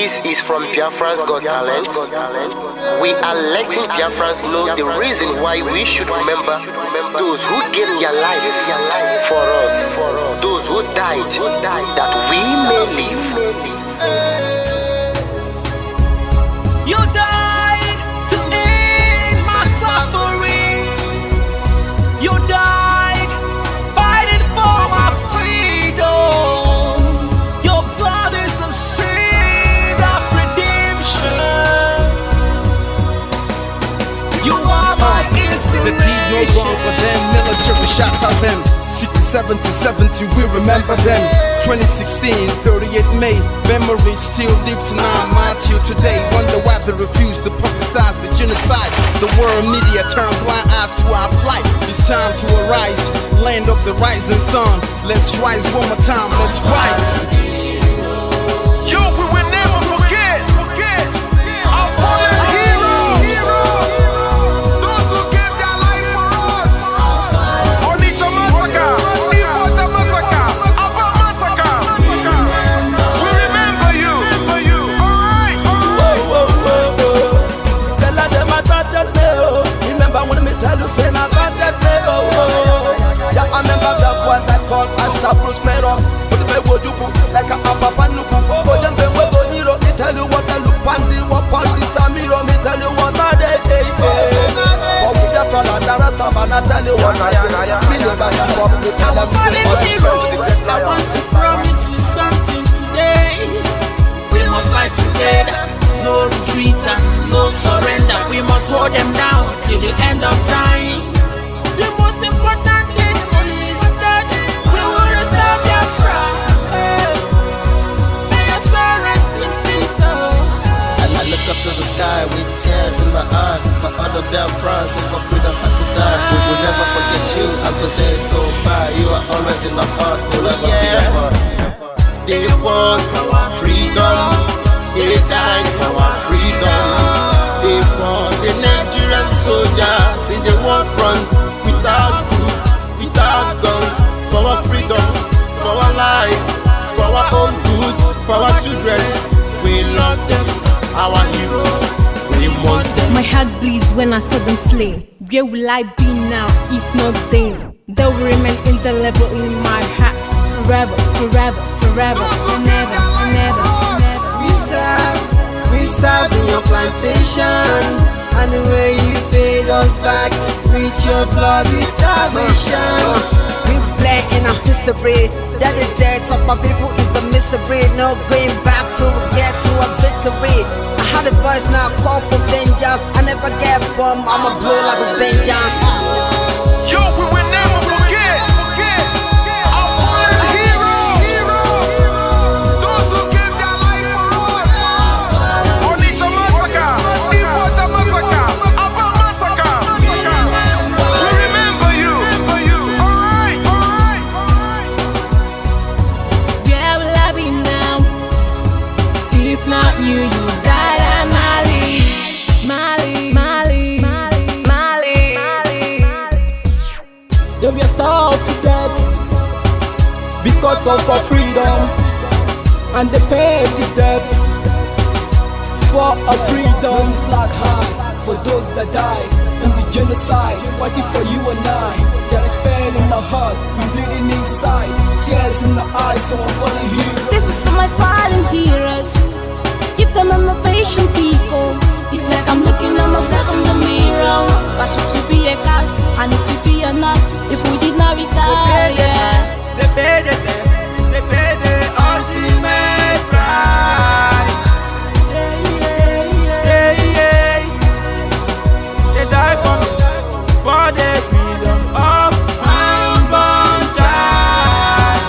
This is from Biafra's Got Talent. We are letting Biafrans know the reason why we should remember those who gave their lives for us, those who died, that we may live. You died to end my suffering. You died fighting for my freedom. Your blood is the seed of redemption. You are my inspiration. The deed no wrong with them, military shots at them. 67 to 70, we remember them. 2016, 38 May, memories still lives in our mind till today. Wonder why they refuse to publicize the genocide. The world media turn blind eyes to our plight. It's time to arise, land of the rising sun. Let's rise one more time, let's rise. Yo, we will never forget our fallen heroes, those who gave their life for us. Onitsha massacre, Iwata massacre, Aba massacre. We remember you. Alright. Tell them I battered me, oh. Remember when me tell you say I battered me, oh. Yeah, I remember that one that called us a Bruce Mero. But the way you go like a Papa Nuku. But then the way you me tell you what I look pandi, what pandi Samiro, me tell you what I day. For me the plan and the rest of man, I tell you what I am. Me never give up, me tell them heroes, I want to promise you something today. We must fight together, no retreat and no surrender. We must hold them down till the end of time. The most important thing is that we will restore Biafra. May your soul rest in peace. I look up to the sky with tears in my eye. For other Biafrans and for freedom had to die. We will never forget you as the days go by. You are always in my heart, will never be apart. They fought for our freedom, they died for our freedom. They fought the Nigerian soldiers in the war front, without food, without guns, for our freedom, for our life, for our own good, for our children. We love them, our heroes, we want them. My heart bleeds when I saw them slain. Where will I be now if not then? They will remain indelible in my heart forever, forever, forever, and never, and never, and never. We serve in your plantation, and the way you paid us back with your bloody starvation. We bled in our history, that the death of my people is a mystery. No going back to get to a victory. I had a voice now call for vengeance. I never get bombed, I'ma blow like a vengeance. Yo, we will never forget our fallen heroes, those who gave their life for us. Onitsha massacre, Iwata massacre, Aba massacre. We remember you. Alright. Where will I be now? If not you, you died at Mali. They were starved to death because of our freedom, and they paid the debt for our freedom. Flag high for those that died in the genocide, fighting for you and I. There is pain in our heart, we bleeding inside, tears in the eyes, so I'm falling here. This is for my fallen heroes. Give them a patient people. It's like I'm looking at myself in the mirror. Cause to be a cast, I need to be a nurse. If we did not retire, They paid the ultimate price. They died for me, for the freedom of my unborn child.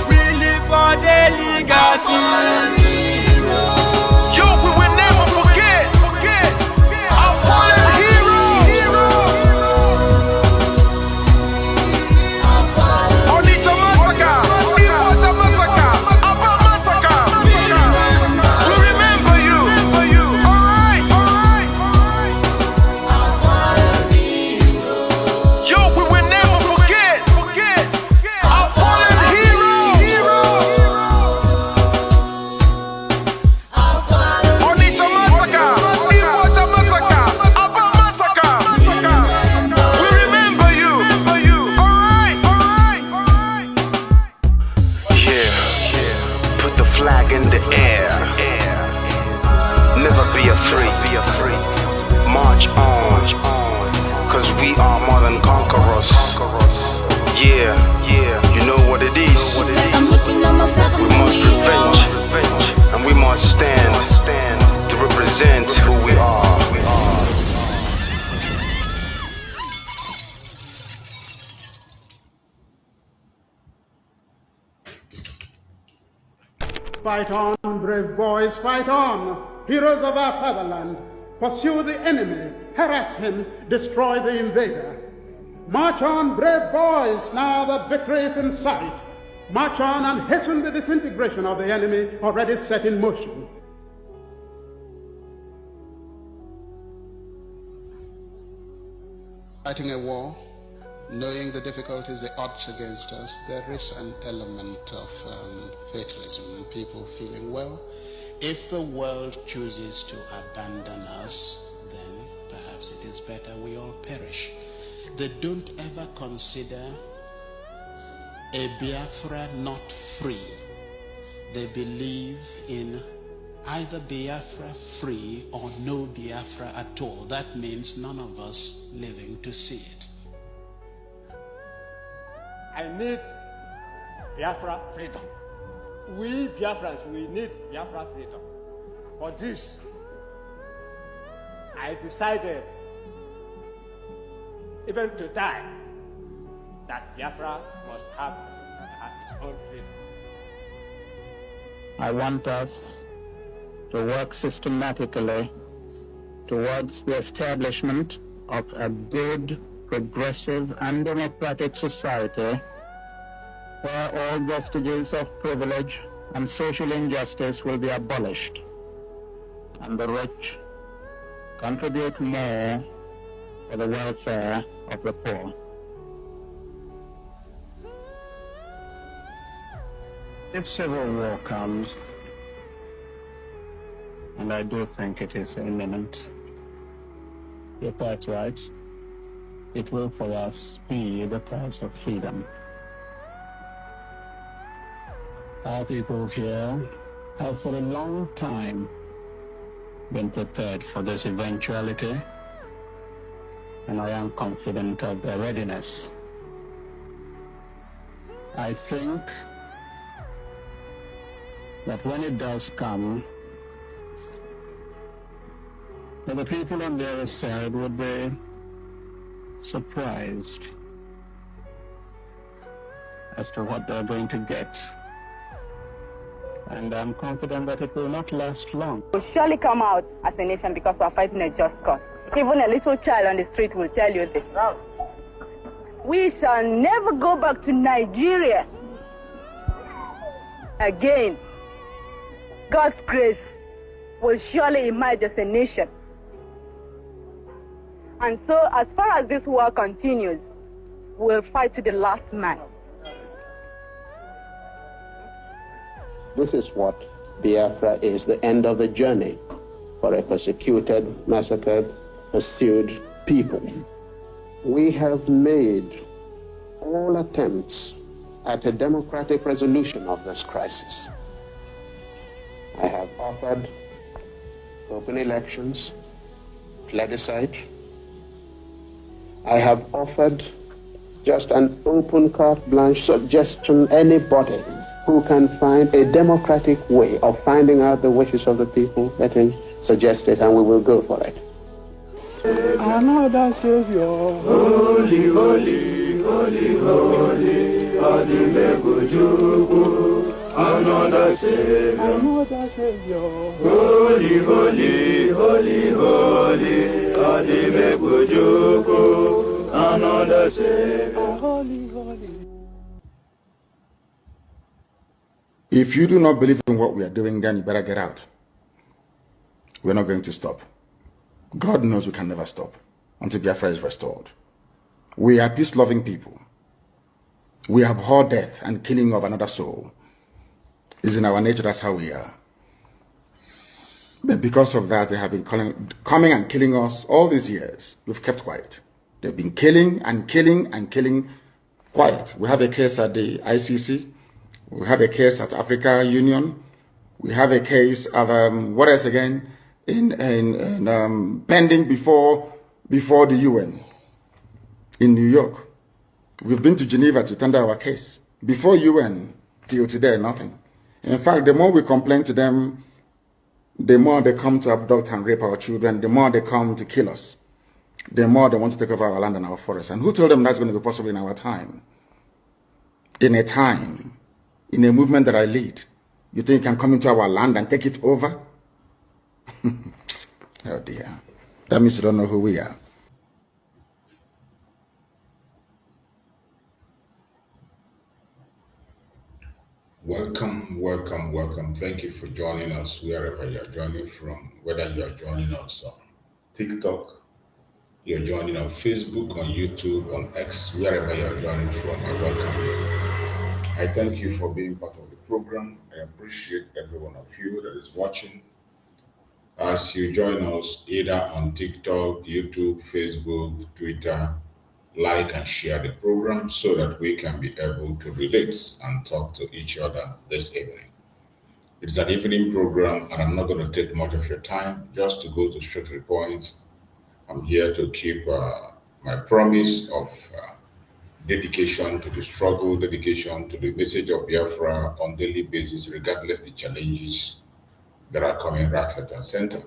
We live for the legacy. Yo, we will never forget our fallen heroes. Onitsha massacre, Iwata massacre, Aba massacre. We remember you. Alright. Yo, we will never forget our fallen heroes. flag in the air. Never be afraid. March on, cause we are more than conquerors. Yeah, you know what it is. We must revenge, and we must stand to represent who we are. Fight on, brave boys, fight on, heroes of our fatherland. Pursue the enemy, harass him, destroy the invader. March on, brave boys, now that victory is in sight. March on and hasten the disintegration of the enemy already set in motion. Fighting a war, knowing the difficulties, the odds against us, there is an element of fatalism, people feeling, well, if the world chooses to abandon us, then perhaps it is better we all perish. They don't ever consider a Biafra not free. They believe in either Biafra free or no Biafra at all. That means none of us living to see it. I need Biafra freedom. We Biafrans, we need Biafra freedom. For this, I decided, even to die, that Biafra must have its own freedom. I want us to work systematically towards the establishment of a good, progressive, and democratic society where all vestiges of privilege and social injustice will be abolished, and the rich contribute more for the welfare of the poor. If civil war comes, and I do think it is imminent, you're quite right, it will for us be the price of freedom. Our people here have for a long time been prepared for this eventuality, and I am confident of their readiness. I think that when it does come, that the people on the other side would be surprised as to what they're going to get. And I'm confident that it will not last long. We'll surely come out as a nation because we're fighting a just cause. Even a little child on the street will tell you this. We shall never go back to Nigeria again. God's grace will surely emerge as a nation. And so, as far as this war continues, we'll fight to the last man. This is what Biafra is, the end of the journey for a persecuted, massacred, pursued people. We have made all attempts at a democratic resolution of this crisis. I have offered open elections, plebiscite. I have offered just an open carte blanche suggestion, anybody who can find a democratic way of finding out the wishes of the people, let him suggest it and we will go for it. Another Savior, holy, holy, holy, holy, Adimegujuku. Another Savior, holy, holy, holy, holy, Adimegujuku. Another Savior, holy, holy. If you do not believe in what we are doing, then you better get out. We're not going to stop. God knows we can never stop until Biafra is restored. We are peace-loving people. We abhor death and killing of another soul. It's in our nature, that's how we are. But because of that, they have been coming and killing us all these years. We've kept quiet. They've been killing and killing and killing quiet. We have a case at the ICC. We have a case at Africa Union. We have a case of what else again pending before the UN in New York. We've been to Geneva to tender our case. Before UN, till today, nothing. In fact, the more we complain to them, the more they come to abduct and rape our children, the more they come to kill us, the more they want to take over our land and our forests. And who told them that's going to be possible in our time? In a movement that I lead. You think you can come into our land and take it over? Oh dear. That means you don't know who we are. Welcome, welcome, welcome. Thank you for joining us wherever you are joining from, whether you are joining us on TikTok, you're joining on Facebook, on YouTube, on X, wherever you are joining from, I welcome you. I thank you for being part of the program. I appreciate every one of you that is watching. As you join us either on TikTok, YouTube, Facebook, Twitter, like and share the program so that we can be able to relate and talk to each other this evening. It's an evening program and I'm not going to take much of your time, just to go to straight to the point. I'm here to keep my promise of dedication to the struggle, dedication to the message of Biafra on daily basis, regardless the challenges that are coming right, left, and center.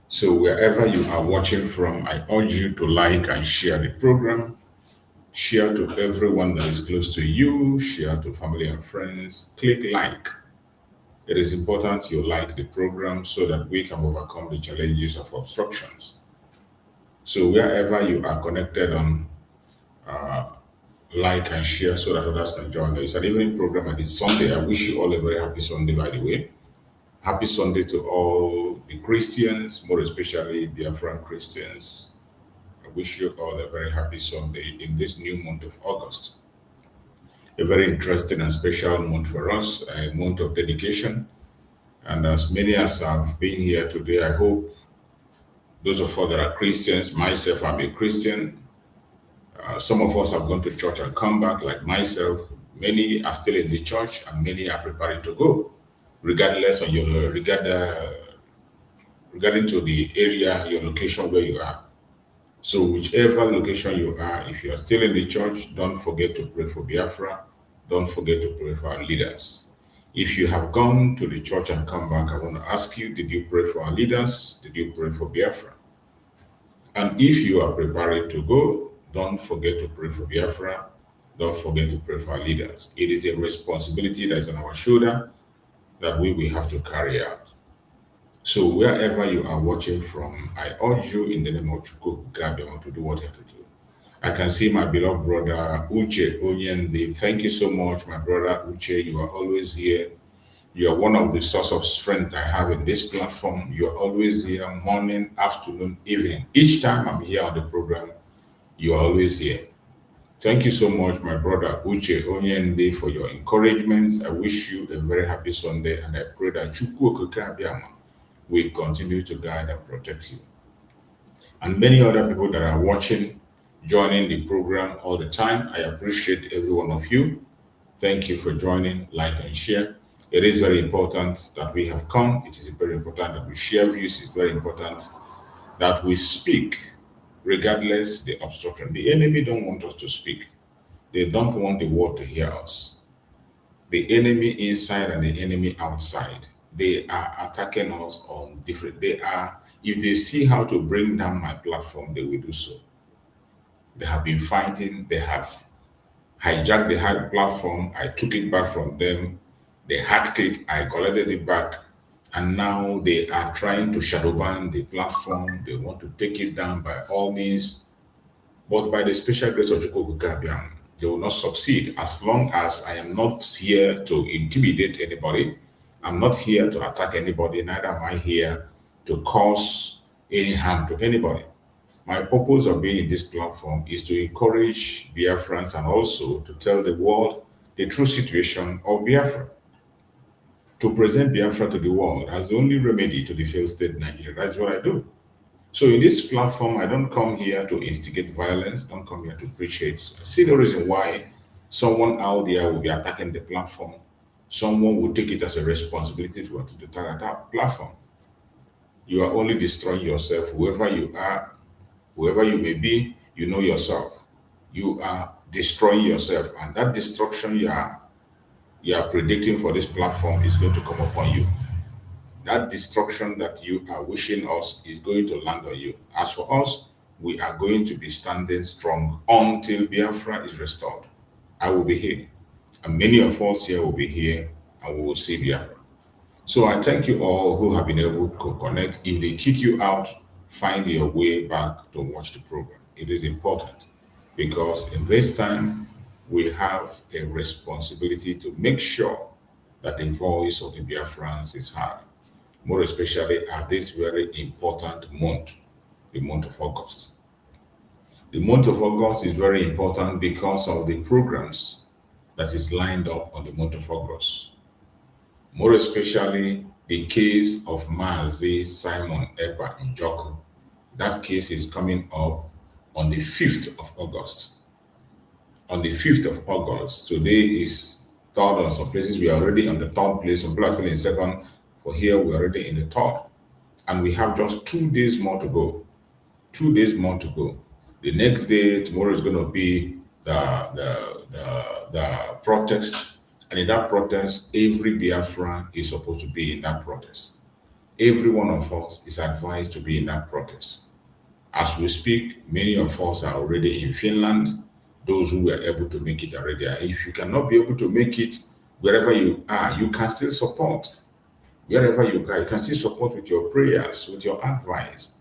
So wherever you are watching from, I urge you to like and share the program. Share to everyone that is close to you. Share to family and friends. Click like. It is important you like the program so that we can overcome the challenges of obstructions. So wherever you are connected on, like and share so that others can join us. It's an evening program and it's Sunday. I wish you all a very happy Sunday, by the way. Happy Sunday to all the Christians, more especially Biafran Christians. I wish you all a very happy Sunday in this new month of August. A very interesting and special month for us, a month of dedication. And as many as have been here today, I hope those of us that are Christians, myself, I'm a Christian. Some of us have gone to church and come back, like myself. Many are still in the church and many are preparing to go. Regardless of your regarding to the area, your location where you are. So whichever location you are, if you are still in the church, don't forget to pray for Biafra. Don't forget to pray for our leaders. If you have gone to the church and come back, I want to ask you, did you pray for our leaders? Did you pray for Biafra? And if you are preparing to go, don't forget to pray for Biafra. Don't forget to pray for our leaders. It is a responsibility that is on our shoulder that we will have to carry out. So wherever you are watching from, I urge you in the name of Chukwu to do what you have to do. I can see my beloved brother Uche Onyende. Thank you so much, my brother Uche. You are always here. You are one of the source of strength I have in this platform. You are always here, morning, afternoon, evening. Each time I'm here on the program, you are always here. Thank you so much, my brother Uche Onyende, for your encouragements. I wish you a very happy Sunday, and I pray that Chukwu Okike will continue to guide and protect you. And many other people that are watching, joining the program all the time, I appreciate every one of you. Thank you for joining, like and share. It is very important that we have come. It is very important that we share views. It's very important that we speak regardless the obstruction. The enemy don't want us to speak. They don't want the world to hear us. The enemy inside and the enemy outside, they are attacking us on different, if they see how to bring down my platform, they will do so. They have been fighting, they have hijacked the platform, I took it back from them, they hacked it, I collected it back, and now they are trying to shadow ban the platform. They want to take it down by all means. But by the special grace of Chukwu Okike, they will not succeed as long as I am not here to intimidate anybody. I'm not here to attack anybody, neither am I here to cause any harm to anybody. My purpose of being in this platform is to encourage Biafrans and also to tell the world the true situation of Biafra. To present Biafra to the world as the only remedy to the failed state Nigeria. That's what I do. So in this platform, I don't come here to instigate violence, don't come here to preach hate. I see no reason why someone out there will be attacking the platform someone will take it as a responsibility to target that platform. You are only destroying yourself. Whoever you are, whoever you may be, you know yourself. You are destroying yourself, and that destruction you are predicting for this platform is going to come upon you. That destruction that you are wishing us is going to land on you. As for us, we are going to be standing strong until Biafra is restored. I will be here, and many of us here will be here, and we will see Biafra. So I thank you all who have been able to connect. If they kick you out, find your way back to watch the program. It is important because in this time, we have a responsibility to make sure that the voice of the Biafrans is heard, more especially at this very important month, the month of August. The month of August is very important because of the programs that is lined up on the month of August. More especially the case of Mazi Simon Ekpa in Joko. That case is coming up on the 5th of August. On the 5th of August, today is third on some places. We are already on the third place, some places still in second. For here, we're already in the third. And we have just 2 days more to go. 2 days more to go. The next day, tomorrow is going to be the protest. And in that protest, every Biafran is supposed to be in that protest. Every one of us is advised to be in that protest. As we speak, many of us are already in Finland. Those who were able to make it already are. If you cannot be able to make it wherever you are, you can still support. Wherever you are, you can still support with your prayers, with your advice,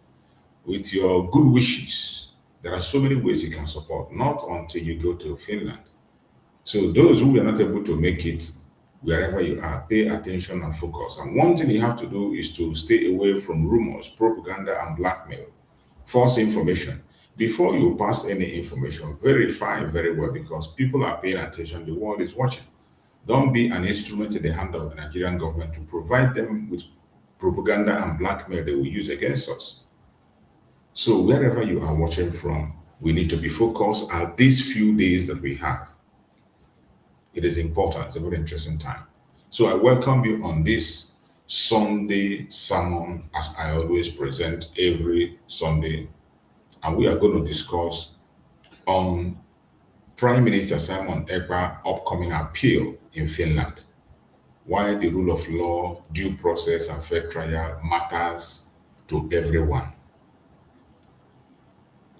with your good wishes. There are so many ways you can support, not until you go to Finland. So those who are not able to make it, wherever you are, pay attention and focus. And one thing you have to do is to stay away from rumors, propaganda, and blackmail, false information. Before you pass any information, verify very well because people are paying attention, the world is watching. Don't be an instrument in the hand of the Nigerian government to provide them with propaganda and blackmail they will use against us. So wherever you are watching from, we need to be focused at these few days that we have. It is important. It's a very interesting time. So I welcome you on this Sunday sermon, as I always present every Sunday. And we are going to discuss on Prime Minister Simon Ekpa upcoming appeal in Finland. Why the rule of law, due process, and fair trial matters to everyone.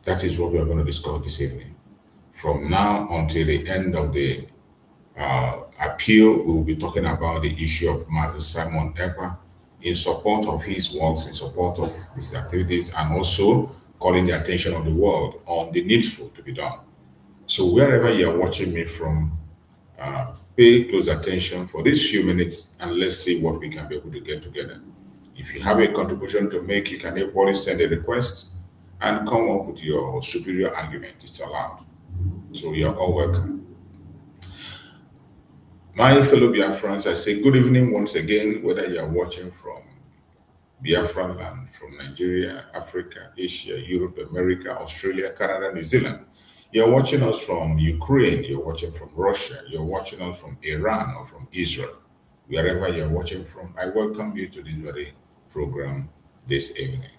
That is what we are going to discuss this evening. From now until the end of the appeal, we will be talking about the issue of Mazi Simon Ekpa in support of his works, in support of his activities, and also calling the attention of the world on the needful to be done. So wherever you are watching me from, pay close attention for these few minutes and let's see what we can be able to get together. If you have a contribution to make, you can equally send a request and come up with your superior argument. It's allowed. So you are all welcome. My fellow Biafrans, I say good evening once again, whether you are watching from Biafra land, from Nigeria, Africa, Asia, Europe, America, Australia, Canada, New Zealand. You're watching us from Ukraine, you're watching from Russia, you're watching us from Iran or from Israel. Wherever you're watching from, I welcome you to this very program this evening.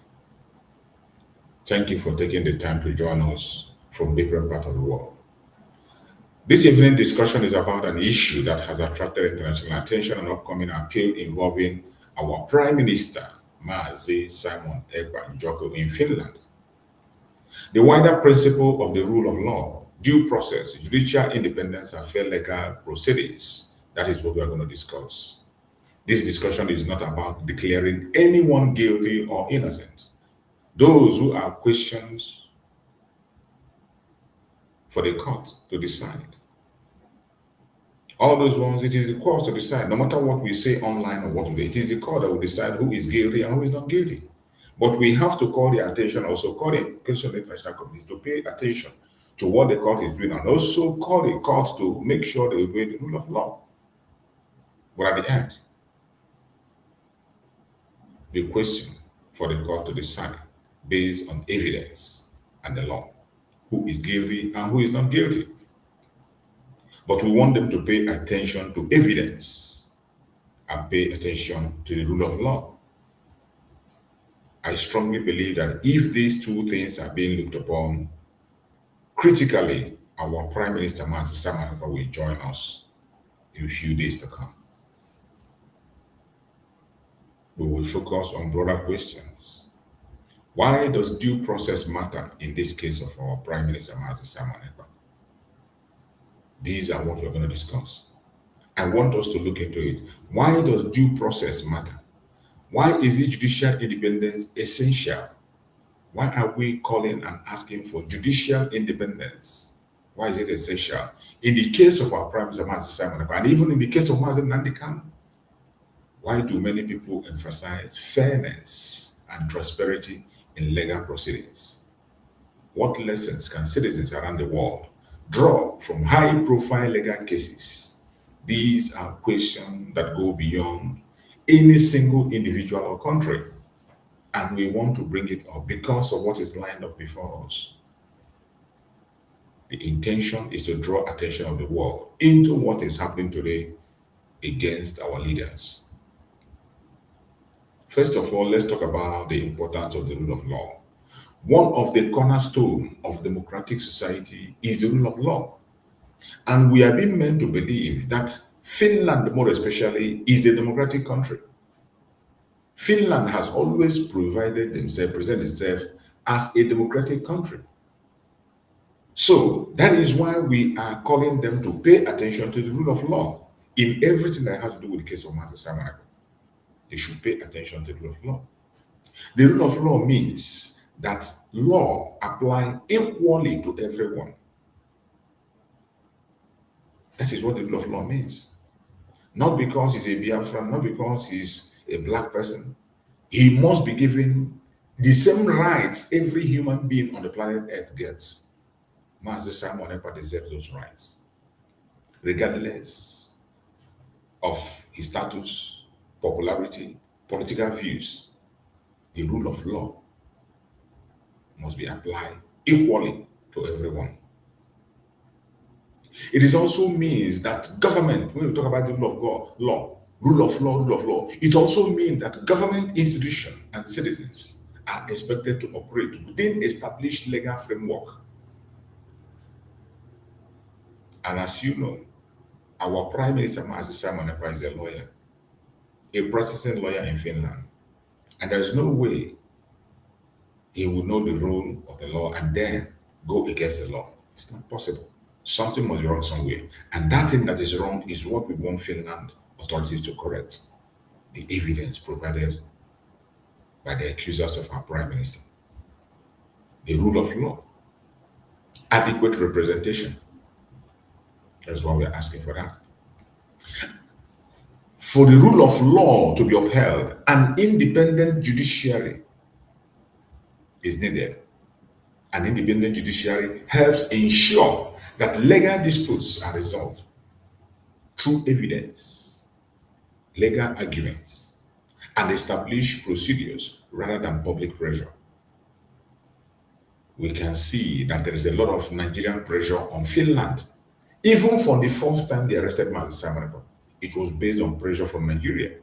Thank you for taking the time to join us from different parts of the world. This evening discussion is about an issue that has attracted international attention, an upcoming appeal involving our Prime Minister, Mazi Simon Ekpa in Finland. The wider principle of the rule of law, due process, judicial independence, and fair legal proceedings. That is what we are going to discuss. This discussion is not about declaring anyone guilty or innocent. Those who are questions for the court to decide. All those ones, it is the court to decide. No matter what we say online or what we do, it is the court that will decide who is guilty and who is not guilty. But we have to call the attention, also call the international community to pay attention to what the court is doing and also call the court to make sure they obey the rule of law. But at the end, the question for the court to decide based on evidence and the law, who is guilty and who is not guilty. But we want them to pay attention to evidence and pay attention to the rule of law. I strongly believe that if these two things are being looked upon critically, our Prime Minister Mazi Simon Ekpa will join us in a few days to come. We will focus on broader questions. Why does due process matter in this case of our Prime Minister Mazi Simon Ekpa? These are what we're going to discuss. I want us to look into it. Why does due process matter? Why is it judicial independence essential? Why are we calling and asking for judicial independence? Why is it essential? In the case of our Prime Minister Mazi Simon Ekpa, and even in the case of Mazi Nnamdi Kanu, why do many people emphasize fairness and prosperity in legal proceedings? What lessons can citizens around the world draw from high-profile legal cases? These are questions that go beyond any single individual or country, and we want to bring it up because of what is lined up before us. The intention is to draw attention of the world into what is happening today against our leaders. First of all, let's talk about the importance of the rule of law. One of the cornerstones of democratic society is the rule of law. And we are being meant to believe that Finland, more especially, is a democratic country. Finland has always presented itself as a democratic country. So that is why we are calling them to pay attention to the rule of law in everything that has to do with the case of Mazi Simon Ekpa. They should pay attention to the rule of law. The rule of law means that law applies equally to everyone. That is what the rule of law means. Not because he's a Biafra, not because he's a black person. He must be given the same rights every human being on the planet Earth gets. Mazi Simon Ekpa deserves those rights, regardless of his status, popularity, political views. The rule of law must be applied equally to everyone. It is also means that government, when we talk about the rule of law, it also means that government institutions and citizens are expected to operate within established legal framework. And as you know, our Prime Minister Mazi Simon Ekpa is a lawyer, a practicing lawyer in Finland. And there is no way he will know the rule of the law and then go against the law. It's not possible. Something must be wrong somewhere. And that thing that is wrong is what we want Finland authorities to correct. The evidence provided by the accusers of our Prime Minister. The rule of law. Adequate representation. That's why we are asking for that. For the rule of law to be upheld, an independent judiciary is needed. An independent judiciary helps ensure that legal disputes are resolved through evidence, legal arguments, and established procedures rather than public pressure. We can see that there is a lot of Nigerian pressure on Finland. Even from the first time they arrested Mazi Simon Ekpa, it was based on pressure from Nigeria.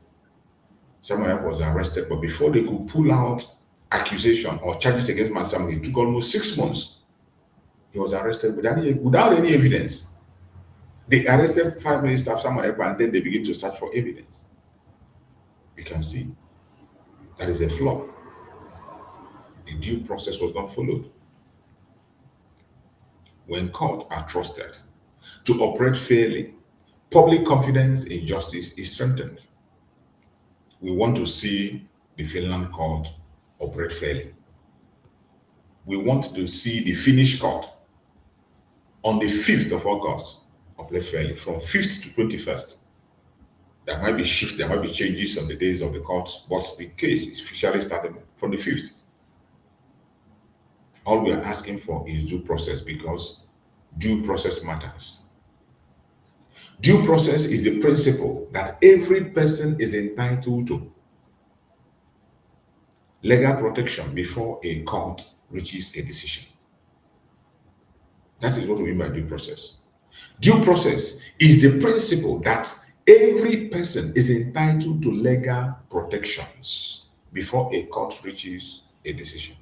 Simon Ekpa was arrested, but before they could pull out accusation or charges against Mazi Simon, it took almost 6 months. He was arrested without any evidence. They arrested 5 minutes after Simon Ekpa, and then they begin to search for evidence. We can see that is a flaw. The due process was not followed. When courts are trusted to operate fairly, public confidence in justice is strengthened. We want to see the Finland court operate fairly. We want to see the Finnish court on the 5th of August operate fairly, from 5th to 21st. There might be shifts, there might be changes on the days of the court, but the case is officially started from the 5th. All we are asking for is due process, because due process matters. Due process is the principle that every person is entitled to legal protection before a court reaches a decision. That is what we mean by due process. Due process is the principle that Every person is entitled to legal protections before a court reaches a decision.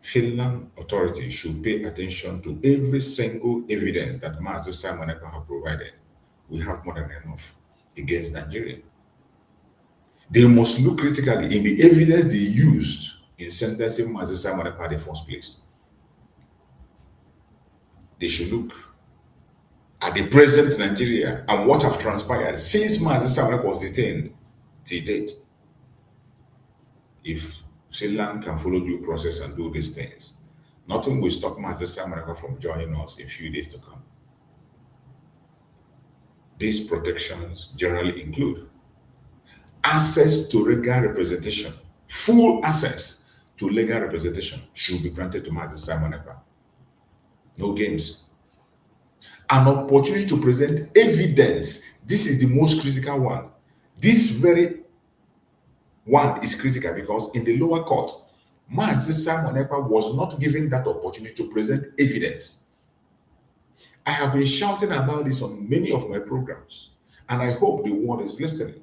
Finland authorities should pay attention to every single evidence that Mazi Simon Ekpa have provided. We have more than enough against Nigeria. They must look critically in the evidence they used in sentencing Mazi Simon Ekpa in the first place. They should look at the present Nigeria and what have transpired since Mazi Simon Ekpa was detained till date. If Finland can follow due process and do these things, nothing will stop Mazi Simon Ekpa from joining us in a few days to come. These protections generally include access to legal representation. Full access to legal representation should be granted to Mazi Simon Ekpa. No games. An opportunity to present evidence. This is the most critical one. This very one is critical because in the lower court, Mazi Simon Ekpa was not given that opportunity to present evidence. I have been shouting about this on many of my programs, and I hope the world is listening.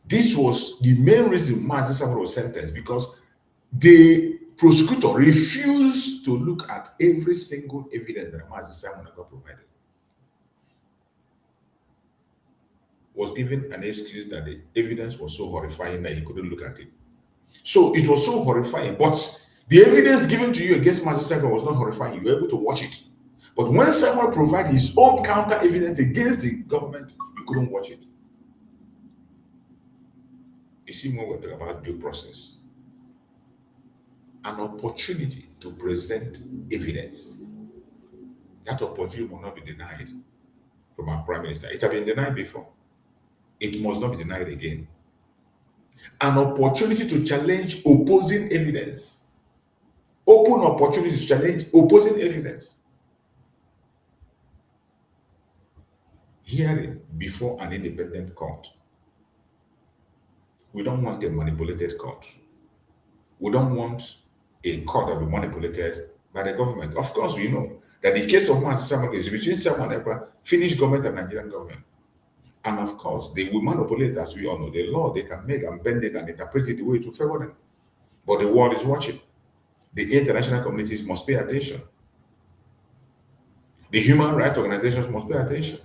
This was the main reason Mazi Simon was sentenced, because the prosecutor refused to look at every single evidence that Mazi Simon Ekpa provided. Was given an excuse that the evidence was so horrifying that he couldn't look at it. So it was so horrifying, but the evidence given to you against Mazi Simon was not horrifying. You were able to watch it. But when someone provided his own counter evidence against the government, you couldn't watch it. You see, when we're talking about due process, an opportunity to present evidence, that opportunity will not be denied from our Prime Minister. It has been denied before. It must not be denied again. An opportunity to challenge opposing evidence. Open opportunity to challenge opposing evidence. Hearing before an independent court. We don't want a manipulated court. We don't want a court that will be manipulated by the government. Of course, we know that the case of Mazi Simon is between Simon Ekpa, Finnish government, and Nigerian government. And of course, they will manipulate, as we all know. The law, they can make and bend it and interpret it the way to favor them. But the world is watching. The international communities must pay attention. The human rights organizations must pay attention.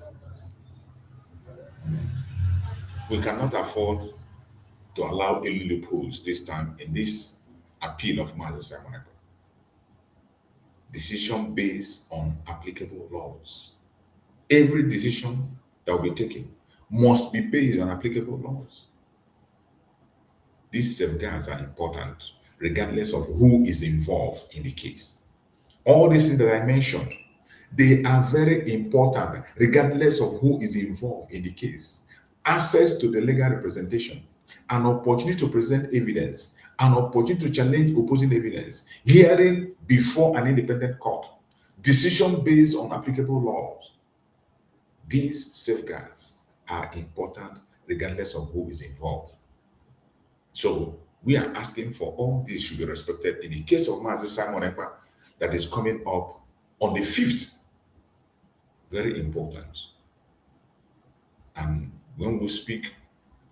We cannot afford to allow any loopholes this time in this appeal of Mazi Simon Ekpa. Decision based on applicable laws. Every decision that will be taken must be based on applicable laws. These safeguards are important regardless of who is involved in the case. All these things that I mentioned, they are very important regardless of who is involved in the case. Access to the legal representation, an opportunity to present evidence, an opportunity to challenge opposing evidence, hearing before an independent court, decision based on applicable laws. These safeguards are important regardless of who is involved. So we are asking for all these should be respected in the case of Mazi Simon Ekpa that is coming up on the 5th. Very important. And when we speak,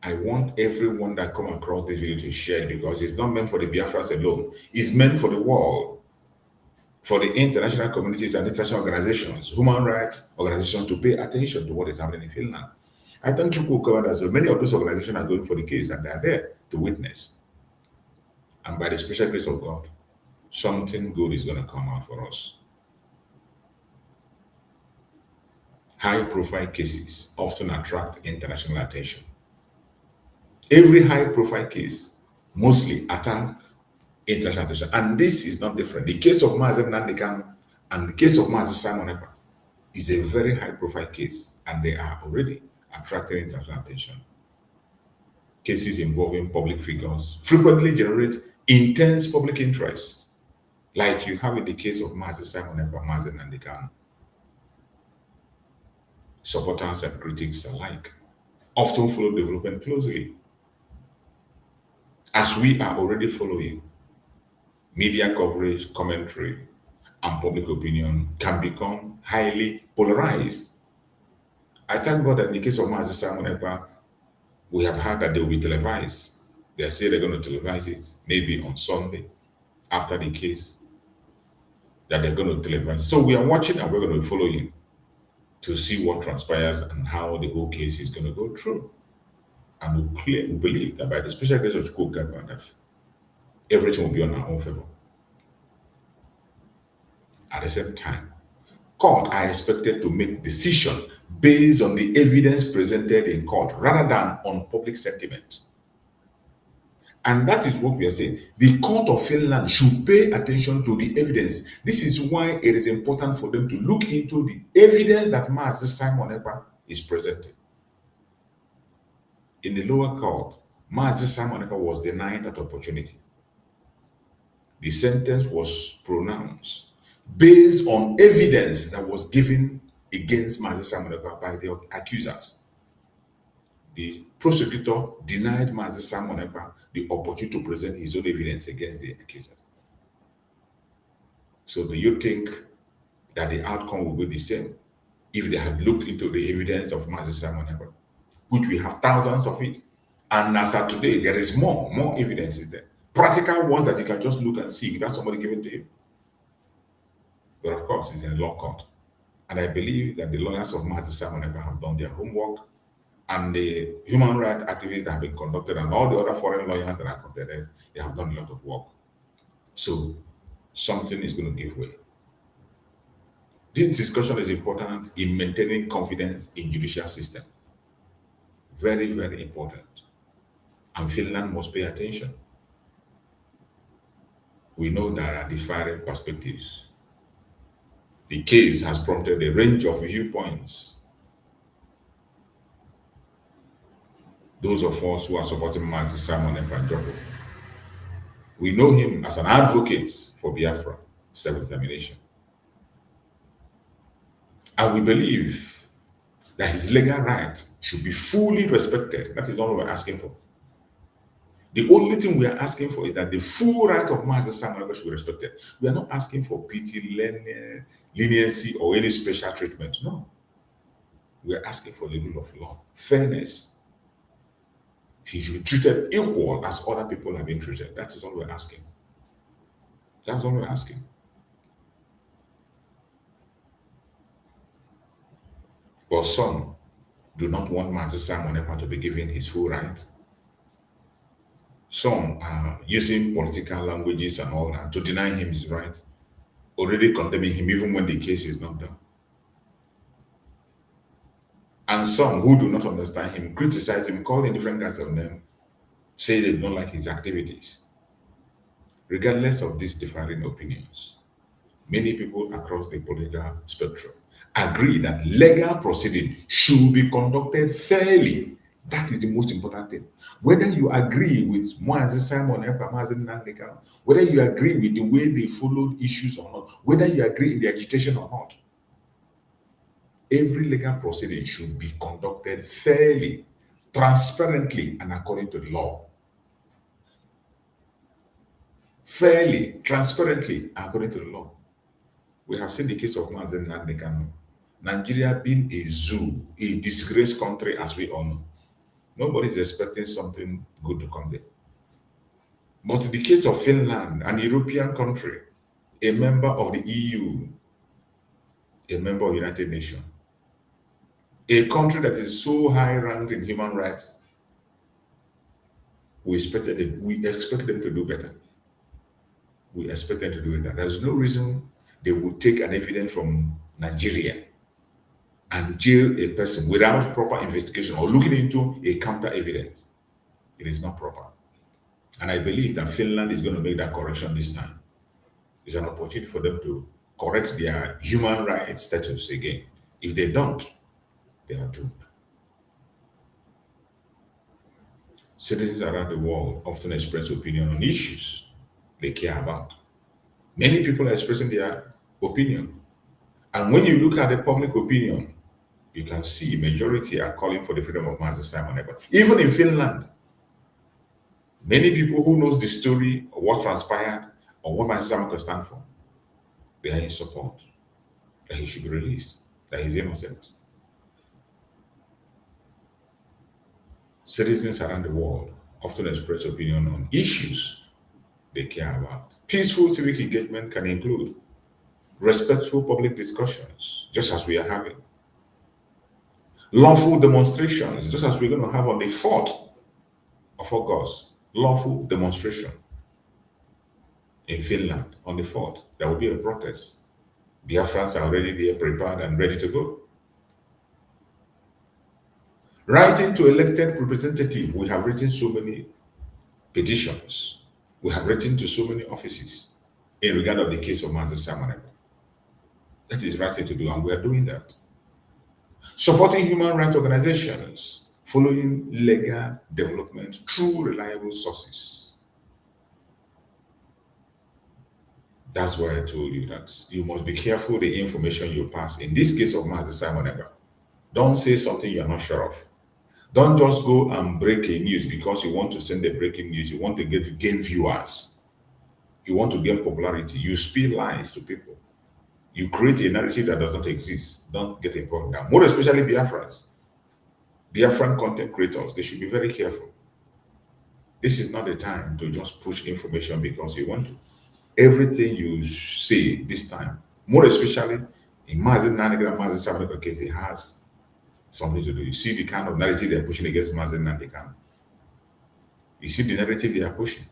I want everyone that come across this video to share it, because it's not meant for the Biafras alone. It's meant for the world, for the international communities and international organizations, human rights organizations, to pay attention to what is happening in Finland. I thank you that so many of those organizations are going for the case and they are there to witness. And by the special grace of God, something good is going to come out for us. High-profile cases often attract international attention. Every high-profile case mostly attract international attention, and this is not different. The case of Mazi Nnamdi Kanu and the case of Mazi Simon Ekpa is a very high-profile case, and they are already attracting international attention. Cases involving public figures frequently generate intense public interest, like you have in the case of Mazi Simon Ekpa, Mazi Nnamdi Kanu. Supporters and critics alike often follow development closely, as we are already following. Media coverage, commentary, and public opinion can become highly polarized. I thank God that in the case of Mazi Simon Ekpa, we have heard that they will be televised. They say they're going to televise it maybe on Sunday after the case, that they're going to televise. So we are watching and we're going to be following to see what transpires and how the whole case is going to go through. And we believe that by the special grace of God, that everything will be on our own favor. At the same time, court are expected to make decision based on the evidence presented in court rather than on public sentiment. And that is what we are saying. The court of Finland should pay attention to the evidence. This is why it is important for them to look into the evidence that Mazi Simon Ekpa is presenting. In the lower court, Mazi Simon Ekpa was denied that opportunity. The sentence was pronounced based on evidence that was given against Mazi Simon Ekpa by the accusers. The prosecutor denied Mazi Simon Ekpa the opportunity to present his own evidence against the accusers. So do you think that the outcome will be the same if they had looked into the evidence of Mazi Simon Ekpa, which we have thousands of it, and as of today, there is more evidence is there. Practical ones that you can just look and see without somebody giving to you. But of course, it's in a law court. And I believe that the lawyers of Mazi Simon Ekpa have done their homework, and the human rights activists that have been conducted and all the other foreign lawyers that are conducted, they have done a lot of work. So something is going to give way. This discussion is important in maintaining confidence in judicial system. Very, very important. And Finland must pay attention. We know there are different perspectives. The case has prompted a range of viewpoints. Those of us who are supporting Mazi Simon Ekpa, we know him as an advocate for Biafra, self-determination. And we believe that his legal rights should be fully respected. That is all we're asking for. The only thing we are asking for is that the full right of Mazi Simon Ekpa should be respected. We are not asking for pity, leniency, or any special treatment. No. We are asking for the rule of law, fairness. He should be treated equal as other people have been treated. That is all we're asking. That's all we're asking. But some do not want Mazi Simon Ekpa to be given his full rights. Some are using political languages and all that to deny him his rights, already condemning him even when the case is not done. And some who do not understand him, criticize him, call him different kinds of names, say they don't like his activities. Regardless of these differing opinions, many people across the political spectrum agree that legal proceeding should be conducted fairly. That is the most important thing. Whether you agree with Mazi Simon Ekpa, Mazi Nnamdi Kanu, whether you agree with the way they followed issues or not, whether you agree in the agitation or not, every legal proceeding should be conducted fairly, transparently, and according to the law. Fairly, transparently, according to the law. We have seen the case of Mazi Nnamdi Kanu. Nigeria being a zoo, a disgraced country, as we all know. Nobody is expecting something good to come there. But in the case of Finland, an European country, a member of the EU, a member of the United Nations, a country that is so high ranked in human rights, we expect them to do better. We expect them to do better. There's no reason they would take an evidence from Nigeria and jail a person without proper investigation or looking into a counter evidence. It is not proper. And I believe that Finland is going to make that correction this time. It's an opportunity for them to correct their human rights status again. If they don't, they are doomed. Citizens around the world often express opinion on issues they care about. Many people are expressing their opinion. And when you look at the public opinion, you can see majority are calling for the freedom of Mazi Simon Ekpa. Even in Finland, many people who knows the story of what transpired or what Mazi Simon Ekpa stand for, they are in support that he should be released, that he's innocent. Citizens around the world often express opinion on issues they care about. Peaceful civic engagement can include respectful public discussions, just as we are having, lawful demonstrations, just as we're going to have on the 4th of August, lawful demonstration in Finland on the 4th. There will be a protest. Biafrans are already there, prepared and ready to go. Writing to elected representatives, we have written so many petitions. We have written to so many offices in regard of the case of Mazi Simon Ekpa. That is right thing to do, and we are doing that. Supporting human rights organizations, following legal development through reliable sources. That's why I told you that you must be careful the information you pass. In this case of Mazi Simon Ekpa, don't say something you are not sure of. Don't just go and break a news because you want to send the breaking news. You want to gain viewers. You want to gain popularity. You spill lies to people. You create a narrative that does not exist. Don't get involved in that. More especially Biafrans. Biafran content creators, they should be very careful. This is not the time to just push information because you want to. Everything you say this time, more especially in Mazi Nnamdi Kanu, Mazi Simon Ekpa case, it has something to do. You see the kind of narrative they're pushing against Mazi Nnamdi Kanu. You see the narrative they are pushing.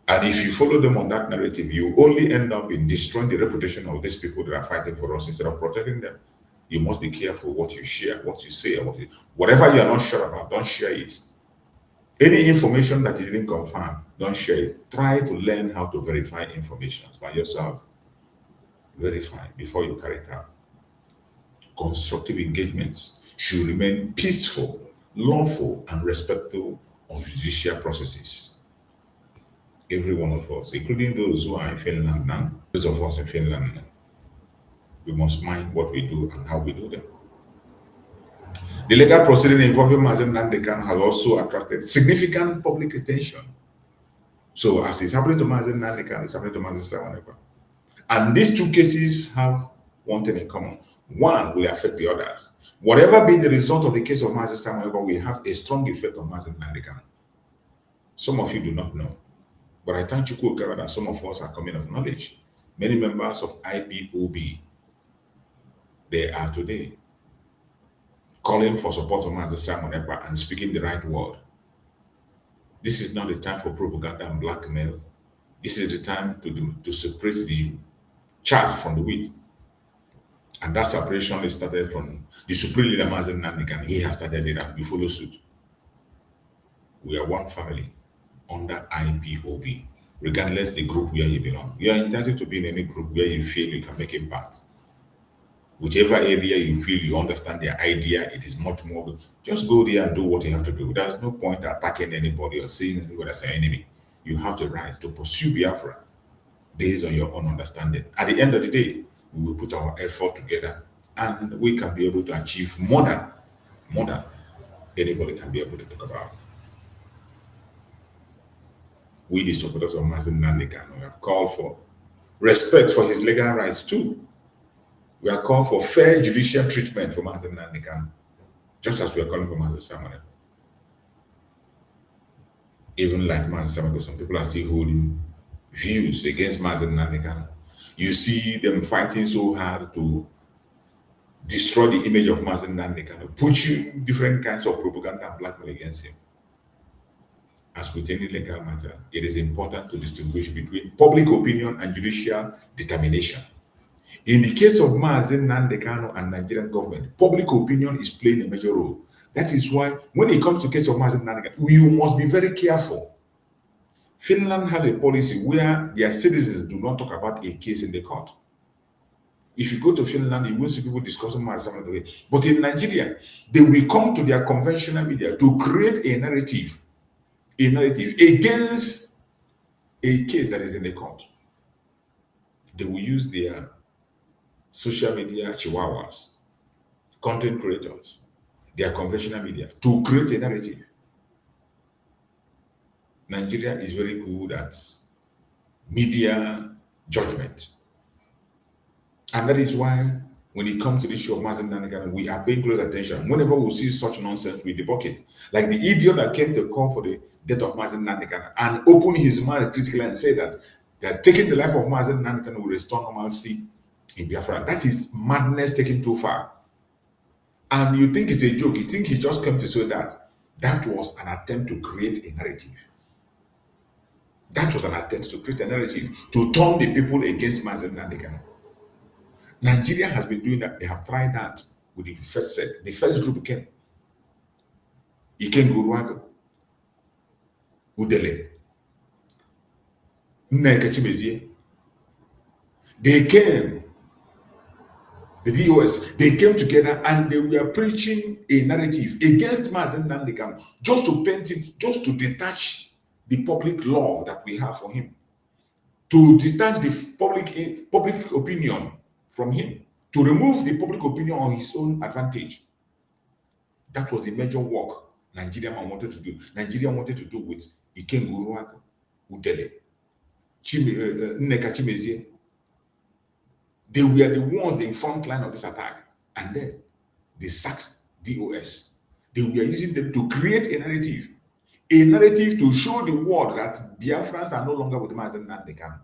And if you follow them on that narrative, you only end up in destroying the reputation of these people that are fighting for us instead of protecting them. You must be careful what you share, what you say, whatever you are not sure about, don't share it. Any information that you didn't confirm, don't share it. Try to learn how to verify information by yourself. Verify before you carry it out. Constructive engagements should remain peaceful, lawful, and respectful of judicial processes. Every one of us, including those who are in Finland now, those of us in Finland now, we must mind what we do and how we do them. The legal proceeding involving Mazi Nnamdi Kanu has also attracted significant public attention. So as it's happening to Mazi Nnamdi Kanu, it's happening to Mazi Simon Ekpa. And these two cases have one thing in common. One will affect the others. Whatever be the result of the case of Mazi Simon Ekpa, will have a strong effect on Mazi Nnamdi Kanu. Some of you do not know. But I thank you that some of us are coming of knowledge. Many members of IPOB, they are today calling for support of Mazi Simon Ekpa and speaking the right word. This is not the time for propaganda and blackmail. This is the time to separate the chaff from the wheat. And that separation is started from the Supreme Leader Mazi Nnamdi Kanu. He has started it, and we follow suit. We are one family under IPOB, regardless the group where you belong. You are entitled to be in any group where you feel you can make impact. Whichever area you feel you understand their idea, it is much more good. Just go there and do what you have to do. There's no point attacking anybody or saying anybody as an enemy. You have the right to pursue Biafra based on your own understanding. At the end of the day, we will put our effort together and we can be able to achieve more than anybody can be able to talk about. We, the supporters of Mazi Nnamdi Kanu, have called for respect for his legal rights too. We are calling for fair judicial treatment for Mazi Nnamdi Kanu, just as we are calling for Mazi Simon Ekpa. Even like Mazi Simon Ekpa, some people are still holding views against Mazi Nnamdi Kanu. You see them fighting so hard to destroy the image of Mazi Nnamdi Kanu, pushing different kinds of propaganda and blackmail against him. As with any legal matter, it is important to distinguish between public opinion and judicial determination. In the case of Mazi Nnamdi Kanu and Nigerian government, public opinion is playing a major role. That is why when it comes to the case of Mazi Nnamdi Kanu, you must be very careful. Finland has a policy where their citizens do not talk about a case in the court. If you go to Finland, you will see people discussing Mazi Nnamdi Kanu. But in Nigeria, they will come to their conventional media to create a narrative against a case that is in the court. They will use their social media chihuahuas, content creators, their conventional media to create a narrative. Nigeria is very good at media judgment. And that is why when it comes to the issue of Mazi Nnamdi Kanu, we are paying close attention. Whenever we see such nonsense, we debunk it. Like the idiot that came to call for the death of Mazi Nnamdi Kanu and opened his mouth critically and said that taking the life of Mazi Nnamdi Kanu will restore normalcy in Biafra. That is madness taken too far. And you think it's a joke. You think he just came to say that. That was an attempt to create a narrative. That was an attempt to create a narrative to turn the people against Mazi Nnamdi Kanu. Nigeria has been doing that. They have tried that with the first set. The first group came. Iken Guruago, Udele, Nneka Chimezie. They came, the VOS, they came together and they were preaching a narrative against Mazi Nnamdi Kanu, just to paint him, just to detach the public love that we have for him, to detach the public opinion from him, to remove the public opinion on his own advantage. That was the major work Nigeria wanted to do. Nigeria wanted to do with Iken Guruago, Udele, Nneka Chimezie. They were the ones in front line of this attack. And then they sacked DOS. They were using them to create a narrative to show the world that Biafrans are no longer with Mazi Nnamdi Kanu.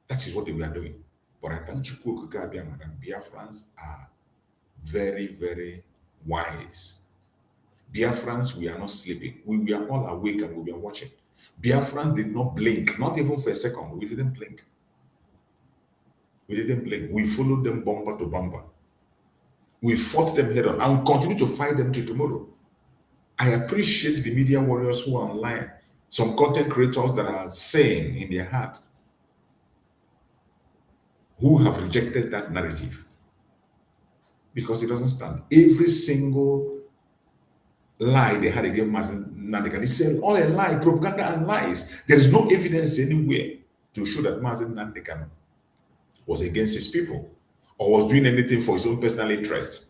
That is what they were doing. But I thank you, that Biafrans are very, very wise. Biafrans, we are not sleeping. We were all awake and we were watching. Biafrans did not blink, not even for a second. We didn't blink. We didn't blink. We followed them bumper to bumper. We fought them head on and we continue to fight them till tomorrow. I appreciate the media warriors who are online, some content creators that are saying in their heart, who have rejected that narrative because it doesn't stand. Every single lie they had against Mazi Nnamdi Kanu, it's all a lie, propaganda and lies. There is no evidence anywhere to show that Mazi Nnamdi Kanu was against his people or was doing anything for his own personal interest.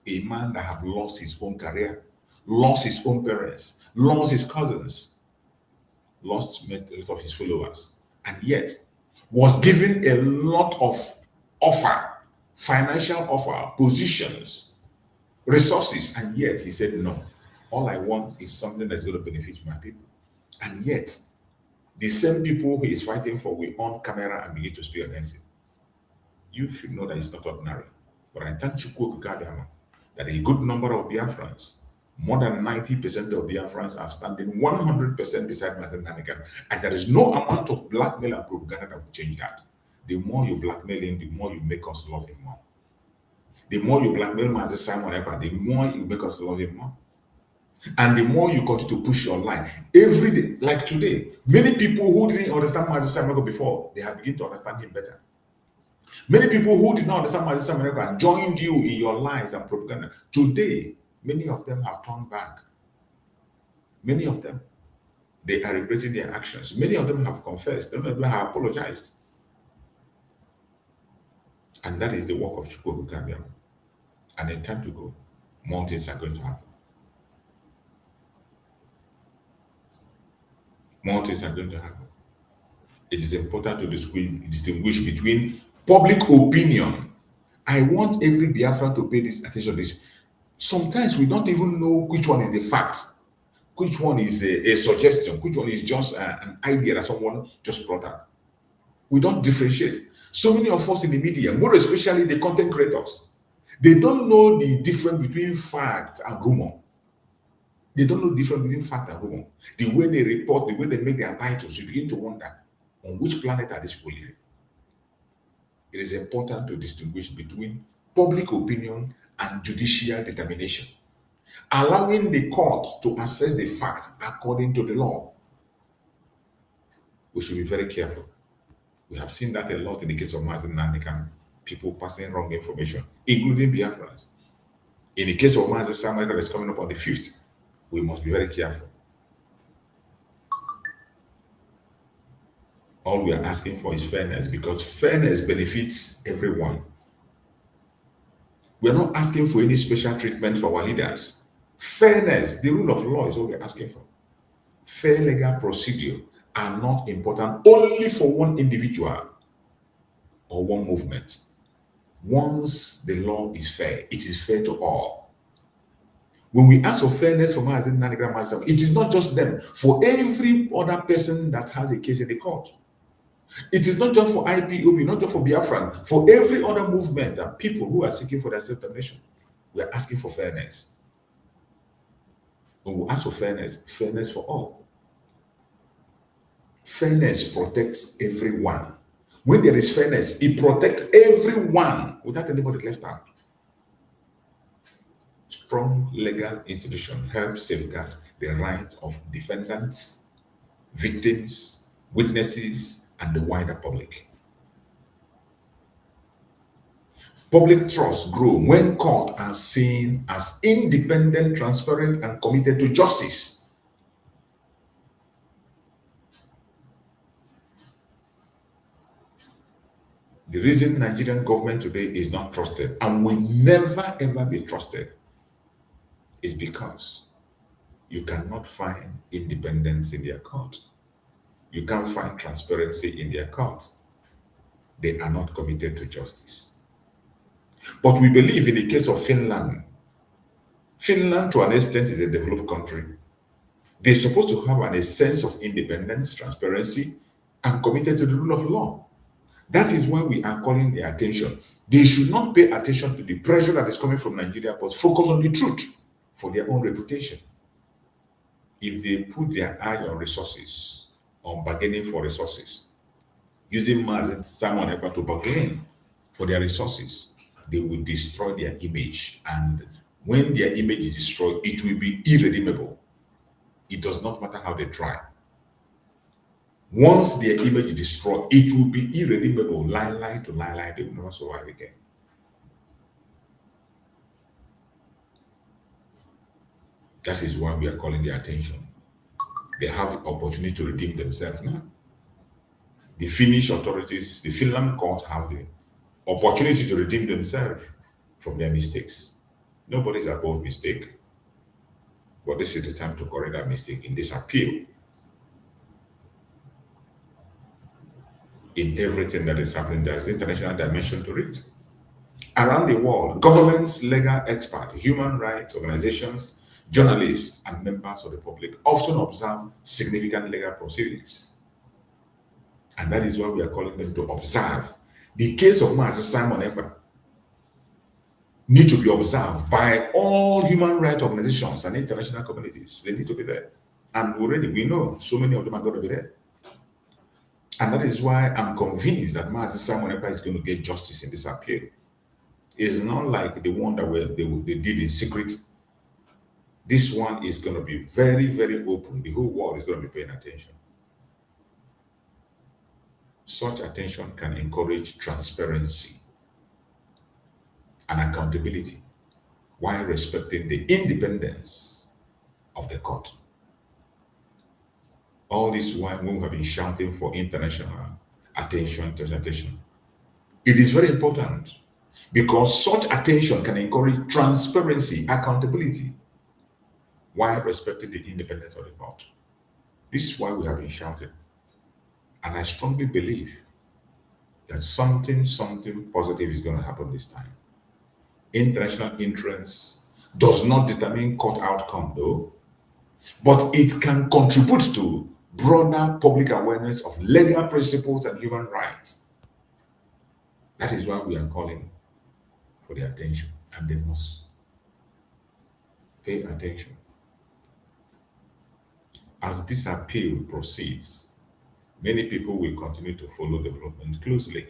A man that have lost his own career, lost his own parents, lost his cousins, lost a lot of his followers, and yet was given a lot of offer, financial offer, positions, resources, and yet he said, no, all I want is something that's going to benefit my people. And yet, the same people he is fighting for will on camera and begin to speak against him. You should know that it's not ordinary. But I thank you, that a good number of Biafrans, more than 90% of Biafrans are standing 100% beside Mazi Nnamdi Kanu. And there is no amount of blackmail and propaganda that will change that. The more you blackmail him, the more you make us love him more. The more you blackmail Mazi Simon Ekpa, the more you make us love him more. And the more you continue to push your line. Every day, like today, many people who didn't understand Mazi Simon Ekpa before, they have begun to understand him better. Many people who did not understand Mazi Simon Ekpa joined you in your lies and propaganda. Today, many of them have turned back. Many of them, they are regretting their actions. Many of them have confessed. Many of them have apologized. And that is the work of Chukwu Kabiam. And in time to go, more things are going to happen. More things are going to happen. It is important to distinguish between public opinion. I want every Biafran to pay this attention to this. Sometimes we don't even know which one is the fact, which one is a suggestion, which one is just an idea that someone just brought up. We don't differentiate. So many of us in the media, more especially the content creators, they don't know the difference between fact and rumor. They don't know the difference between fact and rumor. The way they report, the way they make their titles, you begin to wonder, on which planet are these people living? It is important to distinguish between public opinion and judicial determination, allowing the court to assess the fact according to the law. We should be very careful. We have seen that a lot in the case of Mazi Nnamdi Kanu, people passing wrong information, including Biafrans. In the case of Mazi Simon Ekpa that is coming up on the 5th, we must be very careful. All we are asking for is fairness, because fairness benefits everyone. We are not asking for any special treatment for our leaders. Fairness, the rule of law, is what we are asking for. Fair legal procedure are not important only for one individual or one movement. Once the law is fair, it is fair to all. When we ask for fairness for Mazi Nnamdi Kanu, it is not just them. For every other person that has a case in the court, it is not just for IPOB, not just for Biafra, for every other movement and people who are seeking for their self-determination. We are asking for fairness. When we ask for fairness, fairness for all. Fairness protects everyone. When there is fairness, it protects everyone without anybody left out. Strong legal institution helps safeguard the rights of defendants, victims, witnesses, and the wider public. Public trust grows when courts are seen as independent, transparent, and committed to justice. The reason Nigerian government today is not trusted and will never ever be trusted is because you cannot find independence in their court. You can't find transparency in their courts. They are not committed to justice. But we believe in the case of Finland. Finland, to an extent, is a developed country. They're supposed to have a sense of independence, transparency, and committed to the rule of law. That is why we are calling their attention. They should not pay attention to the pressure that is coming from Nigeria, but focus on the truth for their own reputation. If they put their eye on resources, on bargaining for resources, using Mazi Simon Ekpa to bargain for their resources, they will destroy their image. And when their image is destroyed, it will be irredeemable. It does not matter how they try. Once their image is destroyed, it will be irredeemable. Lie to lie, they will never survive again. That is why we are calling their attention. They have the opportunity to redeem themselves now. The Finnish authorities, the Finland court have the opportunity to redeem themselves from their mistakes. Nobody's above mistake. But this is the time to correct that mistake in this appeal. In everything that is happening, there is international dimension to it. Around the world, governments, legal experts, human rights organizations, journalists, and members of the public often observe significant legal proceedings. And that is why we are calling them to observe. The case of Mazi Simon Ekpa need to be observed by all human rights organizations and international communities. They need to be there. And already we know so many of them are going to be there. And that is why I'm convinced that Mazi Simon Ekpa is going to get justice in this appeal. It's not like the one that they did in secret. This one is going to be very, very open. The whole world is going to be paying attention. Such attention can encourage transparency and accountability while respecting the independence of the court. All this while we have been shouting for international attention. It is very important because such attention can encourage transparency, accountability, while respecting the independence of the court. This is why we have been shouting. And I strongly believe that something positive is going to happen this time. International interest does not determine court outcome though, but it can contribute to broader public awareness of legal principles and human rights. That is why we are calling for their attention, and they must pay attention. As this appeal proceeds, many people will continue to follow development closely.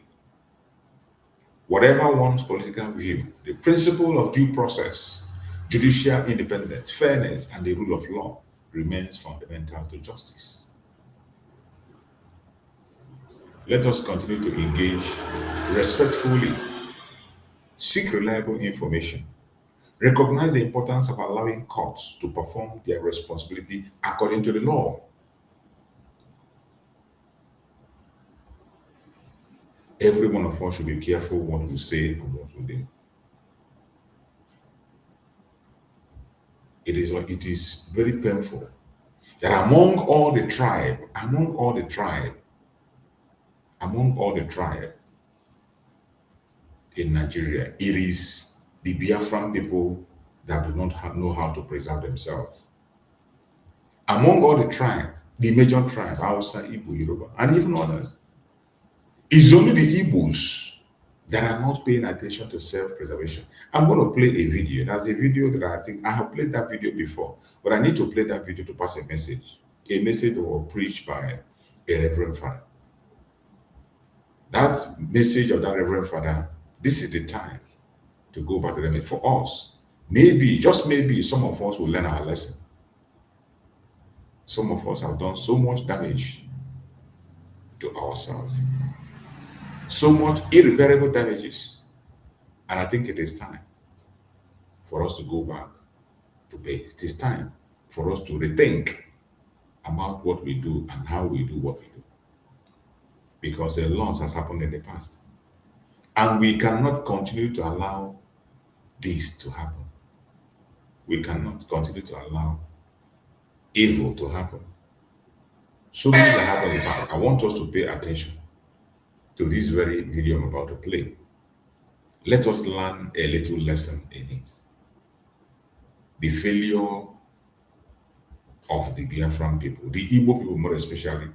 Whatever one's political view, the principle of due process, judicial independence, fairness, and the rule of law remains fundamental to justice. Let us continue to engage respectfully, seek reliable information, recognize the importance of allowing courts to perform their responsibility according to the law. Every one of us should be careful what we say and what we do. It is very painful that among all the tribe, in Nigeria. It is the Biafran people that do not know how to preserve themselves. Among all the tribes, the major tribe, Hausa, Igbo, Yoruba, and even others, it's only the Igbos that are not paying attention to self-preservation. I'm going to play a video. That's a video that I think I have played that video before, but I need to play that video to pass a message that was preached by a Reverend Father. That message of that Reverend Father, this is the time to go back to them. For us, maybe, just maybe, some of us will learn our lesson. Some of us have done so much damage to ourselves, so much irreparable damages, and I think it is time for us to go back to base. It is time for us to rethink about what we do and how we do what we do, because a lot has happened in the past, and we cannot continue to allow this to happen. We cannot continue to allow evil to happen. So many that happened in the past. I want us to pay attention to this very video I'm about to play. Let us learn a little lesson in it. The failure of the Biafran people, the Igbo people more especially,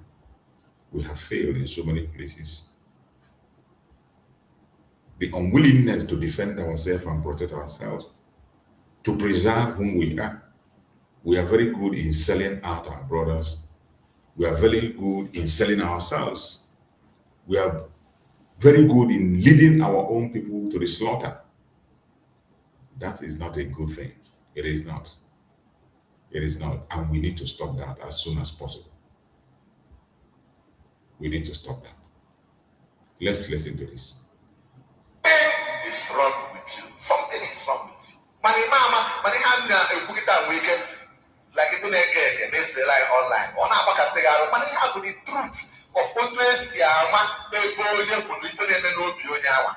we have failed in so many places. The unwillingness to defend ourselves and protect ourselves, to preserve whom we are. We are very good in selling out our brothers. We are very good in selling ourselves. We are very good in leading our own people to the slaughter. That is not a good thing. It is not. It is not. And we need to stop that as soon as possible. We need to stop that. Let's listen to this. Something is wrong with you. Something is wrong with you. Money mama, money hand book it down weekend. Like it again, they say like online. On a back cigar, money have the truth of what we see. They go in the political and no bionia.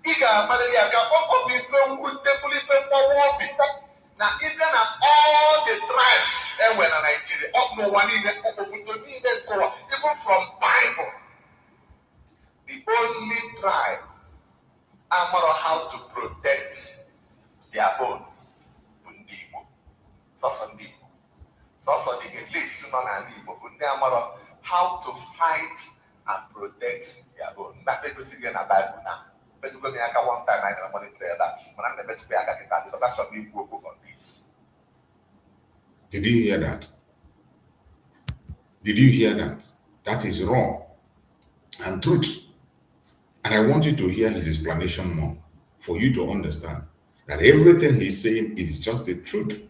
Iga, Malaria, up with them good people, now, even all the tribes in Nigeria, up no one in the even from Bible, the only tribe know how to protect their own. So the elites know how to fight and protect their own. That's what we see in the Bible now. But you go to one time I want to pray that when I'm the best way I can because actually we work on this. Did you hear that? Did you hear that? That is wrong and truth. And I want you to hear his explanation more for you to understand that everything he's saying is just the truth.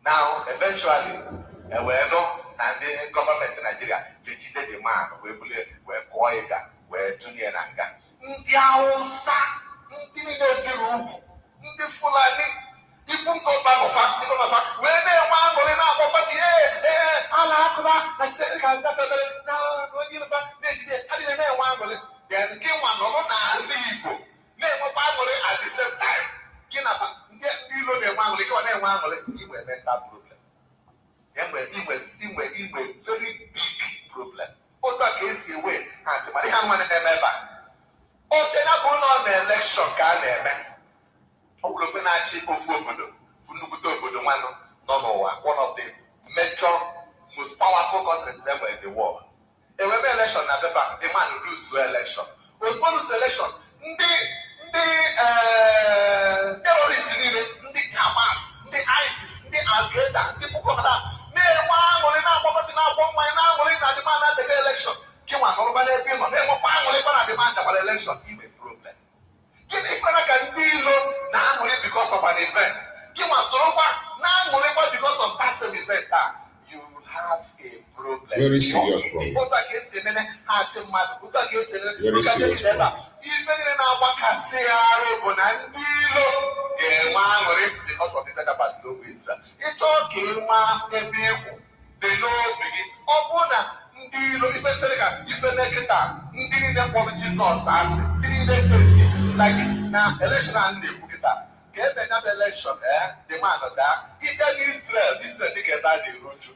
Now, eventually, we know, and the government in Nigeria, they the man, we're Koega, we're Tuniananga. Ndiausa, Ndineguru, Ndifulani, Ifunkobamofa, when they want to know property, Alakula, like Seneca, now, when you find, I didn't want to then give one on Libo, name of Bible at the same time. Get below the one, he will make that problem. He will very big problem. Other case away, and somebody have one in the member. Oh, say not going on the election, can they? Oh, look at cheap of Funubudo, one of the major, most powerful countries ever in the world. A women election, the fact the man who lose the election. Was one of the election. The terrorists, the Hamas, the ISIS, the Al-Qaeda, the Boko Haram. They want to know what now, one man now, the man at the election. You want nobody to be on them, demand about election. Even problem. If I can deal now only because of an event. You must over now only because of that same event. You have a problem. Very serious problem. Very serious problem. Even in our Bacasea, Bonandilo, because of the better Basilo Israel. It's okay, ma, they know begin. Obuna, Ndilo, if a negative, Ndini, Jesus, as like now, election and the Bukita. Get another election, the man of that. Israel, they get that they wrote you.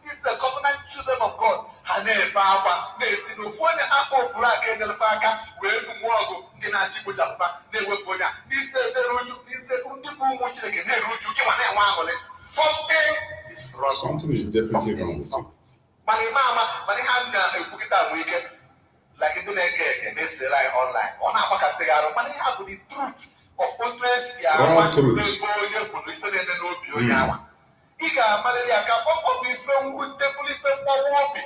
This is the covenant children of God. And they power, they si no phone apple black and the faka where the mogo did not chip with up they were going out. This is the root, this is the boom which they can root you give an one something is wrong. Something is definitely wrong with you. My mama, my hand book it out weekend like it didn't and they say like online. On our cigar, but they have the truth of interest. Raw truth. Iga malaria ka pop be from good people from Wabi.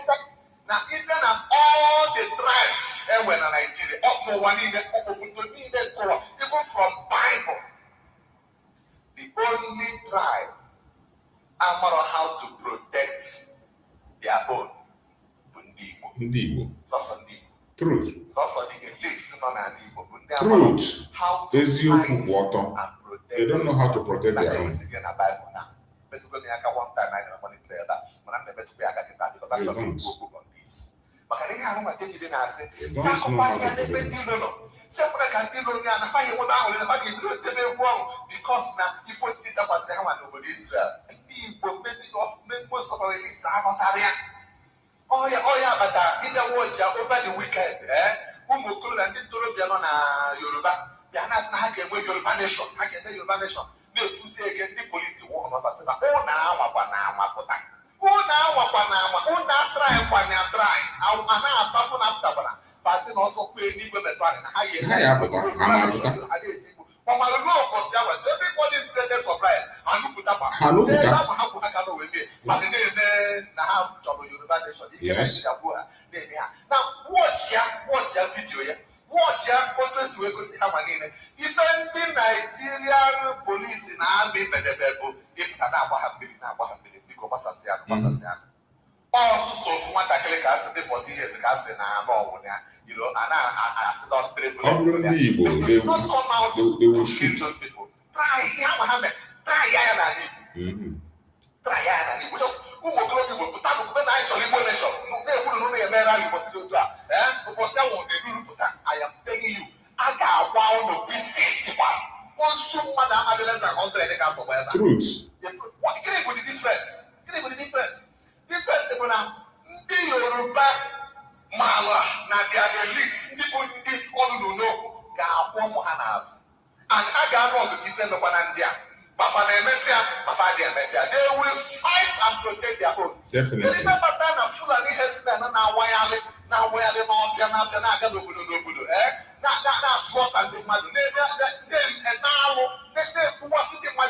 Now even all the tribes when in Nigeria, up more one in the even from Bible. The only tribe know how to protect their own. Ndibo. Truth. Truth. They don't know how to protect their own. Oh yeah, but in the watch over the weekend, Umukuru and Toro Biana Yoruba, Bianas Naka, Yoruba Nation, Yoruba Nation. No, to say again, the police warn of us about now, oh now, oh now, try, I'll Papa after passing also pay me with the plan. Everybody's very surprised. Yes. Now watch your video here. Watch your photos we go see how many. Even the Nigerian police in army bedebo if can have been because also so from what I can 40 years ago now you know and I said those people They will shoot those people. Try we just who will put out when I told you nation. I am begging you. I got one pieces. Truth. What can I put the difference? Difference is when I'm Yoruba Mala, now they are the least people in all who know Gapomohanas. And I got all the defend of Banandia. They will fight and protect their own. Definitely. You remember that Fulani Hesna now where the Mafia now slot and the mother. Then and now they was sitting my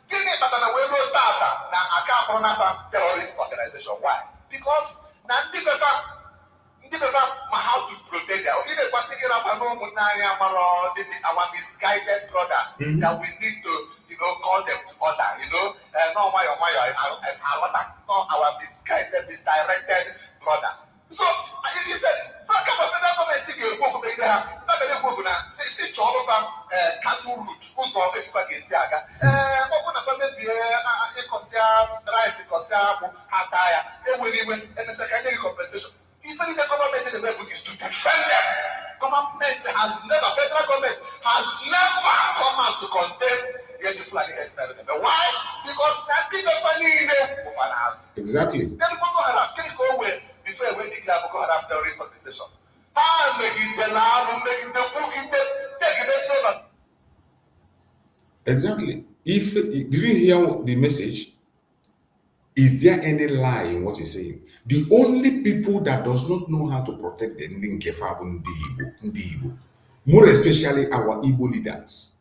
give me but we wrote data. Now I can't pronounce a terrorist organization. Why? Because now how to protect them. Even our misguided brothers that we need to, call them to order, no our misguided, misdirected brothers. So, you said, cattle root, who's on a fagisiaga, open a family, rice, attire, and the secondary compensation. Even the government in the level is to defend them. Federal government has never come out to condemn the flag hairstyle. Why? Because nothing of money in there. Exactly. Then Boko Haram can go away before we declare Boko Haram terrorist organization. I'm making the lab, making the book in the taking the server. Exactly. If you didn't hear the message, is there any lie in what he's saying? The only people that does not know how to protect the Nkefa Igbo, more especially our Igbo leaders.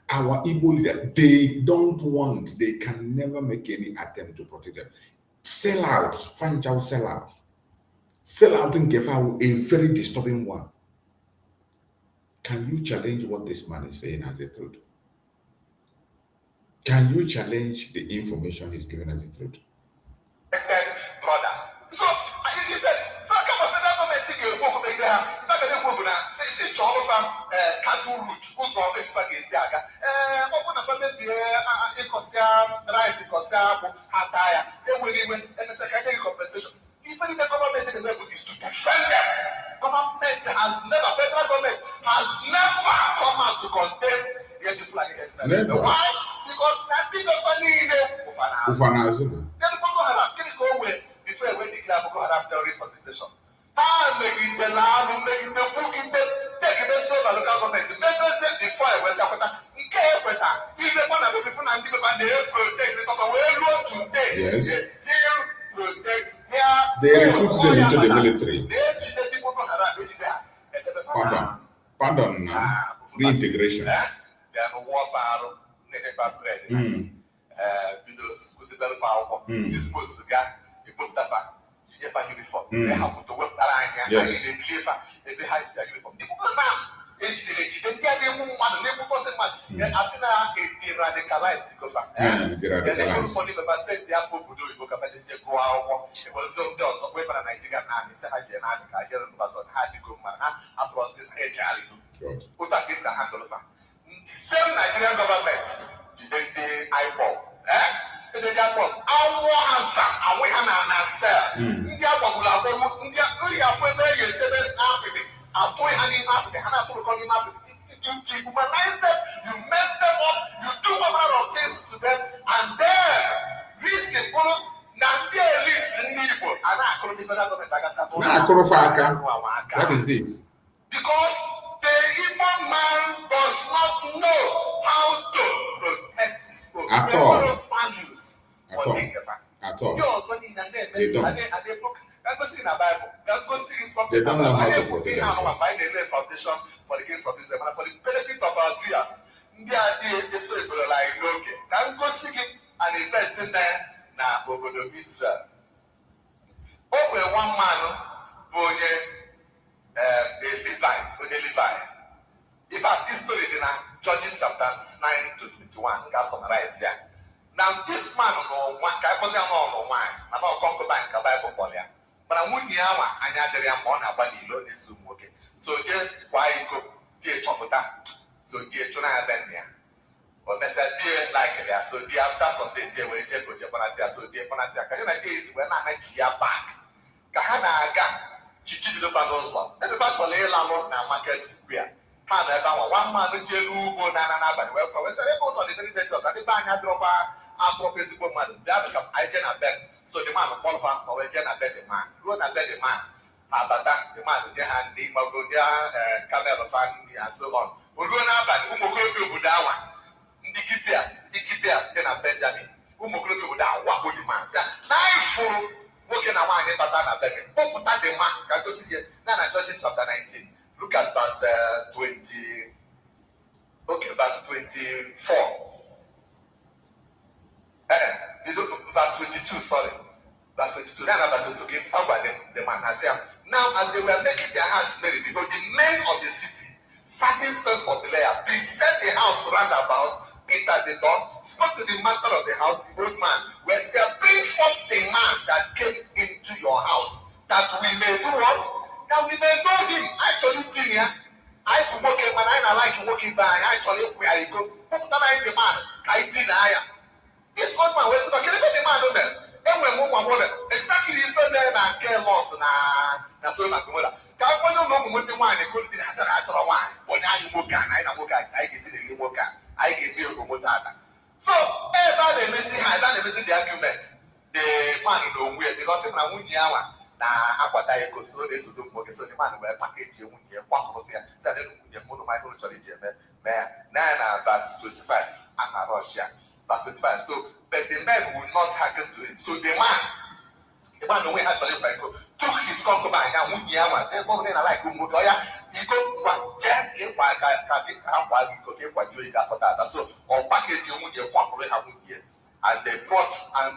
Our Igbo leaders, they can never make any attempt to protect them. Sell out, find out, sell out. Sell out Nkefa, a very disturbing one. Can you challenge what this man is saying as the truth? Can you challenge the information he's given as the truth? Brothers. So, you said, cattle root, who's on a fagisiaga, open a family, rice, attire, and the secondary compensation. Even the government in the level is to defend them. Government has never, federal government has never come out to condemn the flag hairstyle. Never. Why? Because nothing of money in there. Then Boko Haram can go away before we declare Boko Haram terrorist organization. Ha megide lalu, megide bugide, take the soul of local government. Never said before I went up. Even when I go before and people they protect because we know today Yes. they still protect They recruit them into the military. Pardon now. Reintegration. They are warfare, never bread. Uniform. They have to work around Yes. The same Nigerian government did the IPOP. Ndị akpọ awụ asa awụ ha na sel ndị agbagburu agbagbu ndị nri afọ ebe e ga-etebe apịtị atụghị ha n'ime apịtị ha na-atụrụkọ n'ime apịtị you humanize them, you mess them up, you do all manner of things to them, and then reason na ndị elite ndị Igbo a na-akụrụ ndị federal government agasatụ na-akụrụ fa aka. That is it. Because the Igbo man does not know how to protect his own At all. values. At all. At all. They don't. They don't know how to protect themselves. Foundation for the case of this and for the benefit of our viewers. Ndị a dị efe ebolola anyị n'oge ka ngosi gị an event na obodo Israel. O nwere nwa mmanụ bụ onye onye Levi. In fact, this story is in Judges chapter 9 to 21. Ga summarize ya. Now this man no one ka ịkpọzi ya n'ọnụ nwanyị mana ọ concubine ka Bible kpọrọ ya. Mana nwunye ya nwa anya adịrị ya mgbe ọ na-agba n'ilo na-eso nwoke. So je kwa iko die chọpụta. So die chụna ya ben ya. O mesịa die like ya. So die after some days die wee je koje kpọnata ya. So die kpọnata ya. Ka ya na die isi wee na-anachi ya back. Ka ha na-aga chichi bido fa n'ụzọ. Ebe fa chọrọ ịlalụ na Market Square. Ha na ebe ahụ nwa mmadụ jee n'ugbo n'abalị wee fa wee sịrị ebe ụlọ dị very dangerous. Adịbe anya dịrọba apụrụ ezigbo mmadụ bịa dị ka anyị jee na bed. So the man qualify for a general bed man. Go na bed man. Abata the man dey hand the mago dia camera fan and so on. We go na bad umokoro obodo awa. Ndị kipia dị na Benjamin. Umokoro obodo awa go the man. Say na ifuru nwoke na nwaanyị bata na bed. Poputa the man ka go see na Judges chapter 19. Look at verse 20. Okay, verse 24. Verse 22, sorry. Verse 22. Then verse 22 gave forward the man and said, now as they were making their hands merry, because the men of the city, certain sons of Belial, beset the house round about, entered the door, spoke to the master of the house, the old man, where said, bring forth the man that came into your house, that we may do what? That we may know him. Actually, Tinia, I can work him, and I like working by. Actually, where I go, put the man, I deny. This old man was talking about the man on there. And when one exactly the same day I came out na so na kumola. Ka ko no mo mo one ko di na sa atro one. When I mo ka na mo ka I get the mo ka. I get the mo ta. So, about the message the argument. The man no weird because if na munyi awa na akwata ego so they so do mo so the man will package you munyi kwa ko ya. Say the munyi mo no my whole church me. Na verse 25 and Russia. Verse 25. So, but the men will not hearken to it. So the man who actually took his concubine and who said, "Oh, then I like who go he go what check in why so or package you and they brought her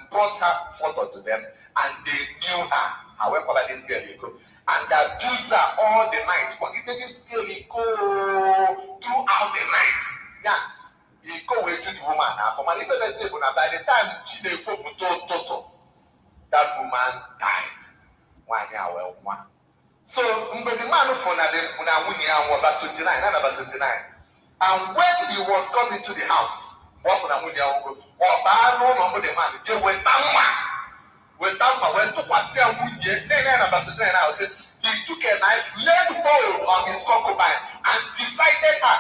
forth to them, and they knew her. However, this girl they go and that abused her all the night. But if this girl he go throughout the night, yeah. He go away to the woman. And for my little say, by the time she they folk that woman died. 1 year one. So the man for verse 29, verse 29. And when he was coming to the house, what for the the man, they went down. Went to verse 29, I said, he took a knife, laid hold on his concubine, and divided her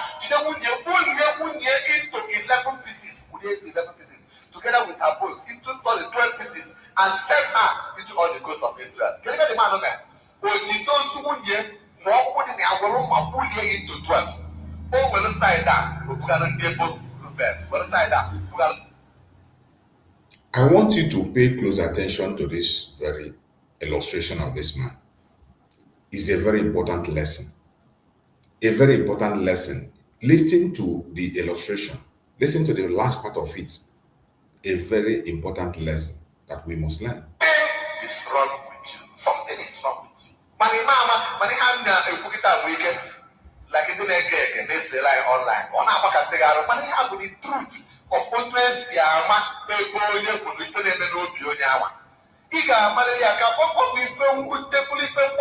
into 11 pieces, together with her bones, into 12 pieces, and set her into all the coast of Israel. Can you get the man on there? into 12. Oh, well, side that, I want you to pay close attention to this very illustration of this man. It's a very important lesson. A very important lesson. Listen to the illustration. Listen to the last part of it. A very important lesson that we must learn. Is wrong with you. Something is wrong with you. Money hand a weekend like it didn't get they say like online. On a cigar, money have the truth of what was Yama, they go in the police and no Pionia. Iga Malaria, what we film with the police and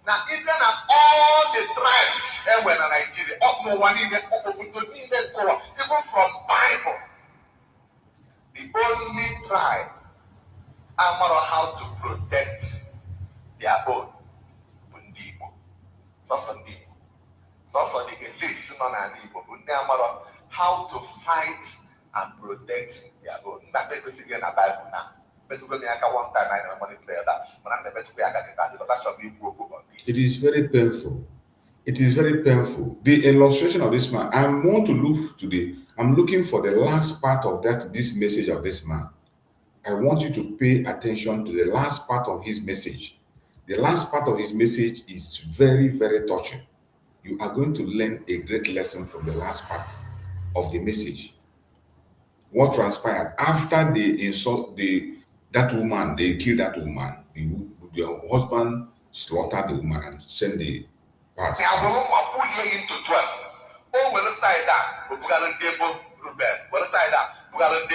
now, even all the tribes everywhere in Nigeria, up no one even even from Bible, the only tribe know how to protect their own. So the elites how to fight and protect their own. That's everything in the Bible now. It is very painful. It is very painful. The illustration of this man, I'm looking for the last part of this message of this man. I want you to pay attention to the last part of his message. The last part of his message is very, very touching. You are going to learn a great lesson from the last part of the message. What transpired after they insult that woman, they killed that woman. The husband slaughtered the woman and sent the parts. Into 12. Oh, well, side that. We're going to well, side that. We're going to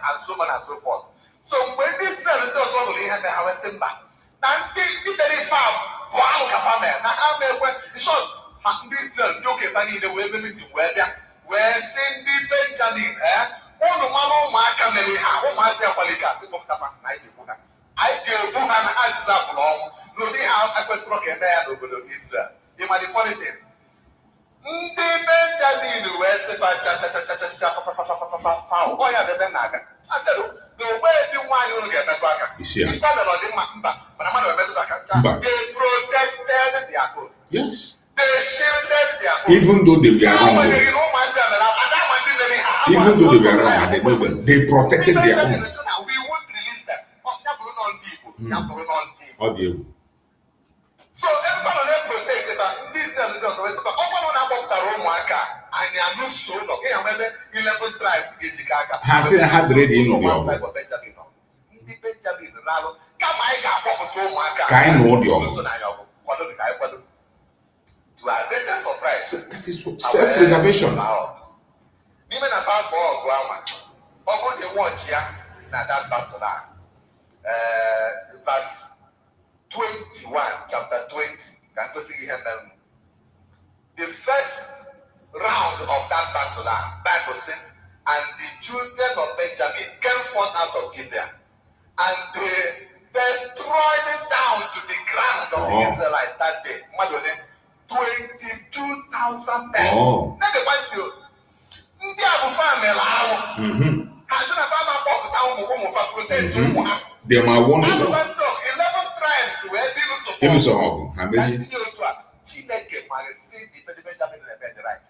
and so on and so forth. So when this cell does all the hand have a simba, and the very far, wow, Kafame, now I'm a short, this cell, okay, I need a way meeting where Cindy Benjamin, oh, no, Mamma, my camera, oh, my Zapalika, I give Buhan and Zablon, no, they have a question of a man over the Israel. You might be funny thing. Benjamin, where Sefa, oh, yeah, the Benaga. I said, the way you want to get back. They protected their code. Yes. They shielded their code. Even though they were wrong. Even though they were wrong, they protected their own. We won't release them. Audio. So everybody protected this is Hasina had ready in the that is self-preservation. Verse 21, chapter 20. The first round of that battle, Bible said, and the children of Benjamin came forth out of Gibeon, and they destroyed it down to the ground of the Israelites that day. 22,000 men. Now they want to. They are one of them. 11 tribes were How many?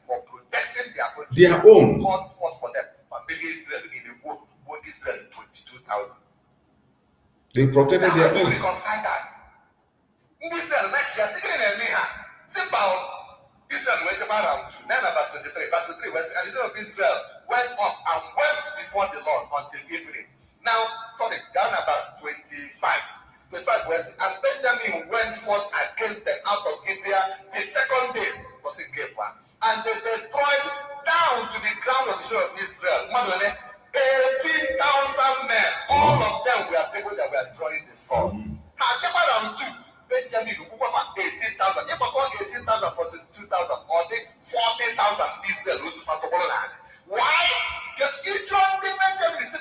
For protecting their own. God fought for them. Israel in the war, Israel 22,000. They protected their own. Reconcile that. Israel next year, simple. Israel went around to 9 verse 23. Verse 23 was, and the children of Israel went up and wept before the Lord until evening. Now, sorry, down at verse 25. 25 was, and Benjamin went forth against them out of Gibeon the second day, was in Ekpa, and they destroyed down to the ground of the children of Israel 18,000 men. All of them were people that were drawing the sword. Benjamin, who was 18,000, if I call 18,000 for 22,000, or the 40,000 Israel, who's not the land. Why? Because each one of Benjamin is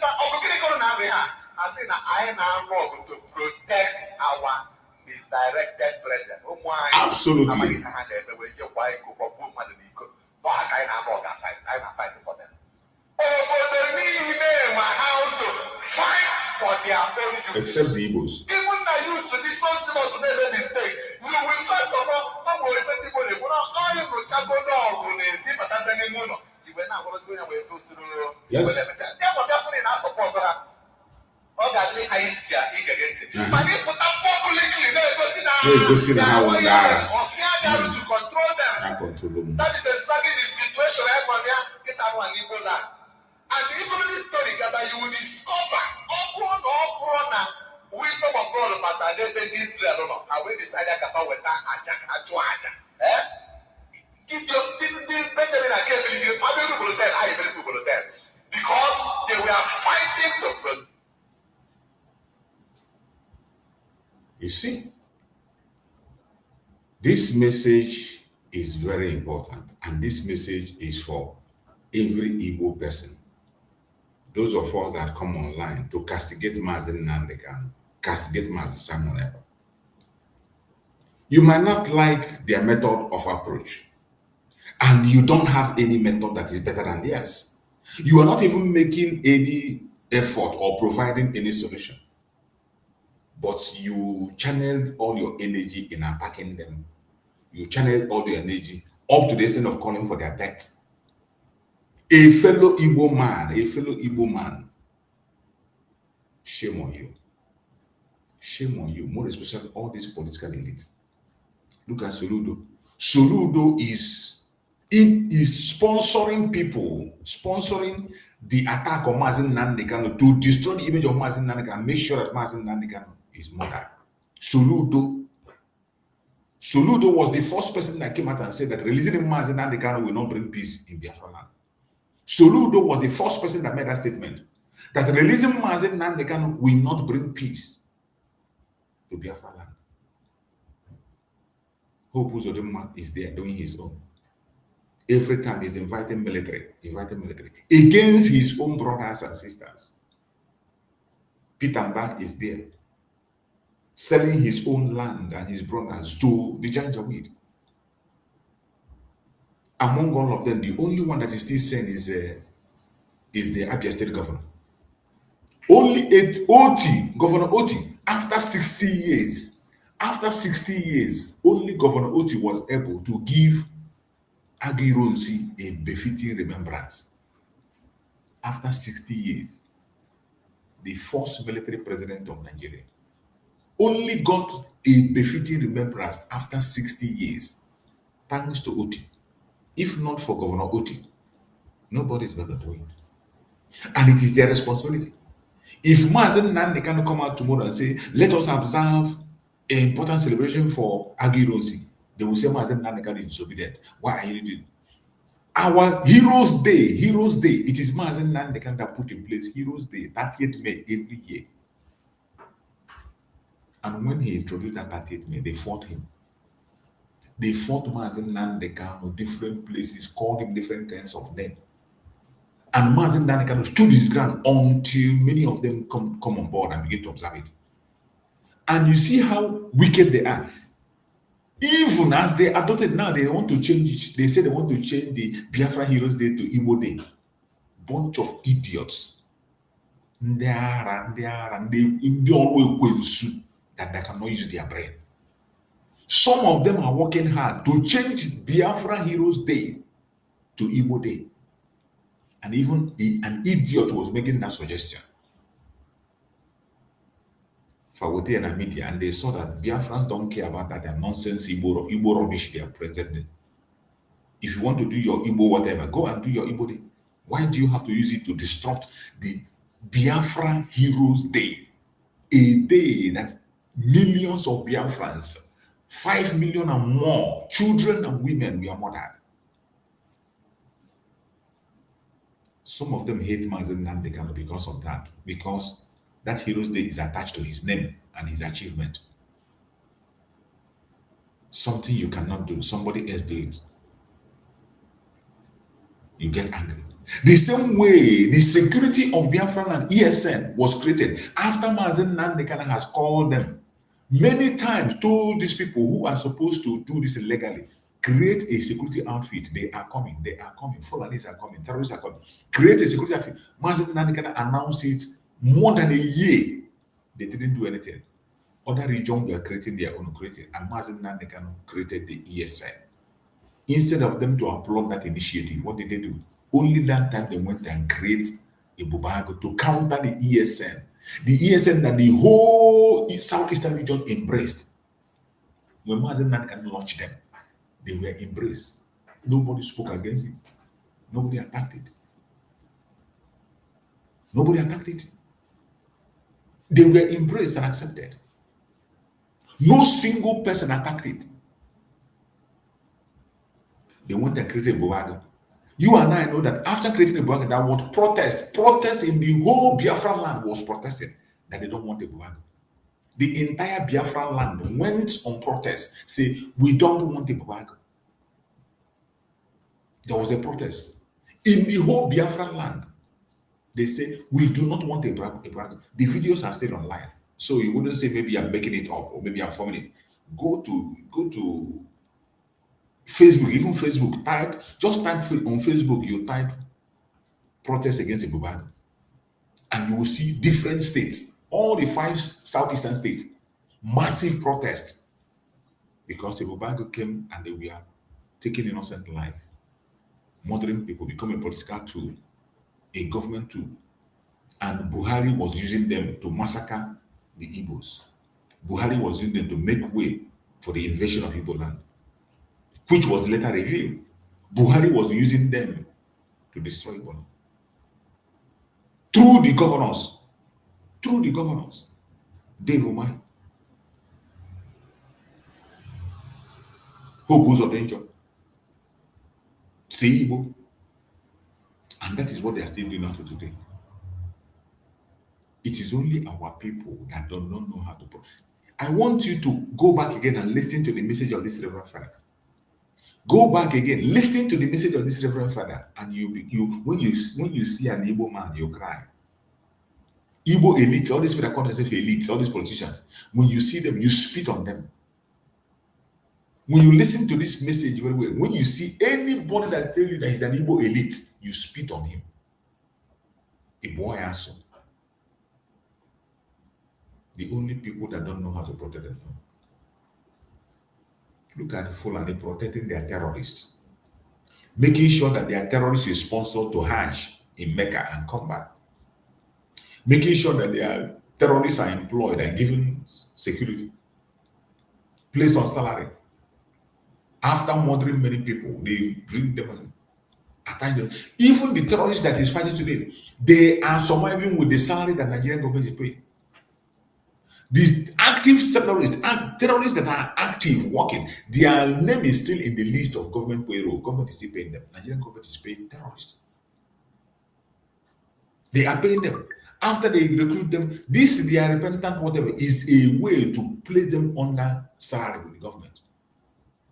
I say that I now want to protect our misdirected brethren. Absolutely. fight for them. Obodo niile ma how to fight for their own use. Except the Igbos. Even the youth to this one must make a mistake. You will first of all, not go if people they put on all you chago no go they see but that's any mono. You were not going to way close to the yes. They were definitely not support that. All that I see against it. But they put up publicly, they go see how we are. Or fear them to control them. That is exactly the situation get that one Igbo land. And even this story that you will discover wisdom of God but they Israel don't know how we decided about when that aja. Give your Benjamin again because they were fighting to protect. You see, this message is very important, and this message is for every Igbo person. Those of us that come online to castigate Mazi Nnamdi Kanu, castigate Mazi Simon Ekpa. You might not like their method of approach, and you don't have any method that is better than theirs. You are not even making any effort or providing any solution. But you channeled all your energy in attacking them. You channeled all your energy up to the extent of calling for their death. A fellow Igbo man, shame on you. Shame on you, more especially all these political elites. Look at Soludo. Soludo is sponsoring people, sponsoring the attack of Mazi Nnamdi Kanu to destroy the image of Mazi Nnamdi Kanu and make sure that Mazi Nnamdi Kanu is murdered. Soludo was the first person that came out and said that releasing Mazi Nnamdi Kanu will not bring peace in Biafra land. Soludo was the first person that made that statement, that releasing Mazi Nnamdi Kanu will not bring peace to Biafra land. Hope Uzodinma is there doing his own. Every time he's inviting military against his own brothers and sisters. Pitamba is there, selling his own land and his brothers to the Janjaweed. Among all of them, the only one that is still saying is the Abia State governor. Only Governor Oti, after 60 years, only Governor Oti was able to give Agironsi a befitting remembrance. After 60 years, the first military president of Nigeria only got a befitting remembrance after 60 years, thanks to Oti. If not for Governor Oti, nobody is going to do it. And it is their responsibility. If Mazi Nnamdi Kanu come out tomorrow and say, let us observe an important celebration for Agironsi, they will say Mazi Nnamdi Kanu is disobedient. Why are you doing it? Our Heroes Day, it is Mazi Nnamdi Kanu that put in place Heroes Day, 30th May every year. And when he introduced that 30th May, they fought him. They fought Mazi Nnamdi Kanu different places, called him different kinds of names. And Mazi Nnamdi Kanu stood his ground until many of them come on board and begin to observe it. And you see how wicked they are. Even as they adopted now, they want to change it. They say they want to change the Biafra Heroes Day to Igbo Day. Bunch of idiots. They always that they cannot use their brain. Some of them are working hard to change Biafra Heroes Day to Igbo Day. And even an idiot was making that suggestion. Fagote and media, and they saw that Biafrans don't care about that. They're nonsense Igbo rubbish they are presenting. If you want to do your Igbo whatever, go and do your Igbo Day. Why do you have to use it to disrupt the Biafra Heroes Day? A day that millions of Biafrans, 5 million and more, children and women were murdered. Some of them hate Mazi Nnamdi Kanu because of that, because that Heroes Day is attached to his name and his achievement. Something you cannot do, somebody else do it. You get angry. The same way the security of Biafra and ESN was created after Mazi Nnamdi Kanu has called them many times, told these people who are supposed to do this illegally, Create a security outfit. They are coming. They are coming. Fulanis are coming. Terrorists are coming. Create a security outfit. Mazi Nnamdi Kanu announced it more than a year. They didn't do anything. Other regions were creating their own creative, and Mazi Nnamdi Kanu created the ESN. Instead of them to applaud that initiative, what did they do? Only that time they went and create a bubago to counter the ESN. The ESN that the whole Southeastern region embraced. When Mazi Nnamdi Kanu launched them, they were embraced. Nobody spoke against it. Nobody attacked it. Nobody attacked it. They were embraced and accepted. No single person attacked it. They went and created a bubago. You and I know that after creating a bubago, that was protest in the whole Biafra land was protesting that they don't want a bubago. The entire Biafra land went on protest, say, we don't want a bubago. There was a protest. In the whole Biafra land, they say, we do not want a bubago. The videos are still online. So you wouldn't say maybe I'm making it up or maybe I'm forming it. Go to Facebook, even Facebook, type on Facebook, you type protest against a bubago. And you will see different states, all the 5 southeastern states, massive protest because a bubago came and they were taking innocent life, murdering people, become a political tool, a government tool. And Buhari was using them to massacre the Igbos. Buhari was using them to make way for the invasion of Igbo land, which was later revealed. Buhari was using them to destroy Igbo land. Through the governors. Dave Umai, Hope of danger, Seibo. And that is what they are still doing until today. It is only our people that do not know how to pray. I want you to go back again and listen to the message of this Reverend Father. Go back again, listen to the message of this Reverend Father, and when you see an Igbo man, you cry. Igbo elites, all these people that call themselves elites, all these politicians, when you see them, you spit on them. When you listen to this message very well, when you see anybody that tells you that he's an Igbo elite, you spit on him. A boy asshole. The only people that don't know how to protect them. Look at the Fulani protecting their terrorists, making sure that their terrorists is sponsored to Hajj in Mecca and come back, making sure that their terrorists are employed and given security, placed on salary. After murdering many people, they bring them and attack them. Even the terrorists that is fighting today, they are surviving with the salary that Nigerian government is paying. These active terrorists that are active working, their name is still in the list of government payroll. Government is still paying them. Nigerian government is paying terrorists. They are paying them. After they recruit them, this their repentant whatever is a way to place them under salary with the government.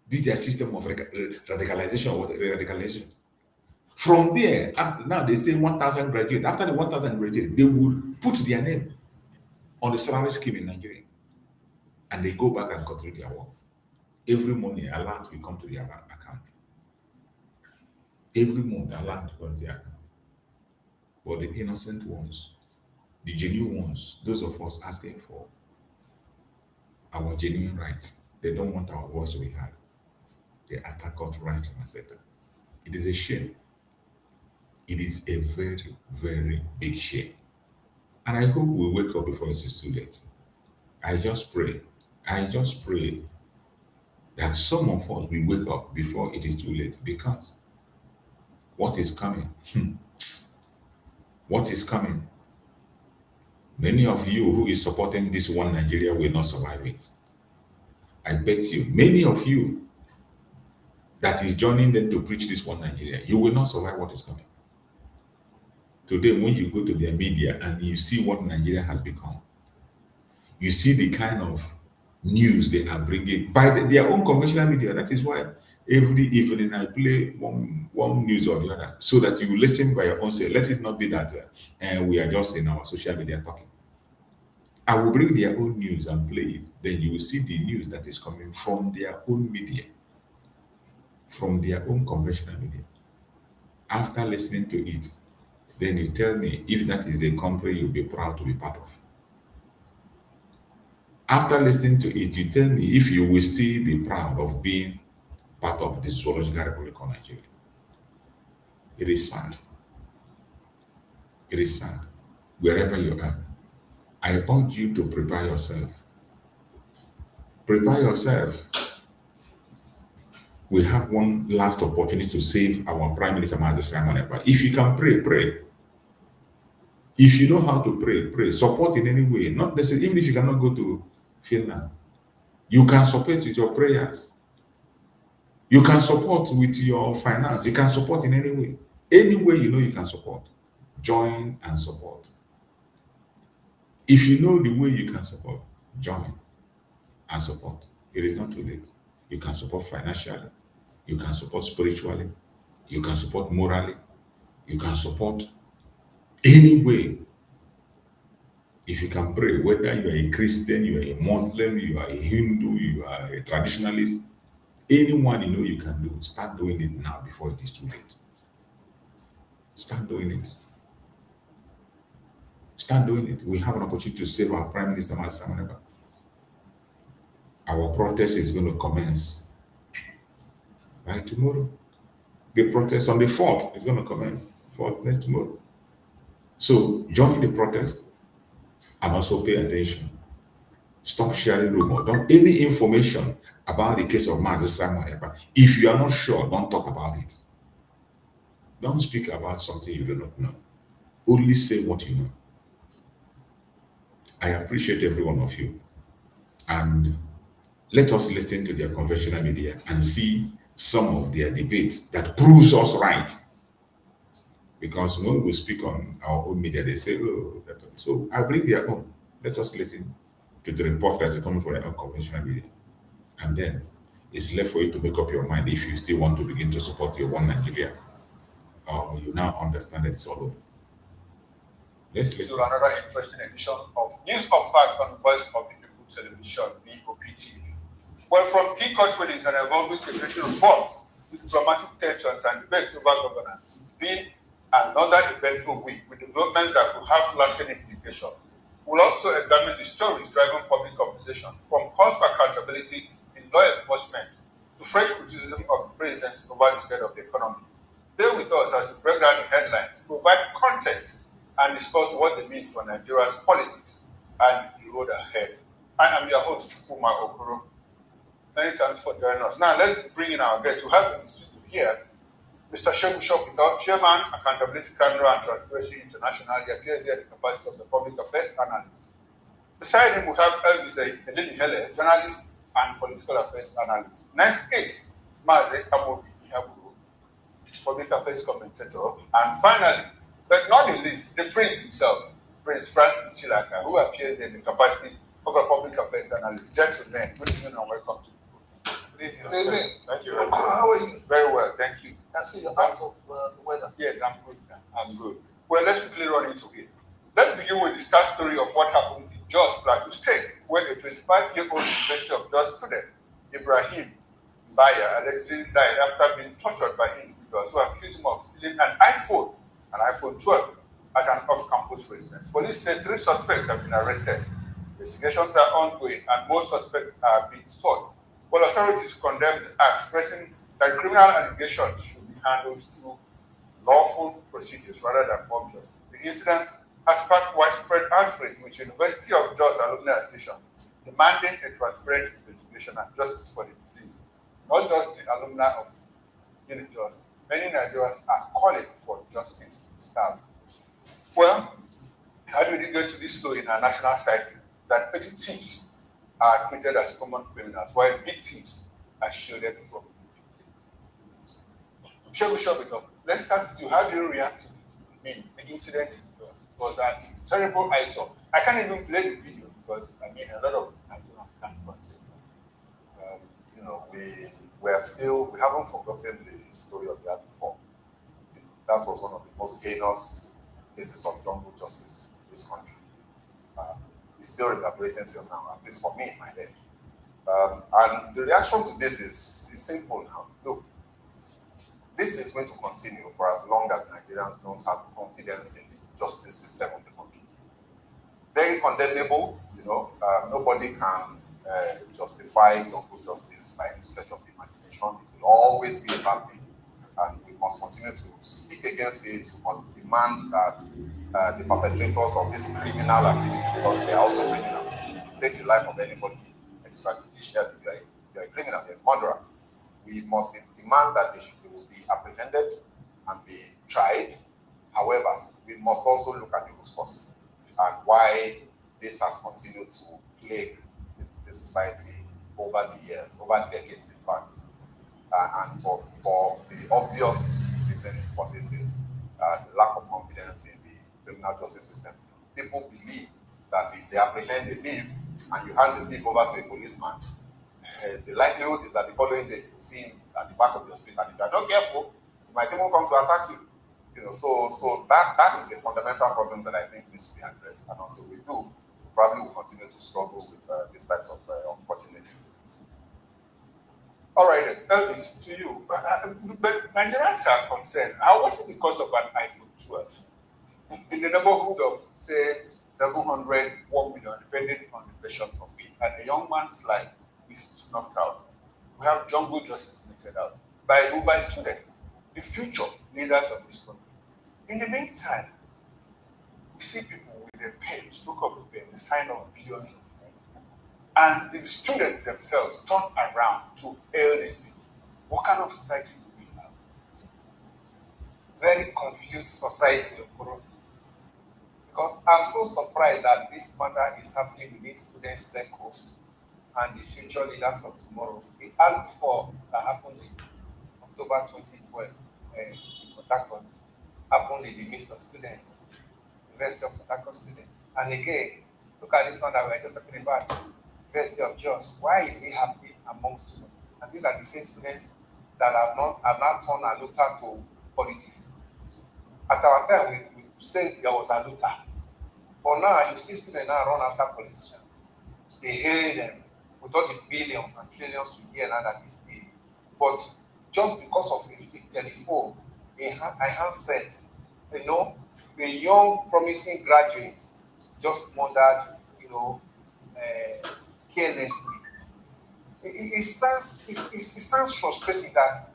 This is their system of radicalization or radicalization. From there, now they say 1,000 graduates. After the 1,000 graduates, they will put their name on the salary scheme in Nigeria, and they go back and continue their work. Every morning, a land will come to their account. Every month, a land will come to their account. But the innocent ones, the genuine ones, those of us asking for our genuine rights, they don't want our voice to be heard. They attack us right and center. It is a shame. It is a very, very big shame. And I hope we wake up before it is too late. I just pray that some of us will wake up before it is too late, because what is coming? What is coming? Many of you who is supporting this one Nigeria will not survive it. I bet you, many of you that is joining them to preach this one Nigeria, you will not survive what is coming. Today, when you go to their media and you see what Nigeria has become, you see the kind of news they are bringing by their own conventional media. That is why every evening I play one news or the other, so that you listen by your own self. Let it not be that we are just in our social media talking. I will bring their own news and play it. Then you will see the news that is coming from their own media. from their own conventional media. After listening to it, then you tell me if that is a country you'll be proud to be part of. After listening to it, you tell me if you will still be proud of being part of the Zoological Republic of Nigeria. It is sad. It is sad. Wherever you are, I urge you to prepare yourself. Prepare yourself. We have one last opportunity to save our Prime Minister Mazi Simon Ekpa. If you can pray, pray. If you know how to pray, pray. Support in any way. Not necessarily, even if you cannot go to Finland, you can support with your prayers. You can support with your finance. You can support in any way. Any way you know you can support. Join and support. If you know the way you can support, join and support. It is not too late. You can support financially. You can support spiritually. You can support morally. You can support any way. If you can pray, whether you are a Christian, you are a Muslim, you are a Hindu, you are a traditionalist, anyone you know you can do, start doing it now before it is too late. Start doing it. Start doing it. We have an opportunity to save our Prime Minister, Mazi Simon Ekpa. Our protest is going to commence by tomorrow. The protest on the 4th is going to commence for next tomorrow. So join the protest and also pay attention. Stop sharing rumor. Don't any information about the case of Mazi Simon Ekpa. If you are not sure, don't talk about it. Don't speak about something you do not know. Only say what you know. I appreciate every one of you. And let us listen to their conventional media and see some of their debates that proves us right. Because when we speak on our own media, they say, oh, so I bring their own. Let us listen to the report that is coming from their own conventional media. And then it's left for you to make up your mind if you still want to begin to support your one Nigeria. Or you now understand that it's all over. Let's listen. To another interesting edition of News Compact on Voice of the People Television, VOPTV. Well, from key countries and evolving security reforms, with dramatic tensions and debates over governance, it's been another eventful week with developments that could have lasting implications. We'll also examine the stories driving public conversation, from calls for accountability in law enforcement to fresh criticism of the presidency over the state of the economy. Stay with us as we break down the headlines, provide context, and discuss what they mean for Nigeria's politics and the road ahead. I am your host, Chukuma Okoro. Many thanks for joining us. Now, let's bring in our guests. We have in the studio here Mr. Shehu Shopito, Chairman, Accountability Camera and Transparency International. He appears here in the capacity of the Public Affairs Analyst. Beside him, we have Elvis Eleni Hele, Journalist and Political Affairs Analyst. Next is Mazi Nnamdi Kanu, Public Affairs Commentator. And finally, but not the least, the Prince himself, Prince Francis Chilaka, who appears in the capacity of a Public Affairs Analyst. Gentlemen, good evening and welcome to the Good evening. Good evening. Thank you. How are you? Very well, thank you. I see you're out of the weather. Yes, I'm good. I'm good. Well, let's quickly run into it. Let's begin with the start story of what happened in Jos Plateau State, where a 25-year-old University of Jos student, Ibrahim Baya, allegedly died after being tortured by individuals who accused him of stealing an iPhone 12, at an off-campus residence. Police say 3 suspects have been arrested. Investigations are ongoing and more suspects are being sought. While authorities condemned the act, stressing that criminal allegations should be handled through lawful procedures rather than mob justice. The incident has sparked widespread outrage, with University of Jos Alumni Association demanding a transparent investigation and justice for the deceased. Not just the alumni of Jos. Many Nigerians are calling for justice to be served. Well, how do we get to this law in our national psyche that petty thieves are treated as common criminals, while big thieves are shielded from victims? Shall let's start with you. How do you react to this? I mean, the incident in Jos was it's a terrible eyesore. I can't even play the video because a lot of Nigerians can't contain it. We haven't forgotten the story of the Act before. That was one of the most heinous cases of jungle justice in this country. It's still reverberating till now, at least for me in my head. And the reaction to this is simple now. Look, This is going to continue for as long as Nigerians don't have confidence in the justice system of the country. Very condemnable, nobody can justify local justice by any stretch of the imagination. It will always be a bad thing, and we must continue to speak against it. We must demand that the perpetrators of this criminal activity, because they are also criminals, take the life of anybody extrajudicially, you are a criminal, you are a murderer. We must demand that they will be apprehended and be tried. However, we must also look at the root cause and why this has continued to plague the society over the years, over decades, in fact. And for the obvious reason for this is the lack of confidence in the criminal justice system. People believe that if they apprehend a thief and you hand the thief over to a policeman, the likelihood is that the following day you see him at the back of your street, and if you are not careful, he might even come to attack you. So that is a fundamental problem that I think needs to be addressed, and until we do, we probably will continue to struggle with these types of unfortunate incidents. All right, Elvis, to you. But Nigerians are concerned. What is the cost of an iPhone 12? In the neighborhood of, say, 700, 1 million, depending on the version of it. And a young man's life is snuffed out. We have jungle justice meted out by students, the future leaders of this country. In the meantime, we see people with a pen, stroke of a pen, the sign of billions of money. And the students themselves turn around to hail these people. What kind of society do we have? Very confused society, because I'm so surprised that this matter is happening within student circle and the future leaders of tomorrow. The ALP 4 that happened in October 2012 in Port Harcourt happened in the midst of students, University of Port Harcourt students. And again, look at this one that we were just talking about, University of Jos. Why is it happening among students? And these are the same students that have not turned a looter to politics. At our time, we said there was a looter. But now you see students now run after politicians. They hail them with all the billions and trillions we hear now that they steal. But just because of a telephone, a handset, a young promising graduate just murdered, carelessly. It sounds frustrating that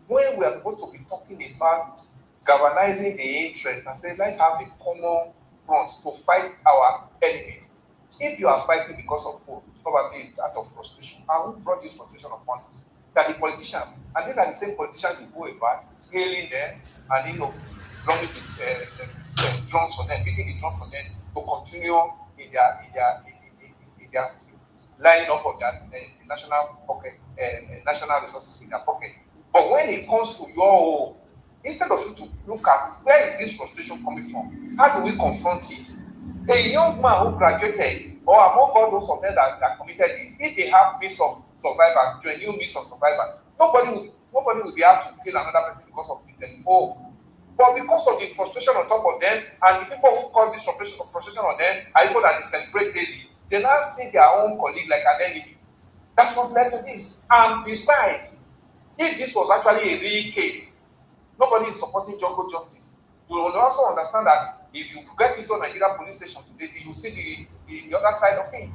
when we are supposed to be talking about galvanizing the interest and say, let's have a common front to fight our enemies. If you are fighting because of food, probably out of frustration, and who brought this frustration upon us? That the politicians, and these are the same politicians you go about, hailing them and drumming the drums for them, beating the drum for them to continue in their lining up of their national pocket, national resources in their pocket. But when it comes to your own, instead of you to look at where is this frustration coming from, how do we confront it? A young man who graduated, or among all those of them that committed this, if they have means of survival, genuine means of survival, nobody will be able to kill another person because of the telephone. But because of the frustration on top of them, and the people who cause this frustration on them are people that they celebrate daily, they now see their own colleague like an enemy. That's what led to this. And besides, if this was actually a real case, nobody is supporting jungle justice. You will also understand that if you get into a Nigeria police station today, you see the other side of it.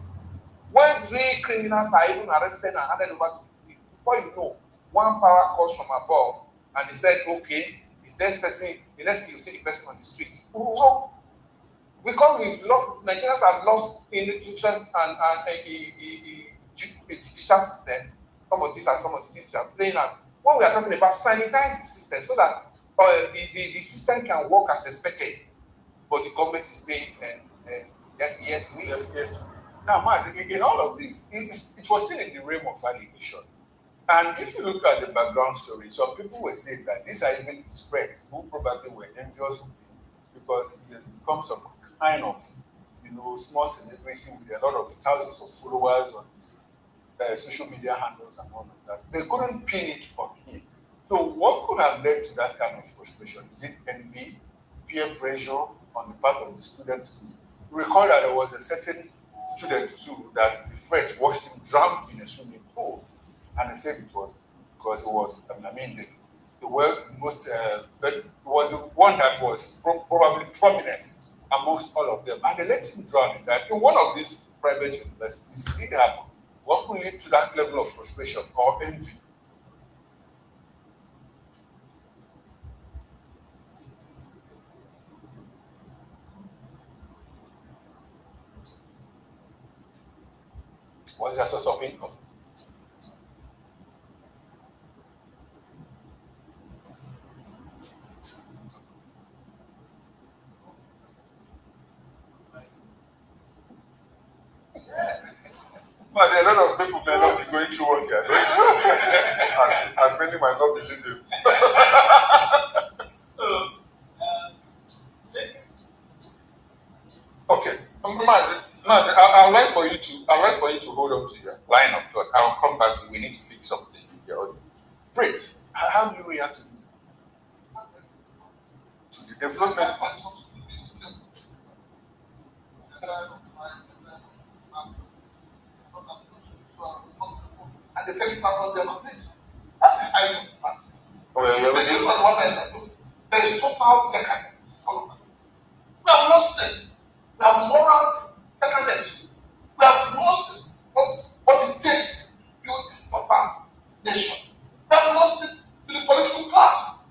When real criminals are even arrested and handed over to the police, before you know, one power comes from above and they said, okay, is this person, the next thing you see the person on the street. So, because Nigerians have lost interest and a judicial system, some of these we are playing out. When we are talking about sanitize the system so that the system can work as expected, but the government is paying yes. Now, Mazi, in all of this, it was still in the realm of allegation. And if you look at the background story, some people were saying that these are even his friends who probably were envious of him because he has become some kind of, small celebrity with a lot of thousands of followers on his social media handles and all of that. They couldn't pin it on him. So what could have led to that kind of frustration? Is it envy, peer pressure on the part of the students too? Recall that there was a certain student too that the friends watched him drown in a swimming pool. And they said it was because he was most, but was the one that was probably prominent amongst all of them. And they let him drown in that. In one of these private universities, it did happen. What could lead to that level of frustration or envy? What's their source of income? But a lot of people may not be going through what you are going through, and many might not believe you. Okay, Mazi, I'd like for you to hold on to your line of thought. I'll come back to. We need to fix something here. Prince, how do you react to the development? And they take it back on their place. That's the idea. There is total decadence all over. We have lost it. We have moral decadence. We have lost what it takes to build a proper nation. We have lost it to the political class.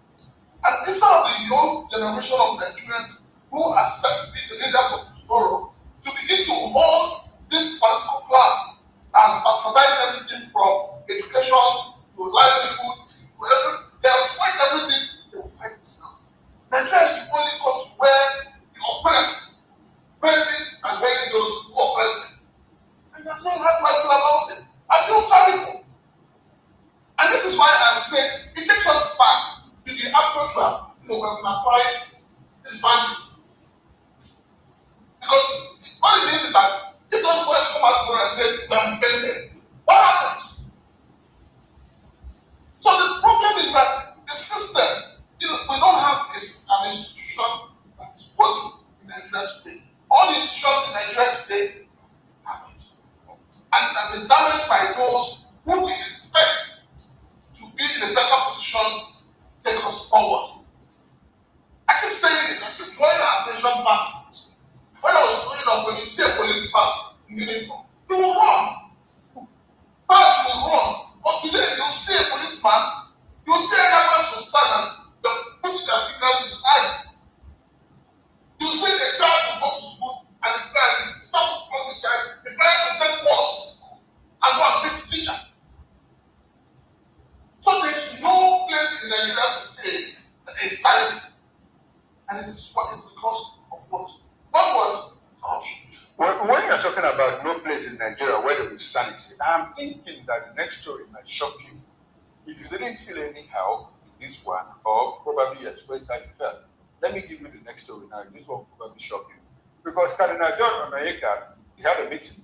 And instead of the young generation of Nigerians who are set to be the leaders of tomorrow, to begin to hold this political class as bastardized everything from education to livelihood to everything. They have spoiled everything. They will fight themselves. Nigeria is the only country where the oppressed, praising and begging those who oppress them. And you are saying, how do I feel about it? I feel terrible. And this is why I'm saying it takes us back to the approach when we apply these values. Because what it means is that if those boys come out and say, we have repented, what happens? So the problem is that the system, we don't have an institution that is working in Nigeria today. All the institutions in Nigeria today are damaged. And it has been damaged by those who we expect to be in a better position to take us forward. I keep saying it, and to draw our attention back to this. When I was growing up, when you see a policeman in uniform, you will run. Parents will run. But today, you see a policeman, you see a government will stand and put their fingers in his eyes. You see a child will go to school and the parents stop from the child, the parents will take calls to school and go and pick the teacher. So there's no place in Nigeria today that is silent. And it is because of what? One word, corruption. When you're talking about no place in Nigeria where there is sanity, I'm thinking that the next story might shock you. If you didn't feel anyhow in this one, or probably you expressed how you felt, let me give you the next story now. This one will probably shock you. Because Cardinal John Onayeka, he had a meeting,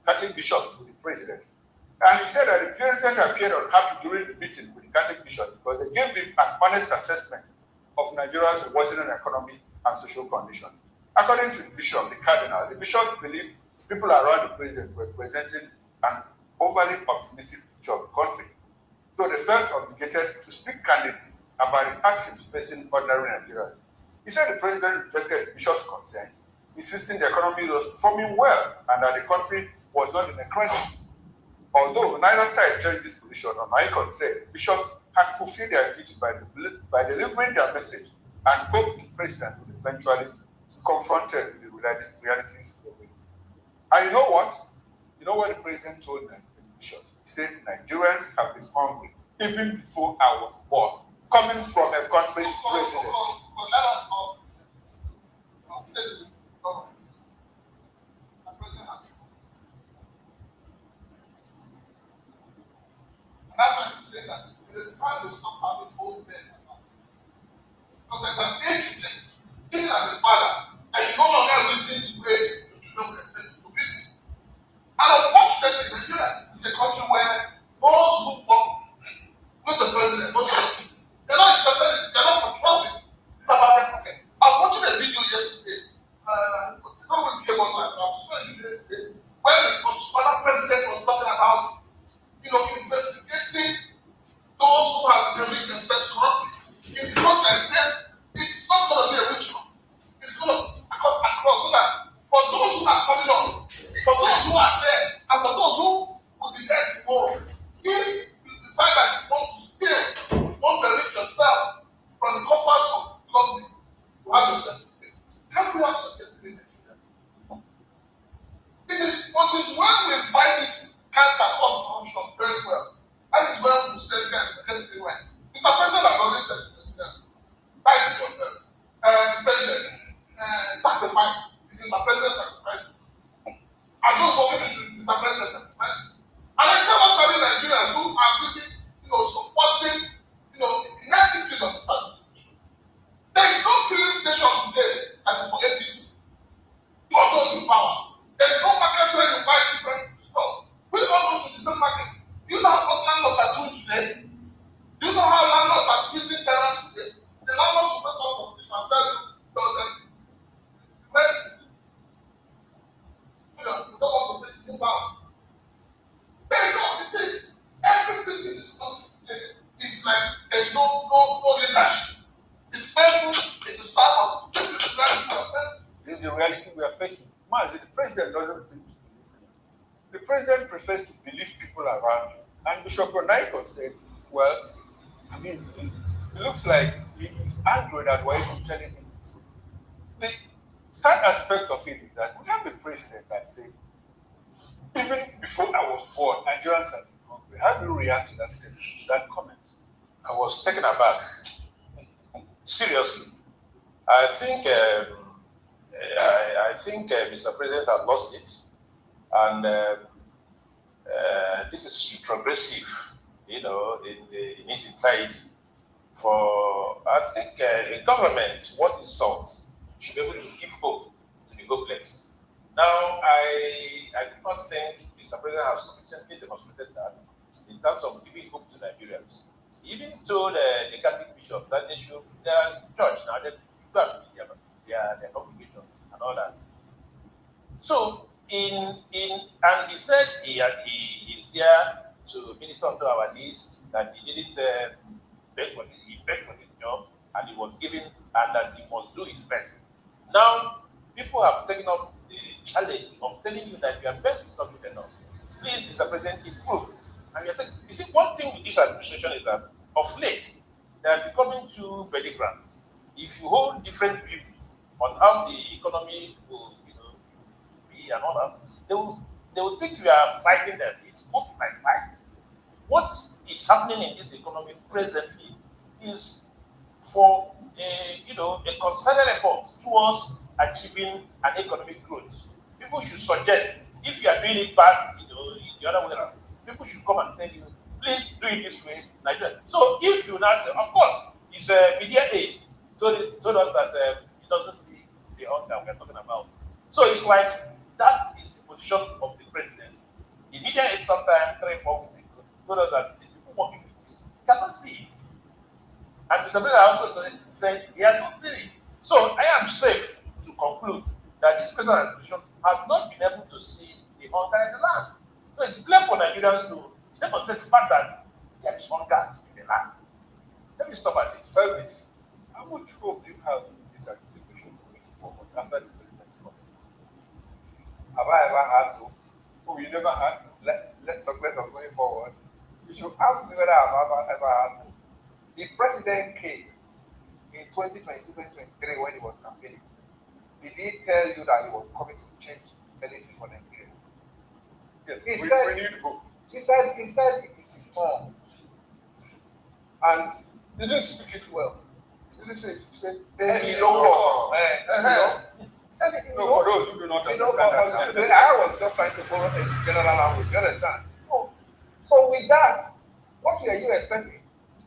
Catholic bishops with the president. And he said that the president appeared unhappy during the meeting with the Catholic bishops because they gave him an honest assessment of Nigeria's worsening economy and social conditions. According to the bishop, the cardinal, the bishops believed people around the president were presenting an overly optimistic picture of the country. So they felt obligated to speak candidly about the hardships facing ordinary Nigerians. He said the president rejected the bishop's consent, insisting the economy was performing well and that the country was not in a crisis. Although neither side changed this position, Onayeka said bishops had fulfilled their duty by delivering their message and hoped the president would eventually be confronted with the realities of the way. And you know what? You know what the president told the bishops? He said Nigerians have been hungry even before I was born, coming from a country's president. Let us all. That's why you say that it is time to stop having old men. Because as an age you get, even as a father, and you no longer listen to the way your children expect you to listen. And unfortunately, Nigeria is a country where those who want, not the president, most of the people, they're not interested in, they're not patriotic. It's about them. Okay. I was watching a video yesterday. I don't know when it came online, but I was watching a video yesterday where the other president was talking about investigating those who have believed themselves corrupt tomorrow. If you decide that you want to steal, want to enrich yourself from the coffers of London, you have yourself to pay. How do you have something to pay? It is when we fight this cancer called corruption very well. That is when we say, guys, let's be right. Mr. President has already said to the leaders, right in your president, sacrifice. It is Mr. President sacrifice. And those who this is Mr. President sacrifice. And I tell all many Nigerians who are busy, supporting, the attitude of the service. There is no filling station today as for APC. For those in power. There is no market where you buy different stuff. We all go to the same market. Do you know what landlords are doing today? Do you know how landlords are building tenants today? The landlords will wake up from the pandemic, we don't want to move out. There is no, you see, everything in this country today is like there's no leadership. It's painful, it is sad, this is the reality we are facing. This is the reality we are facing. Mazi, the president doesn't seem to be listening. The president prefers to believe people around him. And Bishop Onaiko said, well, it looks like he is angry that we're even telling him the truth. The sad aspect of it is that we have a president that said, even before I was born, Nigerians have been hungry. How do you react to that statement, to that comment? I was taken aback. Seriously. I think Mr. President had lost it. And this is retrogressive, in its entirety. For, I think, a government, what is sought, should be able to give hope to the hopeless. Now, I do not think Mr. President has sufficiently demonstrated that in terms of giving hope to Nigerians. He even told the Catholic bishop that they should, their church now, they should go and see their congregation and all that. So, and he said he is there to minister unto our needs, that he didn't beg for the job, and he was given, and that he must do his best. Now, people have taken up the challenge of telling you that your best is not good enough. Please, Mr. President, improve. And you see, one thing with this administration is that of late, they are becoming too belligerent. If you hold different views on how the economy will, be and all that, they will think you are fighting them. It's not my fight. What is happening in this economy presently is for a concerted effort towards achieving an economic growth. People should suggest, if you are doing it bad, the other way around, people should come and tell you, please do it this way, Nigeria. So if you now say, of course, it's a media age, told us that he doesn't see the hunger we're talking about. So it's like, that is the position of the presidency. The media age sometime 3-4 weeks ago told us that the people working with you cannot see it. And Mr. President also said he has not seen it. So I am safe to conclude that this present administration has not been able to see the hunger in the land. So it is left for Nigerians to demonstrate the fact that there is hunger in the land. Let me stop at this. Elvis, how much hope do you have in this administration going forward after the president's comment? Have I ever had hope? Oh, you never had? Let's talk less of going forward. You should ask me whether I've ever had hope. The president came in 2022, 2023 when he was campaigning. Did he tell you that he was coming to change anything for Nigeria? Yes, we need hope. He said it is his turn. And he didn't speak it well. He didn't say it. He said, he said it, for those who do not understand that. I was just trying to borrow a general language, you understand? So with that, what are you expecting?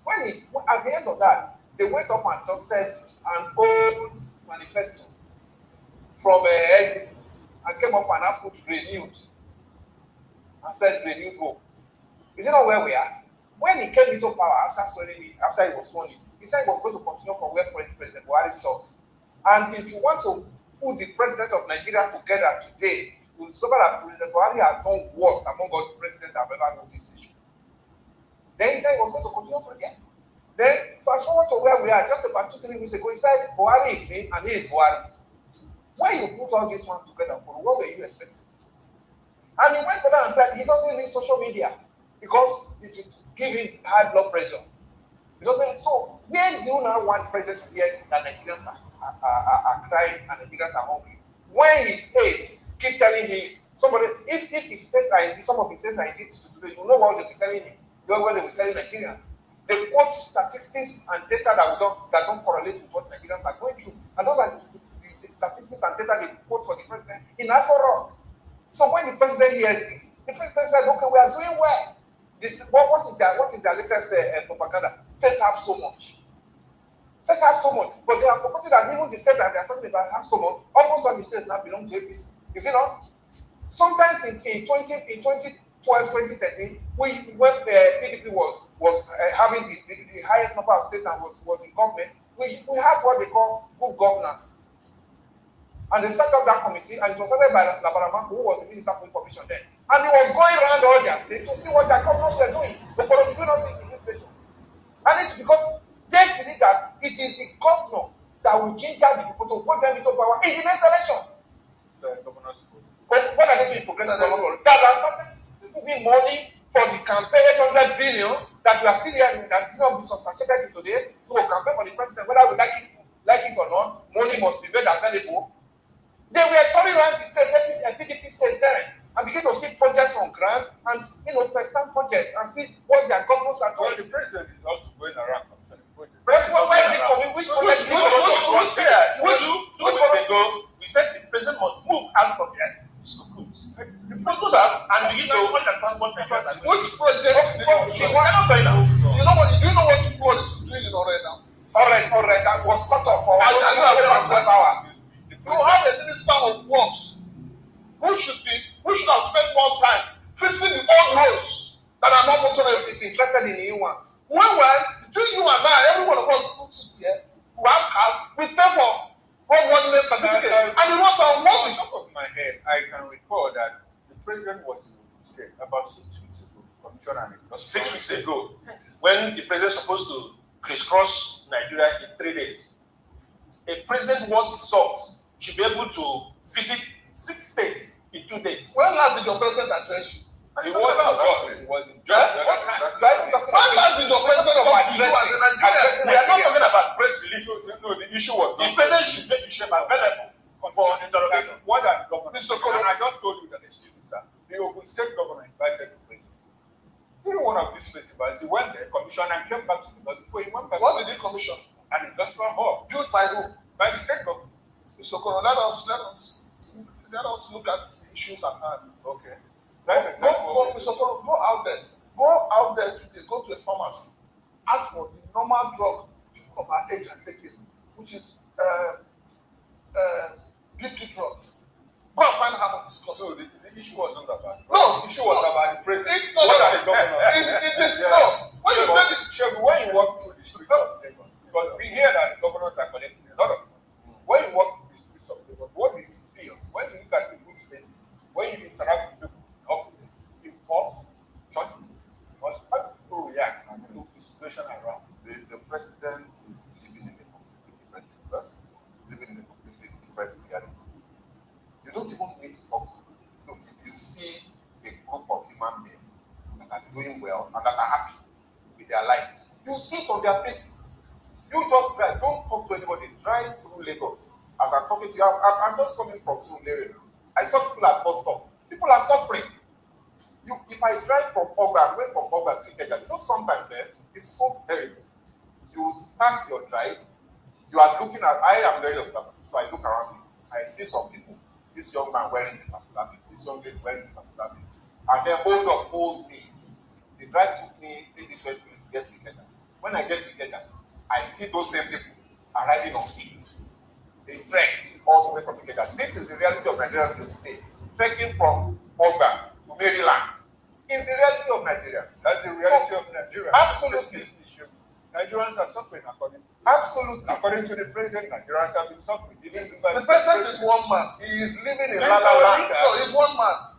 At the end of that, they went up and dusted an old manifesto from and came up and put renewed and said renewed hope. Is it not where we are? When he came into power after he was sworn in, he said he was going to continue from where President Buhari stops. And if you want to put the president of Nigeria together today, you'll discover that President Buhari has done worse among all the presidents that have ever ruled this nation. Then he said he was going to continue from there. Then fast forward to where we are, just about 2-3 weeks ago, he said Buhari is in and he is Buhari. When you put all these ones together, what were you expecting? And he went further and said he doesn't need social media. because it will give him high blood pressure. It doesn't. So where do you now want president to hear that Nigerians are crying and Nigerians are hungry? When his aides keep telling him, somebody, if his aides are some of his aides are in this today, you know what they'll be telling him. You know what they'll be telling Nigerians. They quote statistics and data that don't correlate with what Nigerians are going through. And those are the statistics and data they quote for the president in Aso Rock. So when the president hears this, the president said, okay, we are doing well. What is their latest propaganda? States have so much. States have so much. But they have forgotten that even the states that they are talking about have so much. Almost all the states now belong to APC. Is it not? Sometimes in 2012, 2013, when PDP was having the highest number of states and was in government, we had what they call good governance. And they set up that committee, and it was started by Labarama, who was the Minister for Information then. And he was going around all their states to see what their governors were doing. But we do not see in this nation. And it's because they believe that it is the governor that will ginger the people to vote them into power in the next election. But what are they doing? Progressive government that are starting giving money for the campaign, 800 billion that we are still here, that is not substantiated today. So we'll campaign for the president, whether we like it or not, money must be made available. They were turning around the states, PDP states there, and begin to see projects on ground and first-time projects and see what their governments are doing. Well, the president is also going around. Where is it coming? Which project? 2 weeks ago, we said the president must move out from the schools. The proposal and begin to understand what the president is. Which project? Do you know what flood is doing already now? All right, that was cut off for 12 hours. You have a minister of works who should have spent more time fixing the old roads that are not motorable. Is interested in new ones. Meanwhile, between you and I, every one of us who sits here, who have cars, we pay for roadworthiness certificate. And the roads are working. On top of my head, I can recall that the president was in the state about 6 weeks ago. Commissioner, 6 weeks ago, when the president is supposed to crisscross Nigeria in 3 days. A president wants his sons should be able to visit 6 states in 2 days. When last did your president address you? He was in Georgia. When last did your president address you? We are not talking about press releases. No, the issue was the president should make himself available for interrogation. What are the governors? Mr. Kanu, I just told you that, excuse me, sir. The Ogun State governor invited the president. During one of these festivals, he went there, commissioned, and came back to the Lord. Before he went back, what did he commission? An industrial hall. Built by who? By the state government. Mr. Kanu, let us look at the issues at hand. Okay. Mr. Kanu, go out there. Go out there today. Go to a pharmacy. Ask for the normal drug people of our age are taking, which is BP drug. Go and find how much it costs. So the issue wasn't about. No, the issue was about the president. What are the governors? It is no. When you say when you walk through the streets of Lagos, because we hear that the governors are collecting a lot of money. When you walk through the streets of Lagos, what do you feel? When you look at people's faces, when you interact with people in offices, in pubs, churches, how do people react to the situation around? The president is living in a completely different universe, living in a completely different reality. You don't even need to talk to them. Look, if you see a group of human beings that are doing well and that are happy with their lives, you see it on their faces. You just drive, don't talk to anybody, drive through Lagos. As I'm talking to you, I'm just coming from Surulere now. I saw people at bus stop. People are suffering. If I drive from Ogba, away from Ogba to Ikeja, sometimes it's so terrible. You start your drive, you are looking at, I am very observant, so I look around me. I see some people, this young man wearing this particular thing, this young lady wearing this particular thing, and then holds me. The drive took me maybe 20 minutes to get to Ikeja. When I get to Ikeja, I see those same people arriving on feet. They trekked all the way from Ikeja. This is the reality of Nigerians today. Trekking from Ogba to Maryland is the reality of Nigerians. That's the reality of Nigeria. Absolutely. Nigerians are suffering according to Absolutely. According to the president, Nigerians have been suffering. The president is one man. He is living in La La Land. No, he's one man.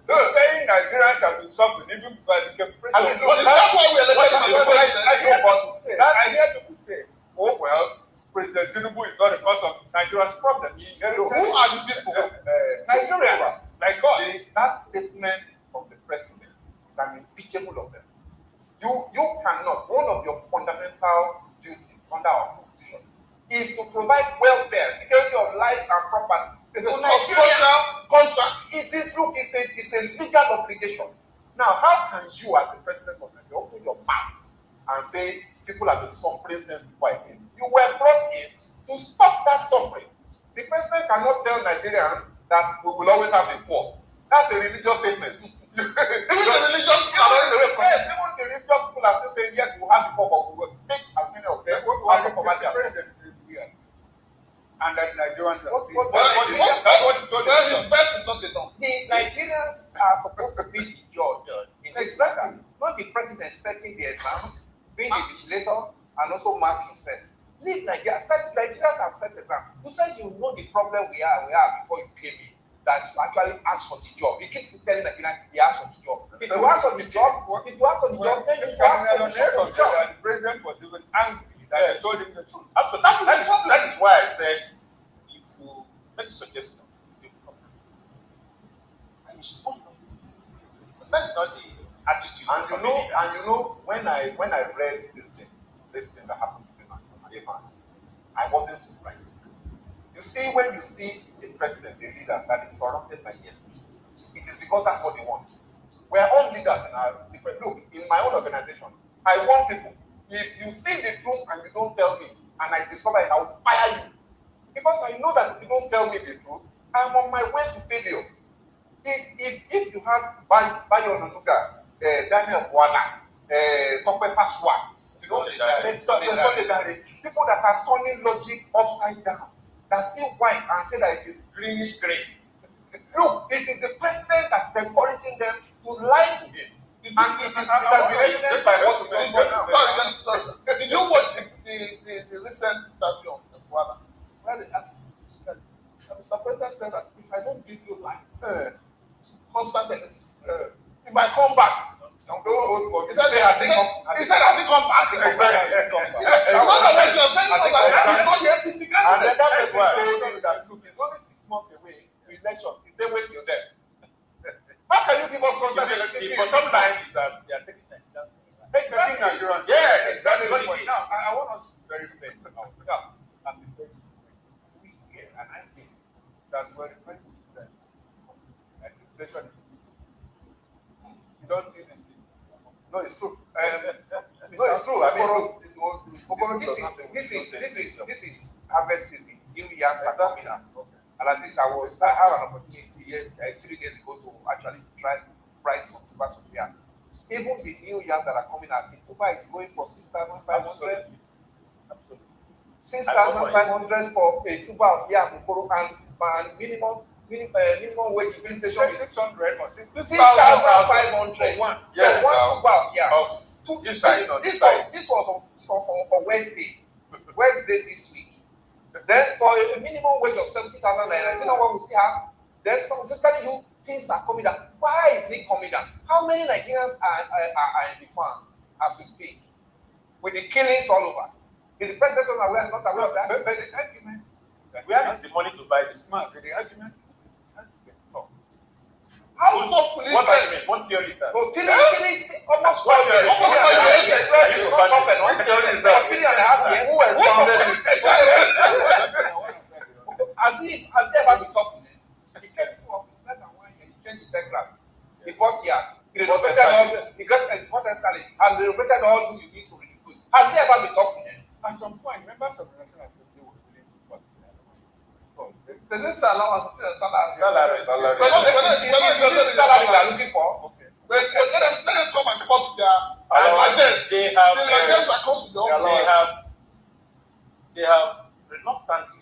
Saying Nigerians have been suffering even before I became president. That's why we elected him as president. I hear people say, oh well, President Tinubu is not the cause of Nigeria's problem. Who are the people? Nigerians, like us. That statement of the president is an unimpeachable offense. You cannot, one of your fundamental duties under our constitution is to provide welfare, security of lives and property. It is a contract. It is, look, it's a legal obligation. Now, how can you, as the president of Nigeria, open your mouth and say people have been suffering since before I came? You were brought in to stop that suffering. The president cannot tell Nigerians that we will always have the poor. That's a religious statement. Even the religious people are still saying, yes, we will have the poor, but we will make as many of them out of poverty as possible. And that Nigerians are that's what you told me. His best is not enough. The Nigerians are supposed to be the judge in this matter, not the president setting the exams, being the vigilator, and also mark himself. Leave Nigeria. Nigerians have set exams. You said you know the problem we are before you came in. That you actually ask for the job. You keep telling Nigerians he asked for the job. If you ask for the job, then you ask for the job. The president was even angry that I told him the truth. Absolutely. That is why I said, if you make a suggestion, you come. And you support them. That is not the attitude. And you know, when I read this thing that happened between Ekpa, I wasn't surprised. You see, when you see a president, a leader that is surrounded by yes people, it is because that's what they want. We are all leaders in our different. Look, in my own organization, I want people. If you see the truth and you don't tell me, and I discover it, I will fire you. Because I know that if you don't tell me the truth, I'm on my way to failure. If you have Bayo Nonuga, Daniel Bwana, Tope Faswa, people that are turning logic upside down, that see white and say that it is greenish gray. Look, it is the president that is encouraging them to lie to him. And it is evident by what we know. Sorry. Did you watch the recent interview of Bwana? Where they asked him, Mr. President said that if I don't give you light, constant if I come back, don't vote for me. He said, has he come back? Exactly. And then that person told you that, look, it's only 6 months away to election. He said, wait till then. How can you give us constant electricity? Sometimes that they are taking Nigerians. Exactly. Yeah, exactly. Now, I want us to be very fair. And be fair. We here, and I think that's where the question is that. And inflation is easy. You don't see this thing. No, it's true. No, it's true. I mean, this is harvest season. New yams are coming out. And at least I have an opportunity here 3 days ago to actually try to price some tubers of yam. Even the new yams that are coming out, the tuber is going for 6,500. 6,500 for a tuber of yam, and minimum wage in station is 600 or 6,500. Yes, one tuber of yam. This was on Wednesday this week. Then for a minimum wage of 70,000 naira, you know what we see have? There's some telling you things are coming down. Why is it coming down? How many Nigerians are in the farm as we speak? With the killings all over. Is the president not aware of that? But the argument, where is the money to buy this? The argument. How forceful is that? What theory is that? No, killing almost 1 year. Who has founded it? Has he ever been talking? He came to office less than 1 year. He changed his secretary. He bought here. He renovated all this. He got and renovated all the needs to recruit. Has he ever been talking? At some point, members of the National Assembly were willing to talk. The next allowance is salary. Salary they are looking for. Okay. But let them come and report their agents. They have reluctantly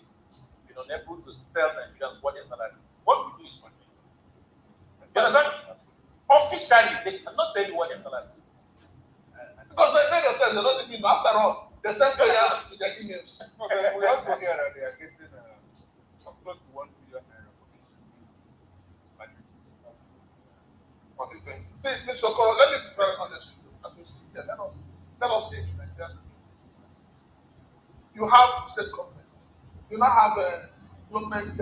been unable to tell Nigerians what their salary is. What we do is one thing. You understand? Officially, they cannot tell you what their salary is. Because they themselves, they don't even know. After all, they send players with their emails. Okay, we also hear that they are getting close to 1 trillion naira for this budget. See, Mr. Okoro, let me be very honest with you. As we see here, let us say to Nigeria, you have state governments. You now have development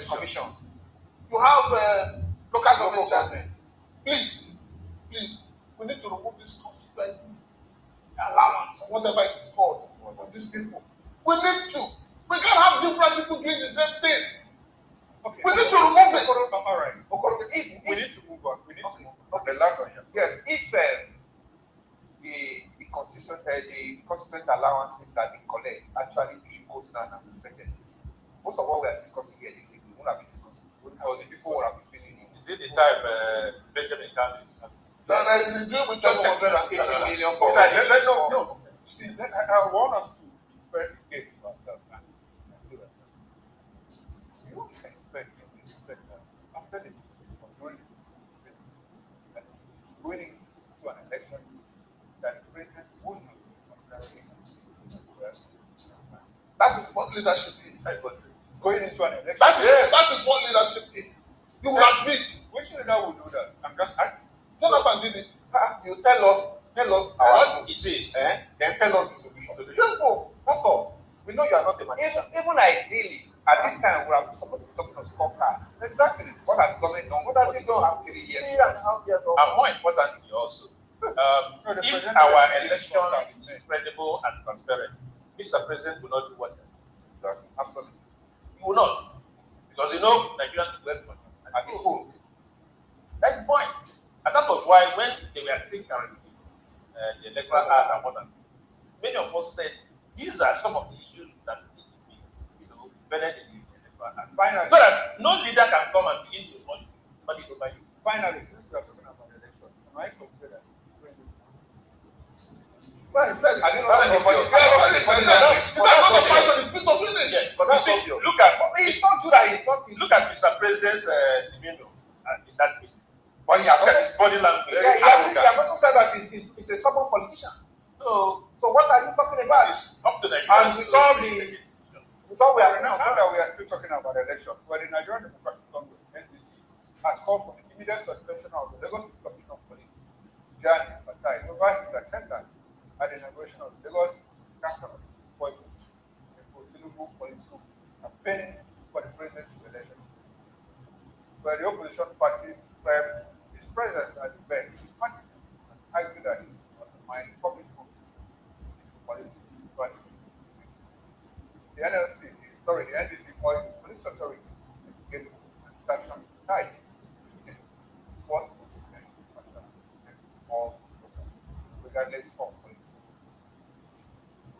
commissions. You have local government chairmen. Please, please, we need to remove this constituency allowance, or whatever it is called, for these people. We need to. We can't have different people doing the same thing. Okay. We need to remove it. All right. If we need to move on. We need to move on. Okay, last one here. Yes, if the constituent allowances that we collect actually goes down as expected, most of what we are discussing here this evening, we will have been discussing. Or the people will have been feeling it. Is it the time Benjamin Kanu is having? No, it's been doing with 780 million. No. See, I want us to be fair again to ourselves. You don't expect that after the going into an election that the president will not be. That is what leadership is. Going into an election. That is what leadership is. You will admit. Which leader will do that? I'm just asking. Jonathan did it. You tell us our issues, then tell us the solution. Simple. That's all. We know you are not a magician. Even ideally, at this time, we are supposed to be talking of scorecard. Exactly. What has the government done? What has it done as 3 years? 3.5 years old. And more importantly also, if our election is credible and transparent, Mr. President will not do what he has. Exactly. Absolutely. He will not. Because you know Nigerians will work for him. And he will. That's the point. And that was why when they were tinkering with the electoral act and whatnot, many of us said these are some of the issues that need to be, better than the electoral act. Finally, so that no leader can come and begin to money over you. Finally, since we are talking about the election, am I consider that? Well, he said, I didn't know somebody said look at it's not good that he's not. Look at Mr. President's demeanor in that case. But he has got his body language. He has also said that he's a stubborn politician. So what are you talking about? It's up to the and we thought we are now that we are still talking about elections, where the Nigerian Democratic Congress (NDC) has called for the immediate suspension of the Lagos Commissioner of Police, Gianni Fatai, over his attendance at the inauguration of the Lagos Capital Appointment, the Tinubu Police School, campaigning for the presidential election, where the opposition party described his presence at the event as partisan and argued that he undermined public confidence in the policies strategy. The NDC called the police authority to investigate and sanction tied system force and all regardless of politics.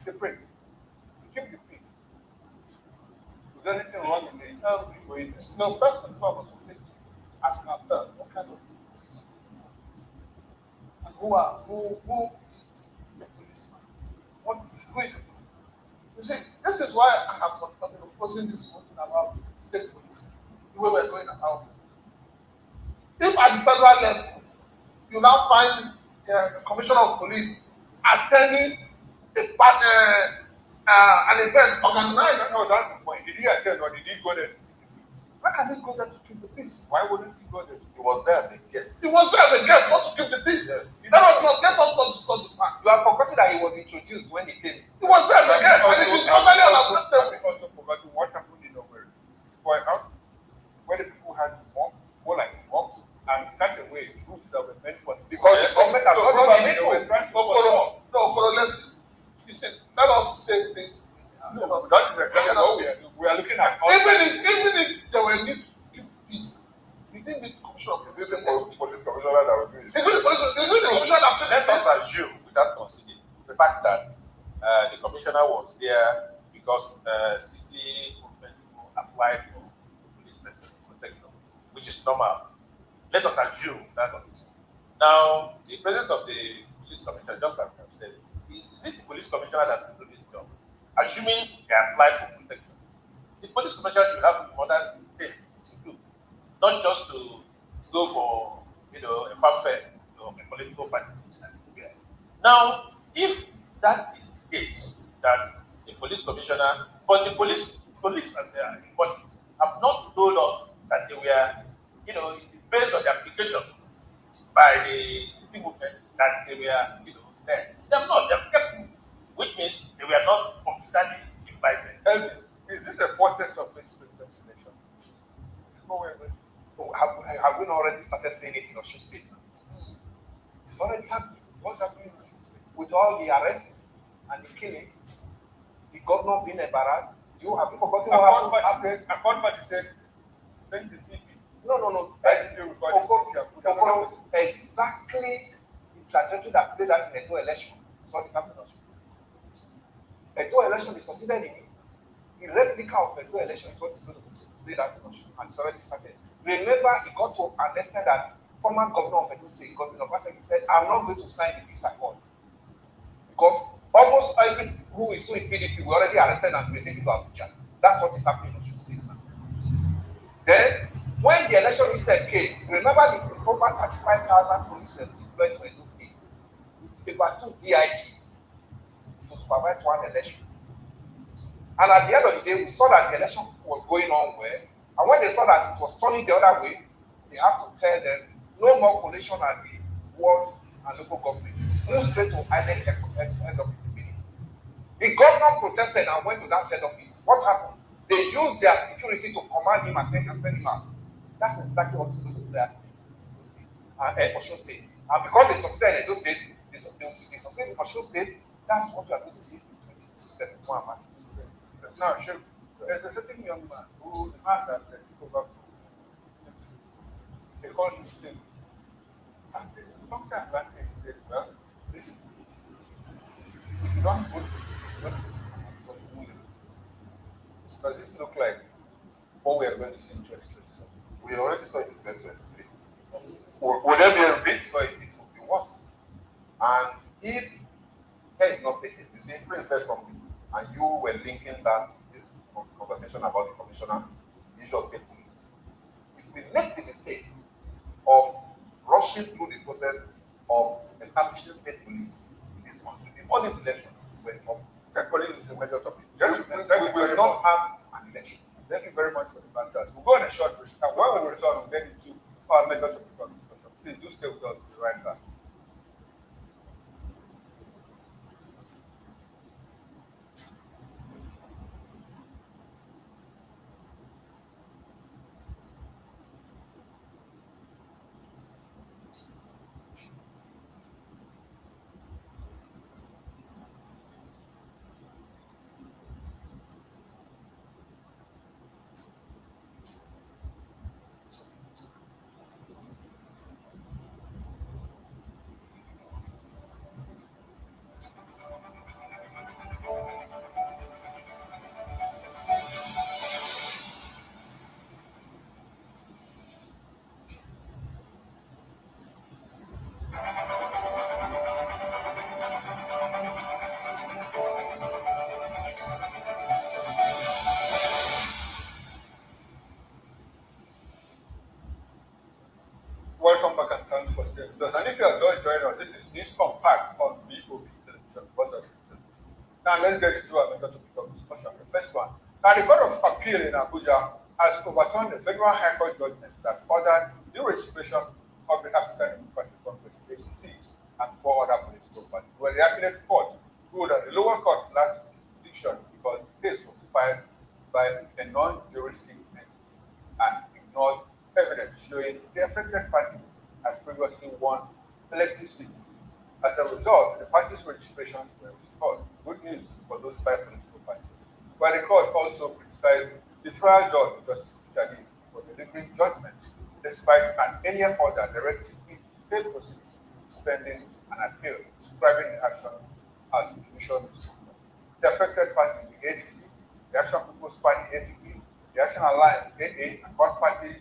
The prince, to keep the peace. Is there anything wrong in the going there? No, first and foremost, we need to ask ourselves what kind of police and who is the policeman? Who is the police? You see, this is why I have been opposing this whole thing about state police, the way we're going about it. If at the federal level, you now find the commissioner of police attending an event organized. No, that's the point. Did he attend or did he go there? Why can't he go there to keep the peace? Why wouldn't he go there? He was there as a guest. He was there as a guest, not to keep the peace. Yes. Let us not get us to discuss the fact. You have forgotten that he was introduced when he came. He was there as a guest, and it is totally unacceptable. I also forgotten what happened in Owerri. Point out where the people had to walk, more like walk, and cut away the routes that were meant for them. Because the government has not done it, they were trying to No, listen. You see, let us say things. No, that is exactly what we are looking at. Even if there were these peace, you didn't need commission of Is it the police commissioner that will do it? Is it the commissioner that Let us assume, without considering the fact that the commissioner was there because city movement applied for police protection, which is normal. Let us assume that was it. Now, the presence of the police commissioner, just like I said, is it the police commissioner that will do this job? Assuming they applied for protection, the police commissioner should have some other things to do, not just to go for a fanfare of a political party. Now, if that is the case, that the police commissioner, but the police as they are important, have not told us that they were, it is based on the application by the city movement that they were, there. They have not. They have kept moving, which means they were not officially invited. Elvis, is this a foretaste of the presidential election? Have we not already started saying it in Osun State? already happening. What's happening with all the arrests and the killing, the governor being embarrassed? You have forgotten what happened? A court party said, send the CP. No. Exactly the trajectory that played out in the 2 election. So what is happening also. A 2 election is succeeded in. The replica of a 2 election is what is going to play out in Osun, and it's already started. Remember, it got to understand that former governor of Edo State, Governor Obaseki, said, I'm not going to sign the peace accord. Because almost every who is in PDP we already arrested and we taken to Abuja. That's what is happening in Osun State now. Then, when the election instead came, remember the over 35,000 police were deployed to Edo State. There were 2 DIGs to supervise one election. And at the end of the day, we saw that the election was going on well. And when they saw that it was turning the other way, they have to tell them no more coalition at the ward and local government. Move straight to INEC head office immediately. The governor protested and went to that head office. What happened? They used their security to command him and send him out. That's exactly what is going to play at Osun State. And because they succeeded in Edo State, they succeeded in Osun State, that's what we are going to see in 2027. Now, sure, there's a certain young man who had that took over from they call him Sim. And sometimes last year he said, well, this is if you don't vote for this, does this look like what we are going to see in 2027? We already saw it in 2023. Would there be a bit for it? It will be worse. And if care is not taken, you see, Prince said something, and you were linking that this conversation about the commissioner, the issue of state police. If we make the mistake of rushing through the process of establishing state police in this country, before this election, when police is a major topic, we will not have an election. Thank you very much for the banter. We'll go on a short break. And when we return, we'll get into our major topic of discussion. Please do stay with us. We'll be right back. Welcome back and thanks for staying with us. And if you are just joining us, this is News Compact on VOB Television, Television. Now let's get to our major topic of discussion. The first one. Now the Court of Appeal in Abuja has overturned the Federal High Court judgment that ordered the registration of the African Democratic Congress, ADC, and 4 other political parties. Well, the appellate court ruled that the lower court lacked jurisdiction because the case was filed by a non-juristic entity and ignored evidence showing the affected parties had previously won elective seats. As a result, the parties' registrations were restored. Good news for those 5 political parties. While the court also criticized the trial judge, Justice Peter Lee, for delivering judgment despite an earlier order directing it to take proceedings pending an appeal describing the action as judicial misconduct. The affected parties, the ADC, the Action People's Party, APP, the Action Alliance, AA, and one party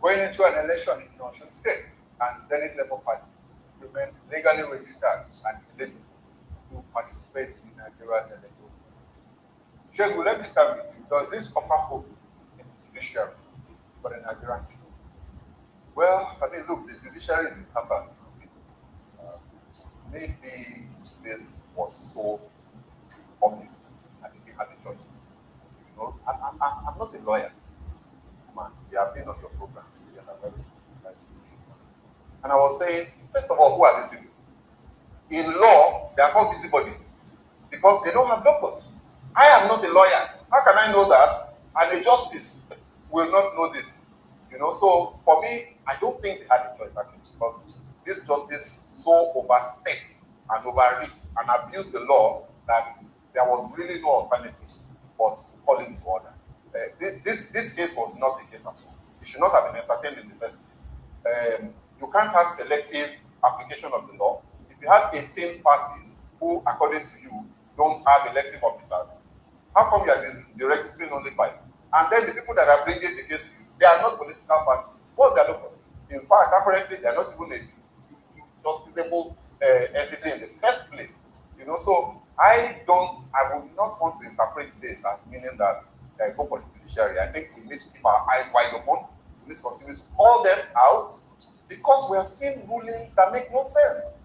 going into an election in Osun State, and Zenith Labour Party remain legally registered and eligible to participate in Nigeria's electoral process. Shegu, let me start with you. Does this offer hope in the judiciary for the Nigerian people? Well, I mean, look, the judiciary is in tatters. Maybe this was so obvious and they had a choice. You know, I'm not a lawyer. Man, we have been on your program. And I was saying, first of all, who are these people? In law, they are called busybodies because they don't have locus. I am not a lawyer. How can I know that? And a justice will not know this. You know, so for me, I don't think they had a choice actually because this justice so overstepped and overreached and abused the law that there was really no alternative but calling to order. This case was not a case at all. It should not have been entertained in the first place. You can't have selective application of the law. If you have 18 parties who, according to you, don't have elective officers, how come you are registering only 5? And then the people that are bringing the case, they are not political parties. What's their locus? In fact, apparently, they are not even a justiciable entity in the first place. You know, so I would not want to interpret this as meaning that there is hope for the judiciary. I think we need to keep our eyes wide open. We need to continue to call them out because we are seeing rulings that make no sense,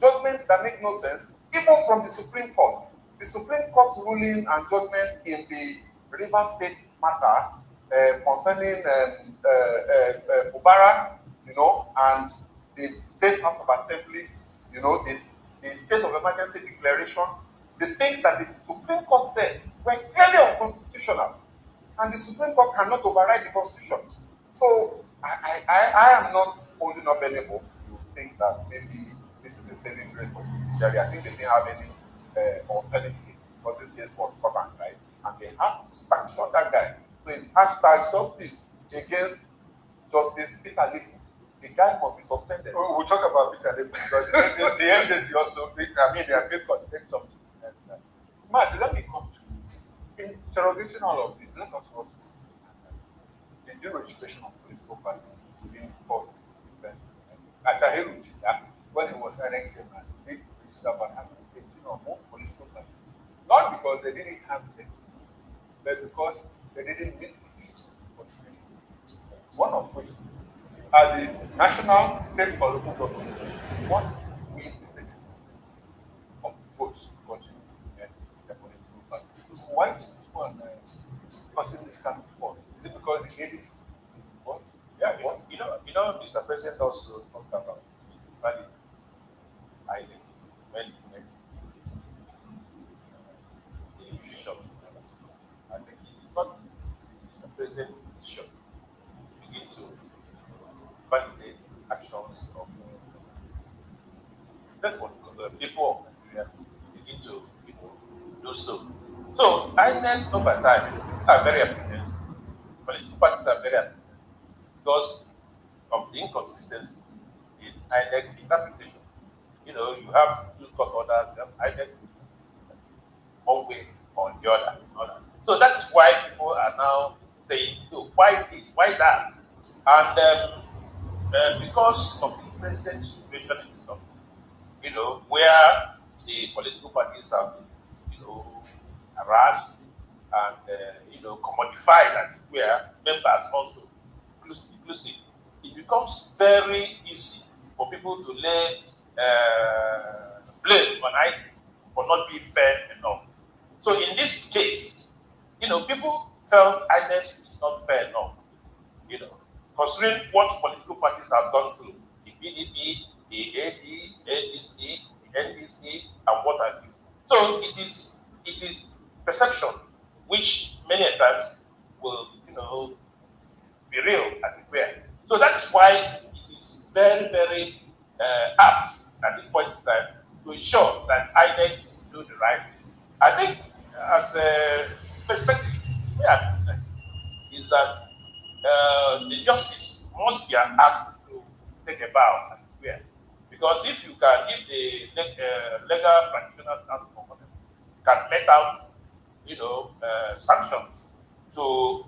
judgments that make no sense, even from the Supreme Court. The Supreme Court's ruling and judgment in the River State matter concerning Fubara, you know, and the State House of Assembly, you know, the state of emergency declaration, the things that the Supreme Court said were clearly unconstitutional, and the Supreme Court cannot override the Constitution. So I am not old enough anymore to think that maybe this is a saving grace for the judiciary. I think they didn't have any alternative because this case was stubborn, right? And they have to sanction that guy. So it's hashtag justice against Justice Peter Lifu. The guy must be suspended. We'll talk about Peter Lifu because the agency also, they are safe for take something. Mazi, let me come to interrogation all of this. Let us also the due registration of political parties within public defense. At Tahiru, when he was elected, they registered about 118 or more political parties. Not because they didn't have elections, but because they didn't meet the constitution. One of which are the national, state, or local government must win the section of votes to continue to get the political party. Why is this one causing this kind of force? Is it because the ladies? Yeah, you know, Mr. President also talked about equality. I think when he met the bishop, I think it's not Mr. President should begin to validate actions of the people of Nigeria begin to do so. So INEC over time are very apprehensive. Political parties are very apprehensive because of the inconsistency in INEC's interpretation. You know, you have two court orders, you have INEC one way or the other. So that is why people are now saying, no, why this, why that? And because of the present situation in this country, you know, where the political parties have been, you know, harassed and, you know, commodified as it were, members also inclusive, it becomes very easy for people to lay blame on IT for not being fair enough. So in this case, you know, people felt INEC is not fair enough, you know, considering what political parties have gone through, the PDP, the AD, ADC, the NDC, and what have you. So it is perception, which many times will, you know, be real as it were. So that is why it is very, very apt at this point in time to ensure that INEC do the right thing. I think as a perspective, is that the justice must be asked to take a bow as it were. Because if the legal practitioners and components can met out, you know, sanctions to,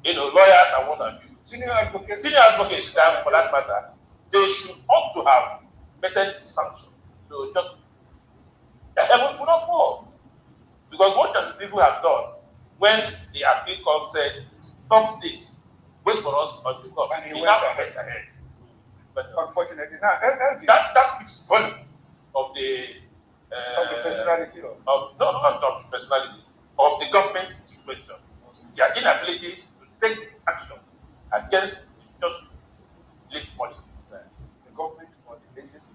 you know, lawyers and what have you, senior advocates for that matter, they ought to have meted sanctions to just the heavens would not fall. Because what the people have done when the appeal court said, stop this, wait for us until God, and he now went ahead. But unfortunately, now that speaks volume of the personality of not of personality of the government in question. Their inability to take action against justice leaves much. The government or the agency.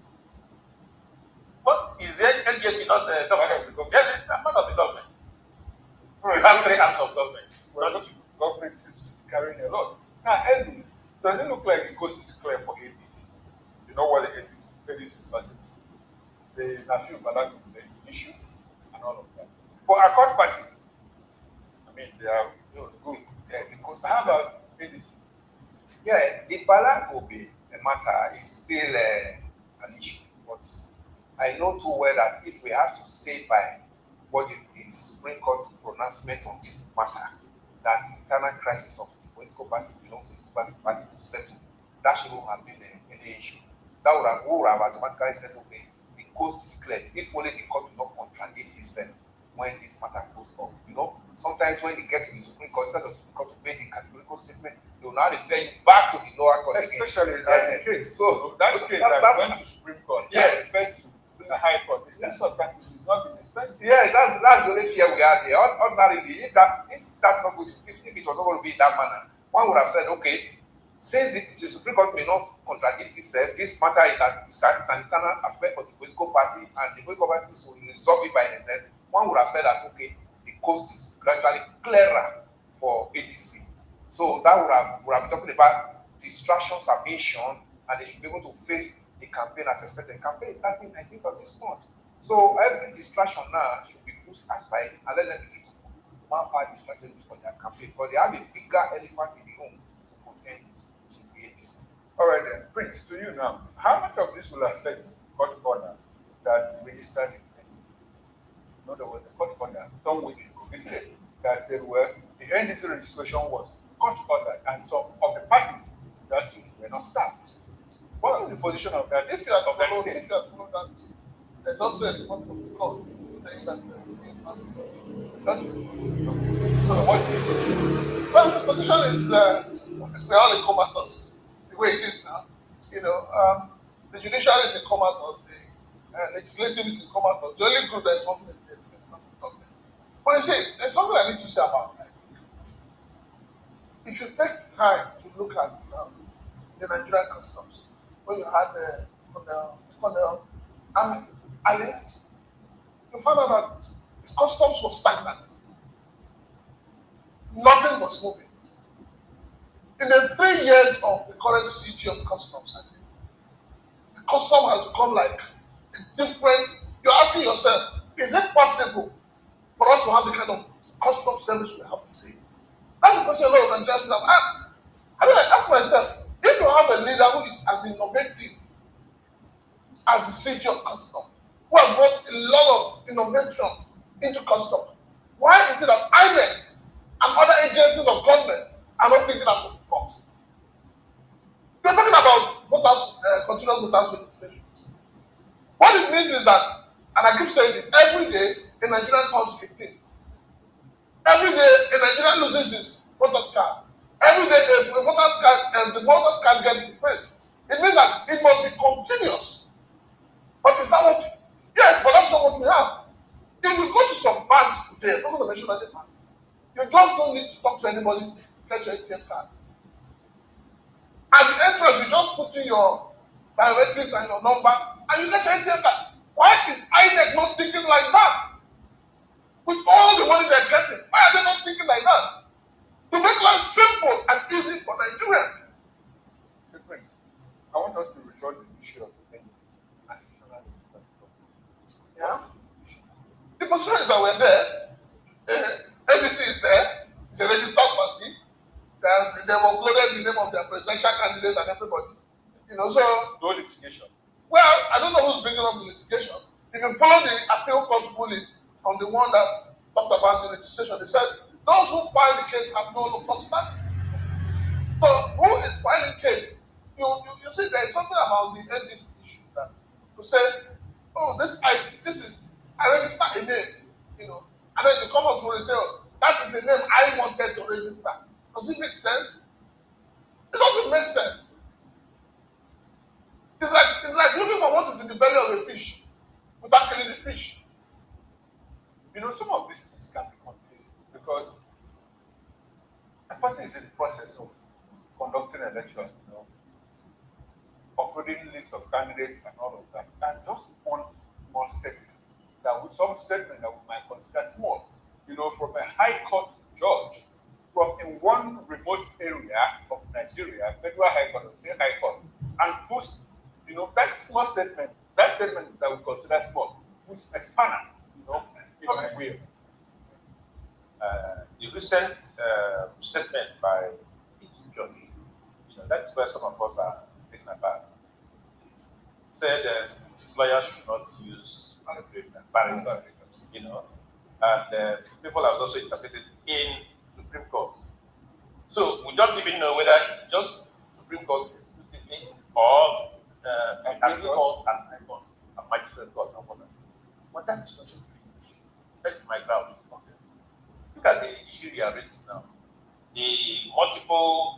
What is the agency not the government? Yes, it's part of the government. You have three arms of government. Well, government seems to be carrying a lot. Now, Elvis, does it look like the coast is clear for ADC? know what the ADC is passing. The Nafiu Balak, the issue, and all of that. For Accord Party, I mean, they are good. Yeah, because How about ADC? yeah, the Balak will be a matter is still an issue, but I know too well that if we have to stay by what the Supreme Court pronouncement on this matter, that internal crisis of the political party belongs to the Republican Party to settle, that shouldn't have been any issue. That would have automatically said, okay, the coast is clear. If only the court will not contradict itself when this matter goes up. You know, sometimes when you get to the Supreme Court, instead of the Supreme Court to make the categorical statement, they will now refer you back to the lower court. Especially again. that case. So that case that went to Supreme Court, yes, referred to the High Court. The sense of that is not been dispensed. yes, that's the only fear we have there. Ordinarily, if that's not good, if it was not going to be in that manner, one would have said, okay, since the Supreme Court may not contradict itself, this matter is that it's an internal affair of the political party, and the political parties will resolve it by themselves. One would have said that, okay, the coast is gradually clearer for ADC. So that would have been talking about distractions are being shown, and they should be able to face the campaign as expected. The campaign is starting 19th of this month. So every distraction now should be pushed aside and let them begin to manpower the strategies for their campaign, because they have a bigger elephant in the room to contend with, which is the ADC. All right then, Prince, to you now. How much of this will affect court order that registered in NDC? You know, there was a court order some weeks ago that said, well, the NDC registration was court order, and some of the parties that were not served. What is the position of that? If you have followed that, there's also a report from the court saying that so what? Well, the position is we're all in comatose the way it is now. You know, the judiciary is in comatose, the legislative is in comatose. The only group that is working is the government. But you see, there's something I need to say about that. If you take time to look at the Nigerian customs, when you had the Colonel Ali, you found out that the customs was stagnant. Nothing was moving. In the 3 years of the current CG of customs, I think, the custom has become like a different. You're asking yourself, is it possible for us to have the kind of custom service we have today? That's a question a lot of Nigerians have asked. I mean, I ask myself, if you have a leader who is as innovative as the CG of custom, who has brought a lot of innovations into customs, why is it that INEC and other agencies of government are not thinking out of the box? We're talking about continuous voters registration. What it means is that, and I keep saying it, every day a Nigerian turns 18. Every day a Nigerian loses his voter's card. Every day the voters card gets defaced. It means that it must be continuous. But is that what? Yes, but that's not what we have. If you go to some banks today, I'm not going to mention any bank, you just don't need to talk to anybody to get your ATM card. At the entrance, you just put in your biometrics and your number, and you get your ATM card. Why is INEC not thinking like that? With all the money they're getting, why are they not thinking like that? To make life simple and easy for Nigerians. I want us to resolve the issue of the Yeah? The position is that we're there. NDC is there. It's a registered party. They've uploaded the name of their presidential candidate and everybody. You know, so. No litigation. Well, I don't know who's bringing up the litigation. If you follow the appeal court ruling on the one that talked about the registration, they said those who file the case have no locus standi. So who is filing case? You see, there is something about the NDC issue that to say, oh, I register a name, you know, and then you come up to say, oh, that is the name I wanted to register. Does it make sense? It doesn't make sense. It's like looking for what is in the belly of a fish without killing the fish. You know, some of these things can be confusing because a party is in the process of conducting elections, you know, uploading list of candidates and all of that. And just one small statement that with some statement that we might consider small, you know, from a high court judge from in one remote area of Nigeria, federal high court or state high court, and puts that small statement, that statement that we consider small, puts a spanner, in my way. The recent statement by Johnny, that's where some of us are taken aback. Said lawyers should not use paragraph, and people have also interpreted in Supreme Court. So we don't even know whether it's just Supreme Court exclusively or Appeal Court and High Court and Magistrate Court and whatnot. But that is not the issue. That is my ground. Okay. Look at the issue we are raising now. The multiple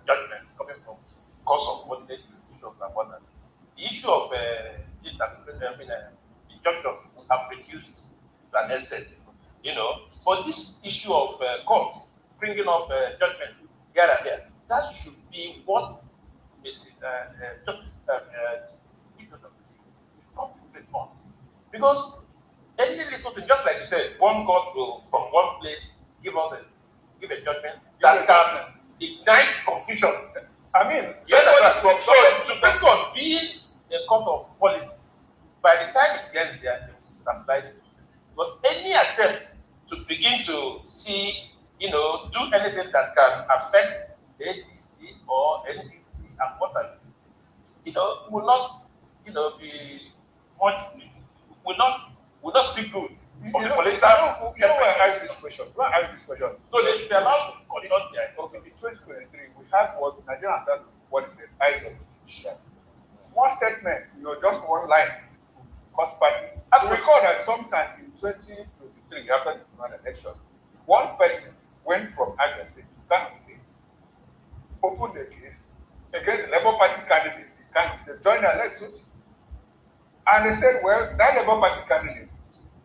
judgments coming from courts of coordinated jurisdictions and whatnot. The issue of injunction have reduced to an extent, But this issue of courts bringing up judgment here and there, that should be what Mrs. Justice concentrate on. Because any little thing, just like you said, one court will from one place give a judgment that can ignite confusion. I mean, so Supreme Court being a court of policy, by the time it gets there, it will apply it. But any attempt to begin to see, do anything that can affect the ADC or NDC and what will not, be much, will not speak good. Why I ask this question? So they should be allowed to conduct their in 2023, we had what Nigerians had what is the eyes of the judiciary. One statement, just one line, cost party. As we recall that sometime in 2023, after the general election, one person went from Advocacy to Kano State, opened a case against the Labour Party candidate in Kano State, joined the election, and they said, well, that Labour Party candidate,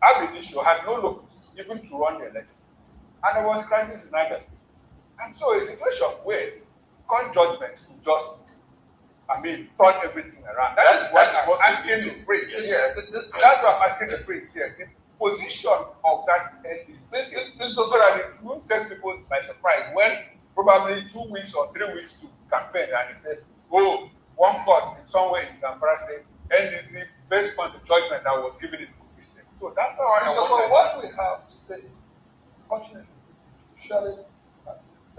Abidisho, had no locus even to run the election. And there was crisis in Advocacy. And so a situation where court judgments could just, turn everything around. That's why I'm asking the break here. That's why I'm asking the break here. The position of that NDC is so that it won't take people by surprise when probably 2 weeks or 3 weeks to campaign and they said, oh, one court in somewhere in Zamfara said NDC based on the judgment that was given in the state. So that's how I So what we have today, fortunately, is sharing that is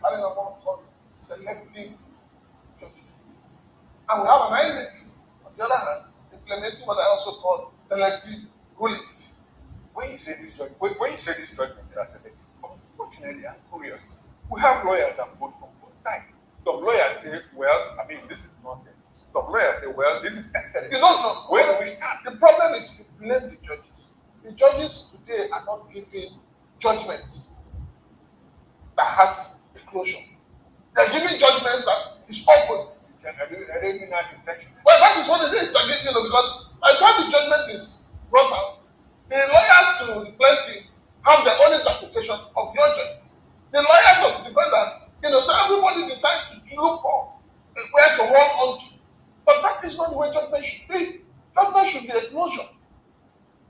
having a more called selective judgment. And we have an INEC, on the other hand, implementing what I also call selective rulings. When you say this judgment, are selective, unfortunately and curiously, we have lawyers on both sides. Some lawyers say, well, this is nonsense. Some lawyers say, well, this is excellent. You don't know. Where do we start? The problem is you blame the judges. The judges today are not giving judgments that has a closure. They're giving judgments that is open. I don't mean that intention. Well, that is what it is, because by the time the judgment is brought out, the lawyers to the plaintiff have their own interpretation of your judgment. The lawyers of the defendant, so everybody decides to look for where to hold on to. But that is not the way judgment should be. Judgment should be a closure.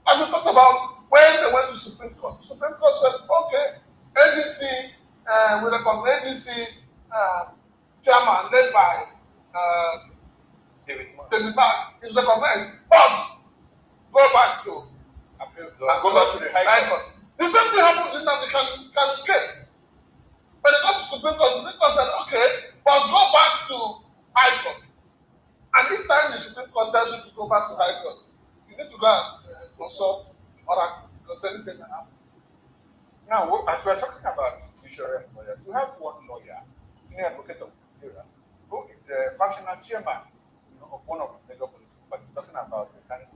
And we talked about when they went to Supreme Court. Supreme Court said, okay, NDC, we recommend NDC chairman led by David Mark is recognized, but go back to the High Court. The same thing happened in Nnamdi Kanu's case. When they got to Supreme Court said, okay, but go back to High Court. And each time the Supreme Court tells you to go back to High Court, you need to go and consult Oracle, because anything can happen. Now, as we are talking about judiciary lawyers, we have one lawyer, senior advocate of Nigeria, who is a functional chairman of one of the major political parties, talking about the Kanu.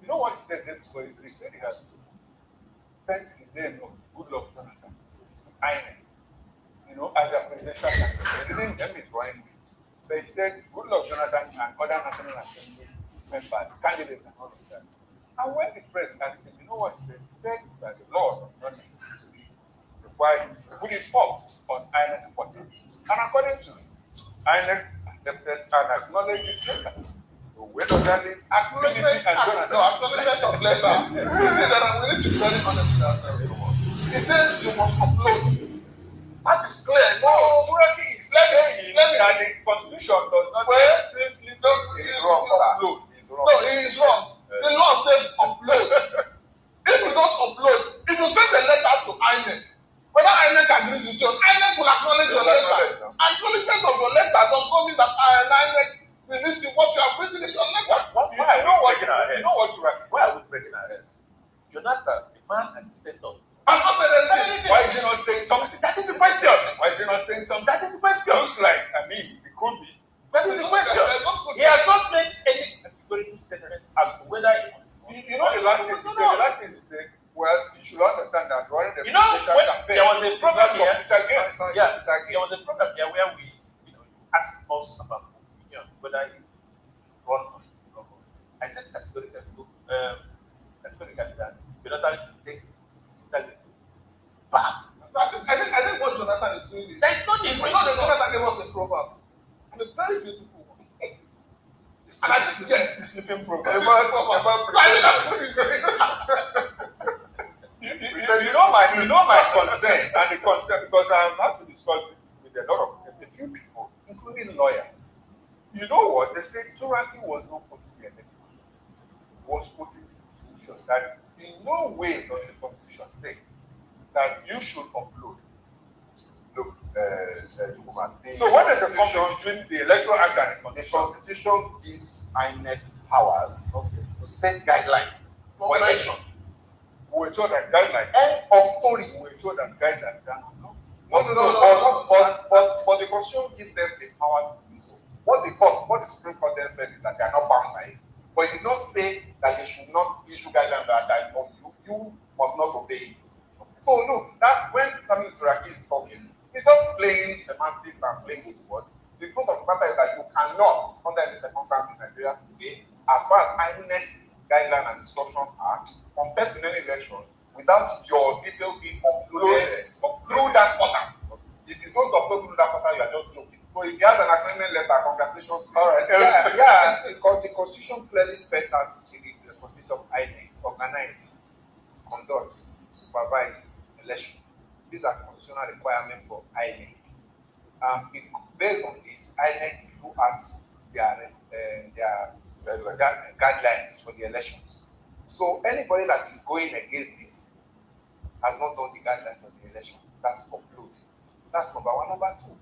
You know what he said then before he said he has sent the name of Goodluck Jonathan to INEC, as a presidential candidate. He didn't name it for anything. But he said Goodluck Jonathan and other National Assembly members, candidates and all of that. And when the press asked him, you know what he said? He said that the law does not necessarily require him to put it up on INEC portal. And according to INEC accepted and acknowledged this letter. So where does that leave? Acknowledgement of letter. He said that we need to be very honest with ourselves. He says you must upload. That is clear. No, Turaki is saying that the constitution does not explicitly it's wrong, upload. It's wrong. No, it is wrong. The law says upload. If you don't upload, if you send a letter to INEC, whether INEC agrees with you, INEC will acknowledge your letter. Acknowledgement of your letter does not mean that INEC will listen what you have written in your letter. Why are we breaking our heads? Why are we breaking our heads? Jonathan, the man and the senator. I've not said anything. Why is he not saying something? That is the question. Why is he not saying something? That is the question. Looks like, I mean, it could be. That is the question. He has not made any categorical statement as to whether you know the last thing he said. The last thing he said. Well, you should understand that during the presidential campaign, there was a program here. Yeah, there was a program here where we, asked us about whether he run or not. I said categorically that Jonathan should take his integrity back. I think what Jonathan is doing is not the Jonathan gave us a proverb. And a very beautiful one. And I think yes, the sleeping proverb. You know my concern and the concern because I have had to discuss with a few people, including lawyers. You know what? They say tyranny was not put in the election. It was put in the constitution. That in no way does the constitution say that you should upload. Look, so what is the conflict between the Electoral Act and the Constitution gives INEC powers to set guidelines for elections. We were told that guidelines. End of story. We were told that guidelines. But the Constitution gives them the power to do so. What the Supreme Court then said is that they are not bound by it. But it did not say that they should not issue guidelines that you must not obey it. So look, that when Samuel Turaki is talking, he's just playing semantics and playing with words. The truth of the matter is that you cannot, under any circumstances in Nigeria today, as far as INEC's guidelines and instructions are, contest in any election without your details being uploaded through that portal. If you don't upload through that portal, you are just joking. So if he has an agreement letter, congratulations. All right. Because the Constitution clearly spells out the responsibility of INEC, organize, conduct, supervise election. These are constitutional requirements for INEC. Based on this, INEC do act their guidelines for the elections. So anybody that is going against this has not done the guidelines of the election. That's upload. That's number one. Number two,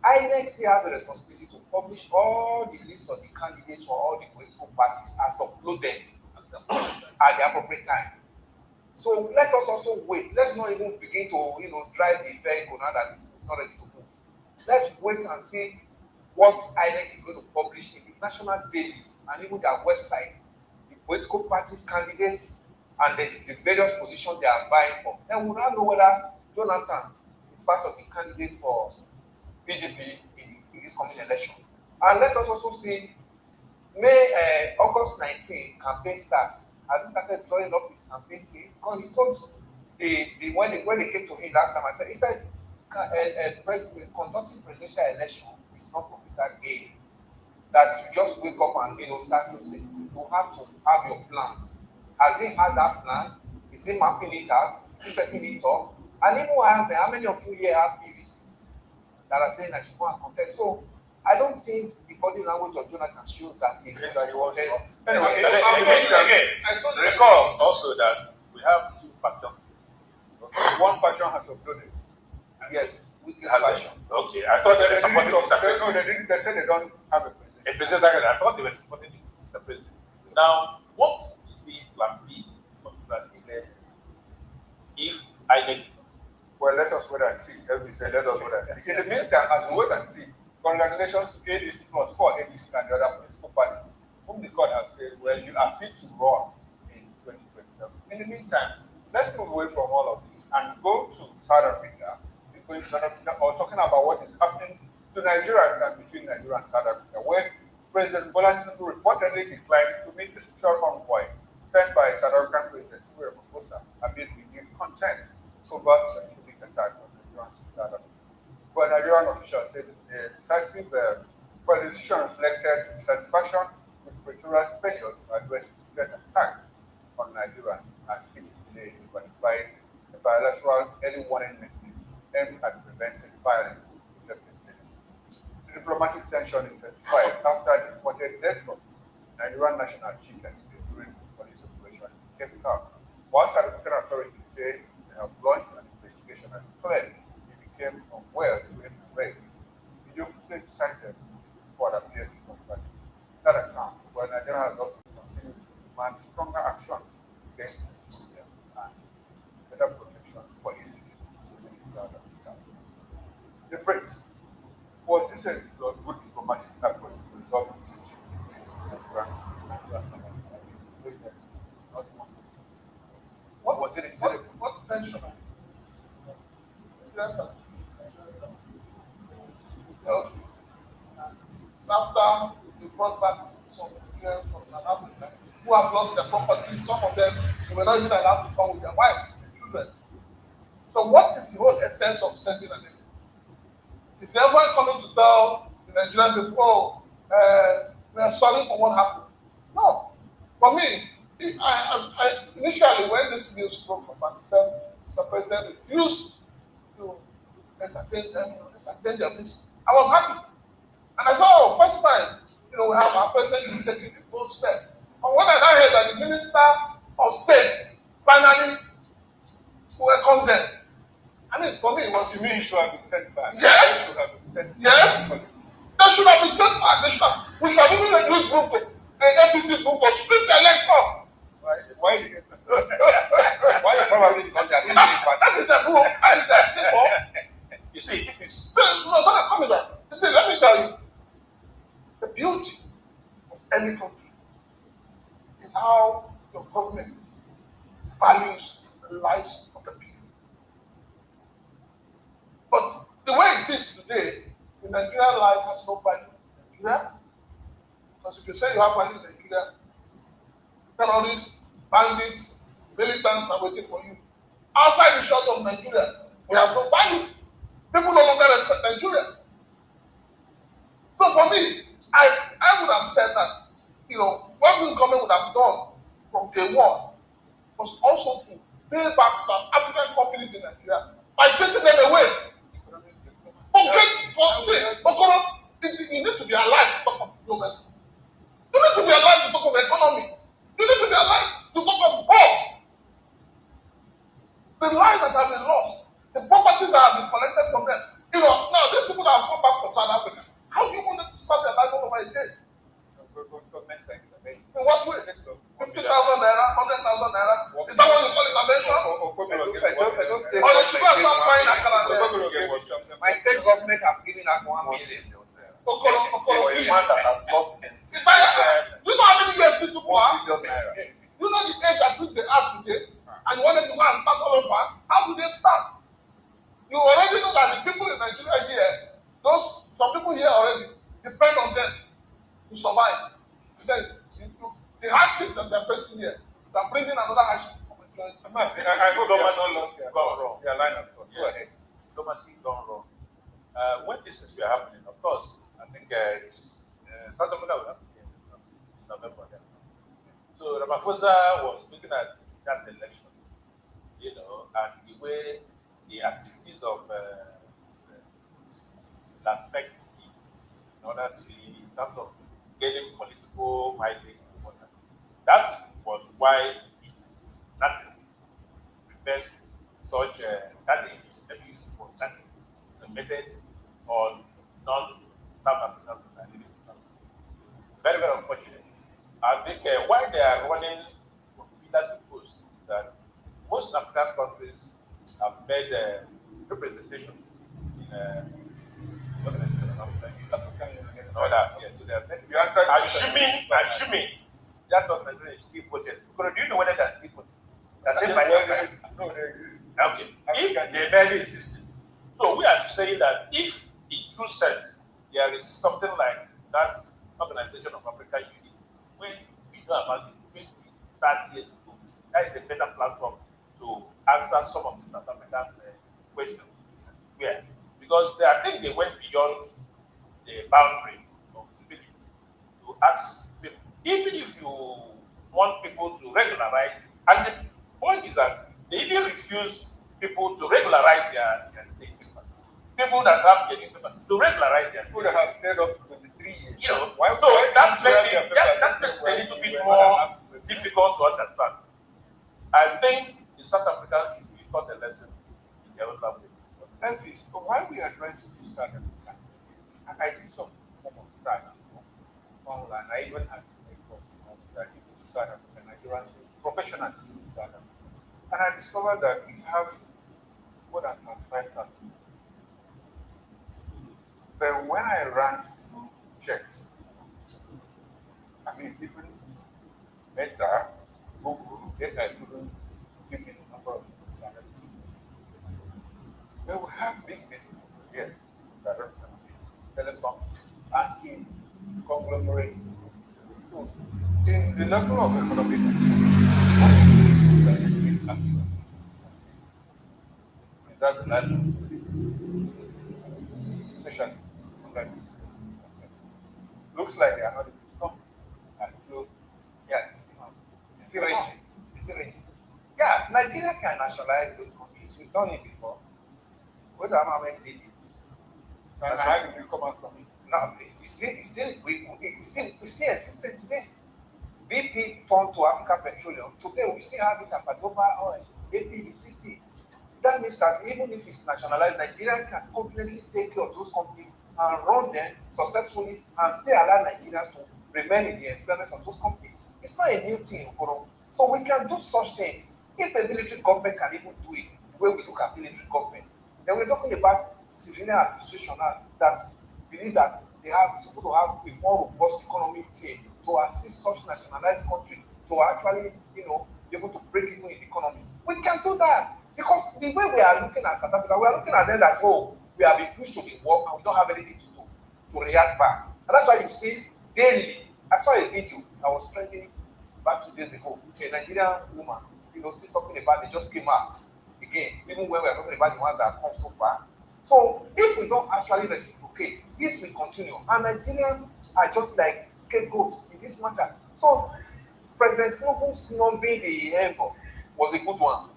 INEC still have the responsibility to publish all the list of the candidates for all the political parties as uploaded at the appropriate time. So let us also wait. Let's not even begin to drive the vehicle now that it's not ready to move. Let's wait and see what INEC is going to publish in the national dailies and even their website, the political parties candidates and the various positions they are vying for. Then we'll now know whether Jonathan is part of the candidate for PDP in this coming election. And let us also see August 19 campaign starts. As he started drawing up his campaign team, because he told when they came to him last time, he said conducting presidential election is not computer game. That you just wake up and start to say you have to have your plans. Has he had that plan? Is he mapping it out? Is he setting it up? And even ask them, how many of you here have PVCs that are saying that you want to contest? So I don't think the body language of Jonathan shows that he's going to contest. Anyway, recall also that we have two factions. Okay. One faction has uploaded. Yes, with this faction. Okay, I thought they were supporting Mr. President. They said they don't have a president. A president, I thought they were supporting Mr. President. Now, what will be plan B for plan A if INEC? Well, let us wait and see. Let us wait and see. In the meantime, as we wait and see, congratulations to ADC plus 4 ADC and the other political parties, whom the court has said, well, you are fit to run in 2027. In the meantime, let's move away from all of this and go to South Africa. Or talking about what is happening to Nigerians and between Nigeria and South Africa, where President Bola Tinubu reportedly declined to meet the special convoy sent by South African President Cyril Ramaphosa amid renewed consent over the scientific attack on Nigerians in South Africa. But Nigerian officials said the decisive decision reflected dissatisfaction with Pretoria's failure to address threat attacks on Nigerians and its delay in qualifying the bilateral early warning mechanism aimed at preventing violence in the citizens. diplomatic tension intensified after the reported death of Nigerian national chief during the police operation in Cape Town. While South African authorities say they have launched an investigation and declared he became unwell during the raid. Video footage cited what appears to contradict that account, where Nigeria has also continued to demand stronger action against Syria and better protection for its citizens in South Africa. The Prince, was this a good diplomatic effort to resolve the tension between Nigeria and Somalia? What was it? What tension? After they brought back some Nigerians from South Africa who have lost their property, some of them they were not even allowed to come with their wives and children. So what is the whole essence of sending an enemy? Is everyone coming to tell the Nigerian people, oh, we are sorry for what happened? No. For me, initially when this news broke up and said Mr. President refused to entertain their visit, I was happy. And I saw, oh, first time, we have our president is taking a bold step. And when I now heard that the Minister of State finally welcomed them, I mean, for me, it was. You mean it should have been sent back? Yes! Yes! They should have been sent back. We should have even let this group, the APC group, to sweep their legs off. Why the why probably the that is the group. That is the symbol. You see, this is. You see, let me tell you, the beauty of any country is how your government values the lives of the people. But the way it is today, the Nigerian life has no value in Nigeria. Because if you say you have value in Nigeria, terrorists, bandits, militants are waiting for you. Outside the shores of Nigeria, we have no value. People no longer respect Nigeria. So for me, I would have said that, what the government would have done from day one was also to pay back some African companies in Nigeria by chasing them away. You need to be alive to talk of diplomacy. You need to be alive to talk of economy. You need to be alive to talk of hope. The lives that have been lost, the properties that have been collected from them. Now these people that have come back from South Africa, how do you want them to start their life all over again? In what way? 50,000 naira, 100,000 naira? Is that what you call intervention? Or they should go and start buying Akala. My state government have given out 1 million. Okoro, please. that has lost his You know how many years these people are? You know the age at which they are today? And you want them to go and start all over? How do they start? You already know that the people in Nigeria here, some people here already depend on them to survive. Then the hardship that they're facing here, they're bringing another hardship. I know diplomacy gone wrong. Their line of thought. Go ahead. Diplomacy gone wrong. When this is happening, of course, I think South Africa will happen in November. So Ramaphosa was looking at that election, and the way the activities of affect in order to, in terms of gaining political mileage. That was why nothing prevent such method on non-South African. Very, very unfortunate. I think why they are running from pillar to post is that most African countries have made representation in so they have made assuming that Nigeria is still voted. Because do you know whether they're still voted? No, they exist. Okay. If they barely exist. So we are saying that if in true sense there is something like that Organization of African Union, when we know about it 20, 30 years ago, that is a better platform to answer some of the South African questions. Where? Because I think they went beyond the boundary of civility to ask people, even if you want people to regularize, and the point is that they even refuse people to regularize their state papers. people that have the newspaper to regularize their People that have stayed up to 23 years. You know, Why- so why that do makes you have it their that papers makes it a when little bit you more difficult to understand. I think the South Africans should be taught a lesson in their own language. Elvis, so while we are trying to do South Africa, I did some form of research online. I even had to make that into South Africa, Nigerians professionals in South Africa. And I discovered that we have more than 25,000. But when I ran through checks, I mean, even Meta, Google, they couldn't give me the number of South Africans. But we have big businesses here that are telecoms, banking, conglomerates. So, in the level of economic is that the level? Especially, like, looks like they are not able to come. And still, yeah, it's still raging. It's still raging. Yeah, Nigeria can nationalize those companies. We've done it before. What Amama did it. And how did you come out from it? No, it's still existent today. BP turned to Africa Petroleum. Today we still have it as Adoba Oil, APUCC. That means that even if it's nationalized, Nigeria can confidently take care of those companies and run them successfully and still allow Nigerians to remain in the employment of those companies. It's not a new thing, Okoro. So we can do such things. If a military government can even do it, the way we look at military government, then we're talking about civilian administration now that believe that they are supposed to have a more robust economic team to assist such nationalized countries to actually, be able to break even in the economy. We can do that because the way we are looking at South Africa, we are looking at them that, we have been pushed to the wall and we don't have anything to do to react back. And that's why you see daily, I saw a video that was trending back 2 days ago, a Nigerian woman, still talking about they just came out again, even when we are talking about the ones that have come so far. So if we don't actually reciprocate, this will continue. And Nigerians are just like scapegoats in this matter. So President Tinubu's being the envoy was a good one.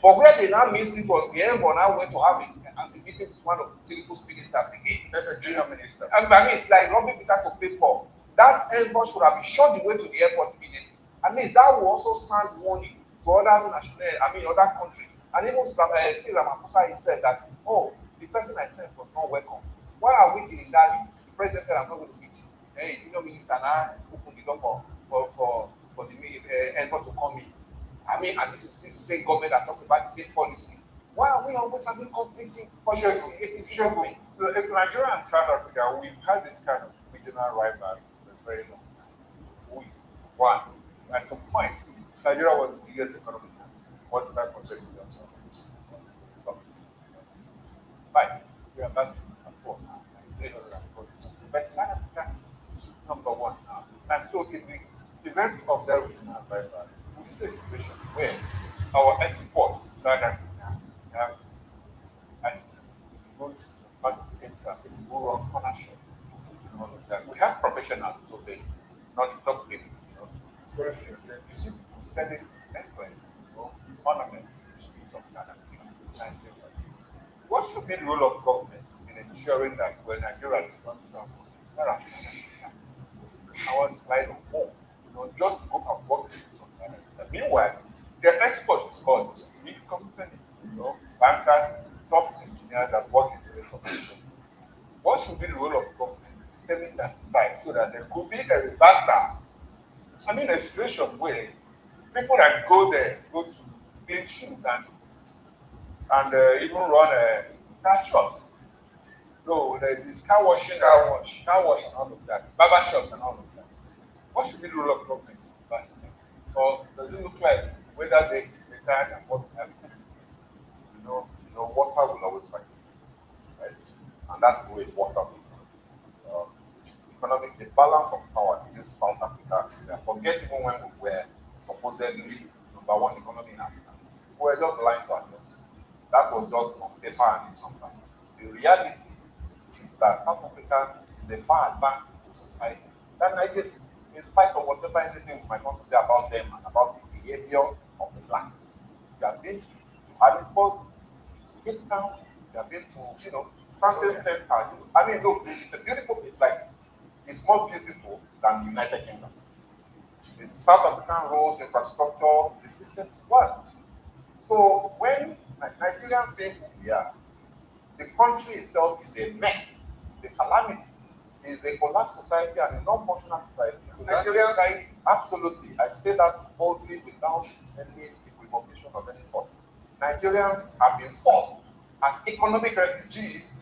But where they now missed it was the envoy now went to have a meeting with one of Tinubu's ministers again. A junior minister. I mean, it's like robbing Peter to pay Paul. That envoy should have been shot the way to the airport immediately. At least that will also sound warning to other other countries. And even still Ramaphosa said that, the person I sent was not welcome. Why are we dealing that? The president said, I'm not going to meet you. Hey, junior minister now open the door for the envoy to come in. I mean, and this is still the same government that talks about the same policy. Why are we always having conflicting policies? In Nigeria and South Africa, we've had this kind of regional rivalry for a very long time. We won. At some point, Nigeria was the biggest economy. What's that for $30 billion? Fine. We are back to 4 now. 340. But South Africa is number 1 now. And so in the event of that regional rivalry, we see a situation where our exports to South Africa have good income, rural ownership, and all of that. We have professionals who they not top people, very few. You see people selling necklaces, ornaments in the streets of South Africa, Nigeria. What should be the role of government in ensuring that when Nigeria is not done, there are hours light on home, just to go and work in some South Africa. Meanwhile, their exports to us, big companies, bankers, top engineers that work in telecommunications. What should be the role of government in stemming that tide so that there could be a reversal? I mean, a situation where people that go there go to clean shoes and even run car shops. No, there's car wash and all of that, barber shops and all of that. What should be the role of government in reversing that? Or does it look like whether they retired and what happened? Water will always fight, right? And that's the way it works out. The balance of power in South Africa. Forget even when we were supposedly number 1 economy in Africa. We were just lying to ourselves. That was just on paper and in sometimes. The reality is that South Africa is a far advanced society than Nigeria, in spite of whatever anything we might want to say about them and about the behavior of the blacks. If you have been to Johannesburg, Cape Town, We have been to, Fountain Center. I mean, look, it's a beautiful, it's more beautiful than the United Kingdom. The South African roads infrastructure, the systems work. So when Nigerians being who we are, the country itself is a mess, it's a calamity, it's a collapsed society and a non-functional society. Nigerians, absolutely, I say that boldly without any equivocation of any sort. Nigerians have been forced as economic refugees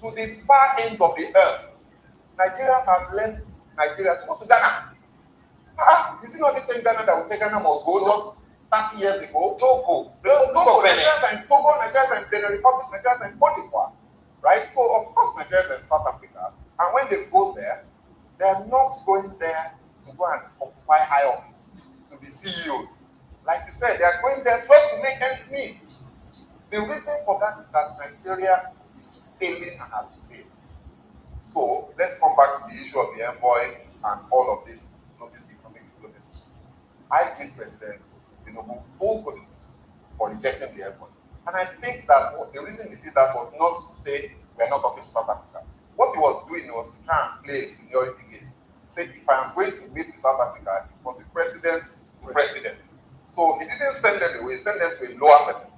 to the far ends of the earth. Nigerians have left Nigeria to go to Ghana. Is it not the same Ghana that we say Ghana must go just 30 years ago? Togo. Nigerians are in Togo, Nigerians are in Benin Republic, Nigerians are in Cote d'Ivoire. Right? So, of course, Nigerians are in South Africa. And when they go there, they're not going there to go and occupy high office, to be CEOs. Like you said, they're going there just to make ends meet. The reason for that is that Nigeria is failing and has failed. So let's come back to the issue of the envoy and all of this economic diplomacy. I give President Tinubu full kudos for rejecting the envoy. And I think that the reason he did that was not to say we're not talking to South Africa. What he was doing was to try and play a seniority game. Say, if I am going to meet with South Africa, it must be president to president. So he didn't send them away, he sent them to a lower person,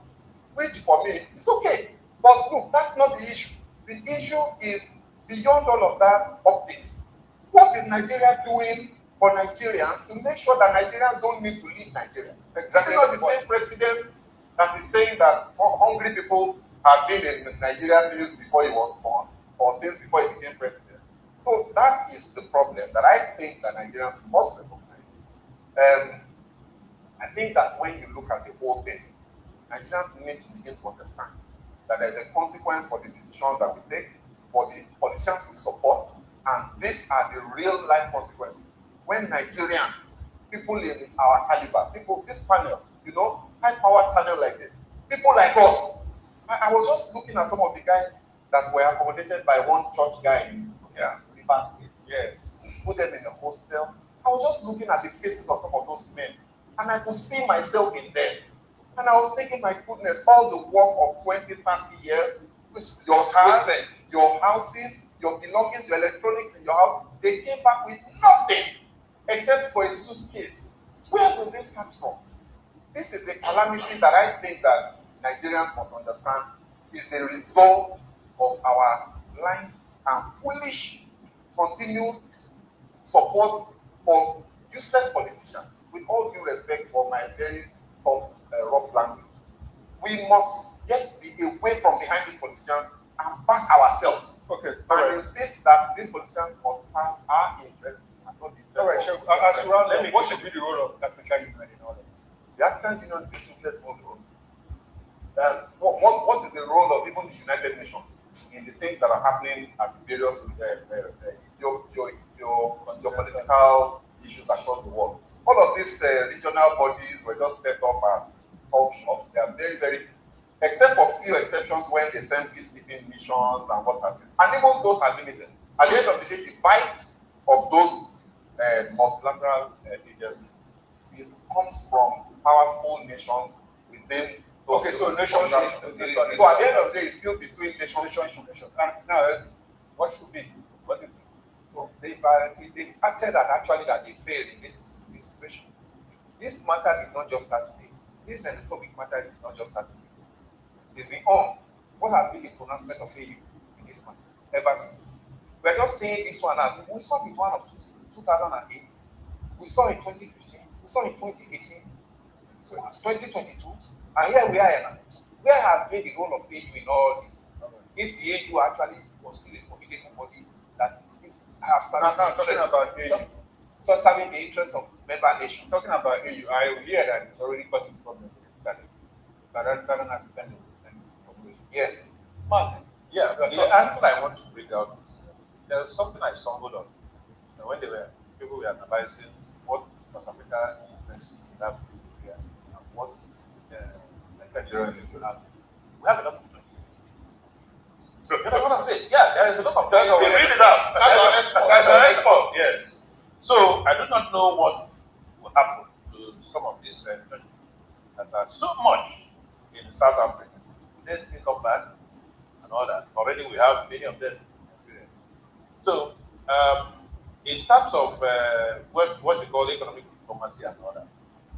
which for me is okay. But look, that's not the issue. The issue is beyond all of that optics. What is Nigeria doing for Nigerians to make sure that Nigerians don't need to leave Nigeria? Exactly. Is it not the same president that is saying that hungry people have been in Nigeria since before he was born or since before he became president? So that is the problem that I think that Nigerians must recognize. I think that when you look at the whole thing, Nigerians need to begin to understand that there's a consequence for the decisions that we take, for the politicians we support, and these are the real life consequences. When Nigerians, people in our caliber, this panel, high powered panel like this, people like us, I was just looking at some of the guys that were accommodated by one church guy in River State. Yes. Put them in a hostel. I was just looking at the faces of some of those men, and I could see myself in them. And I was thinking, my goodness, all the work of 20, 30 years, your house, your houses, your belongings, your electronics in your house, they came back with nothing except for a suitcase. Where will this come from? This is a calamity that I think that Nigerians must understand is a result of our blind and foolish continued support for useless politicians. With all due respect for my very tough, rough language, we must get away from behind these politicians and back ourselves. Okay. And insist that these politicians must serve our interests and not the interests. All right, sure. What should be the role of African Union in all of this? The African Union is a toothless role. What is the role of even the United Nations in the things that are happening at the various geopolitical issues across the world? All of these regional bodies were just set up as talk shops. They are very, very, except for few exceptions when they send peacekeeping missions and what have you. And even those are limited. At the end of the day, the bite of those multilateral agencies comes from powerful nations within those. Okay, so nations. So at the end of the day, it's still between nation. And now, what should be? What do you think? So they've acted and actually that they failed in this situation. This matter did not just start today. This xenophobic matter did not just start today. It's been on. What has been the pronouncement of AU in this matter ever since? We're just saying this one now. We saw it one of 2008. We saw it in 2015. We saw it in 2018. 2022. And here we are now. Where has been the role of AU in all this? If the AU actually was still a formidable body that is still talking about AU. So serving the interest of member nations. Talking about AU, I hear that it's already causing problems with Southern African population. Yes. Martin. Yeah, the angle I want to bring out is there's something I stumbled on. When people were analyzing what South Africa invests in that area and what Nigeria has. We have a lot of countries. So, you know what I'm saying? Yeah, there is a lot of things. They read it out. That's an export. Yes. So I do not know what will happen to some of these countries that are so much in South Africa. Will they still come back? all that. Already we have many of them. So, in terms of what you call economic diplomacy and all that,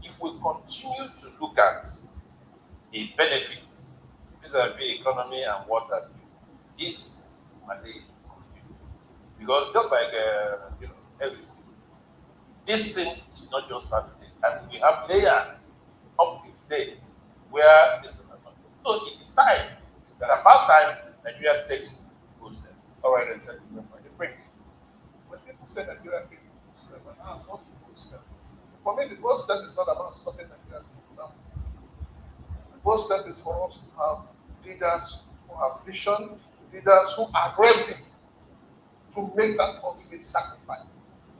if we continue to look at the benefits vis-a-vis economy and what have you, this mandate, because just like everything, this thing is not just start today, and we have layers up to today where this is not. So it is time that about time Nigeria takes those steps. All right, then thank you very much. It brings. When people say Nigeria takes good step, and now what's the good step? For me, the first step is not about stopping Nigeria's now. The first step is for us to have leaders who have vision, leaders who are ready to make that ultimate sacrifice.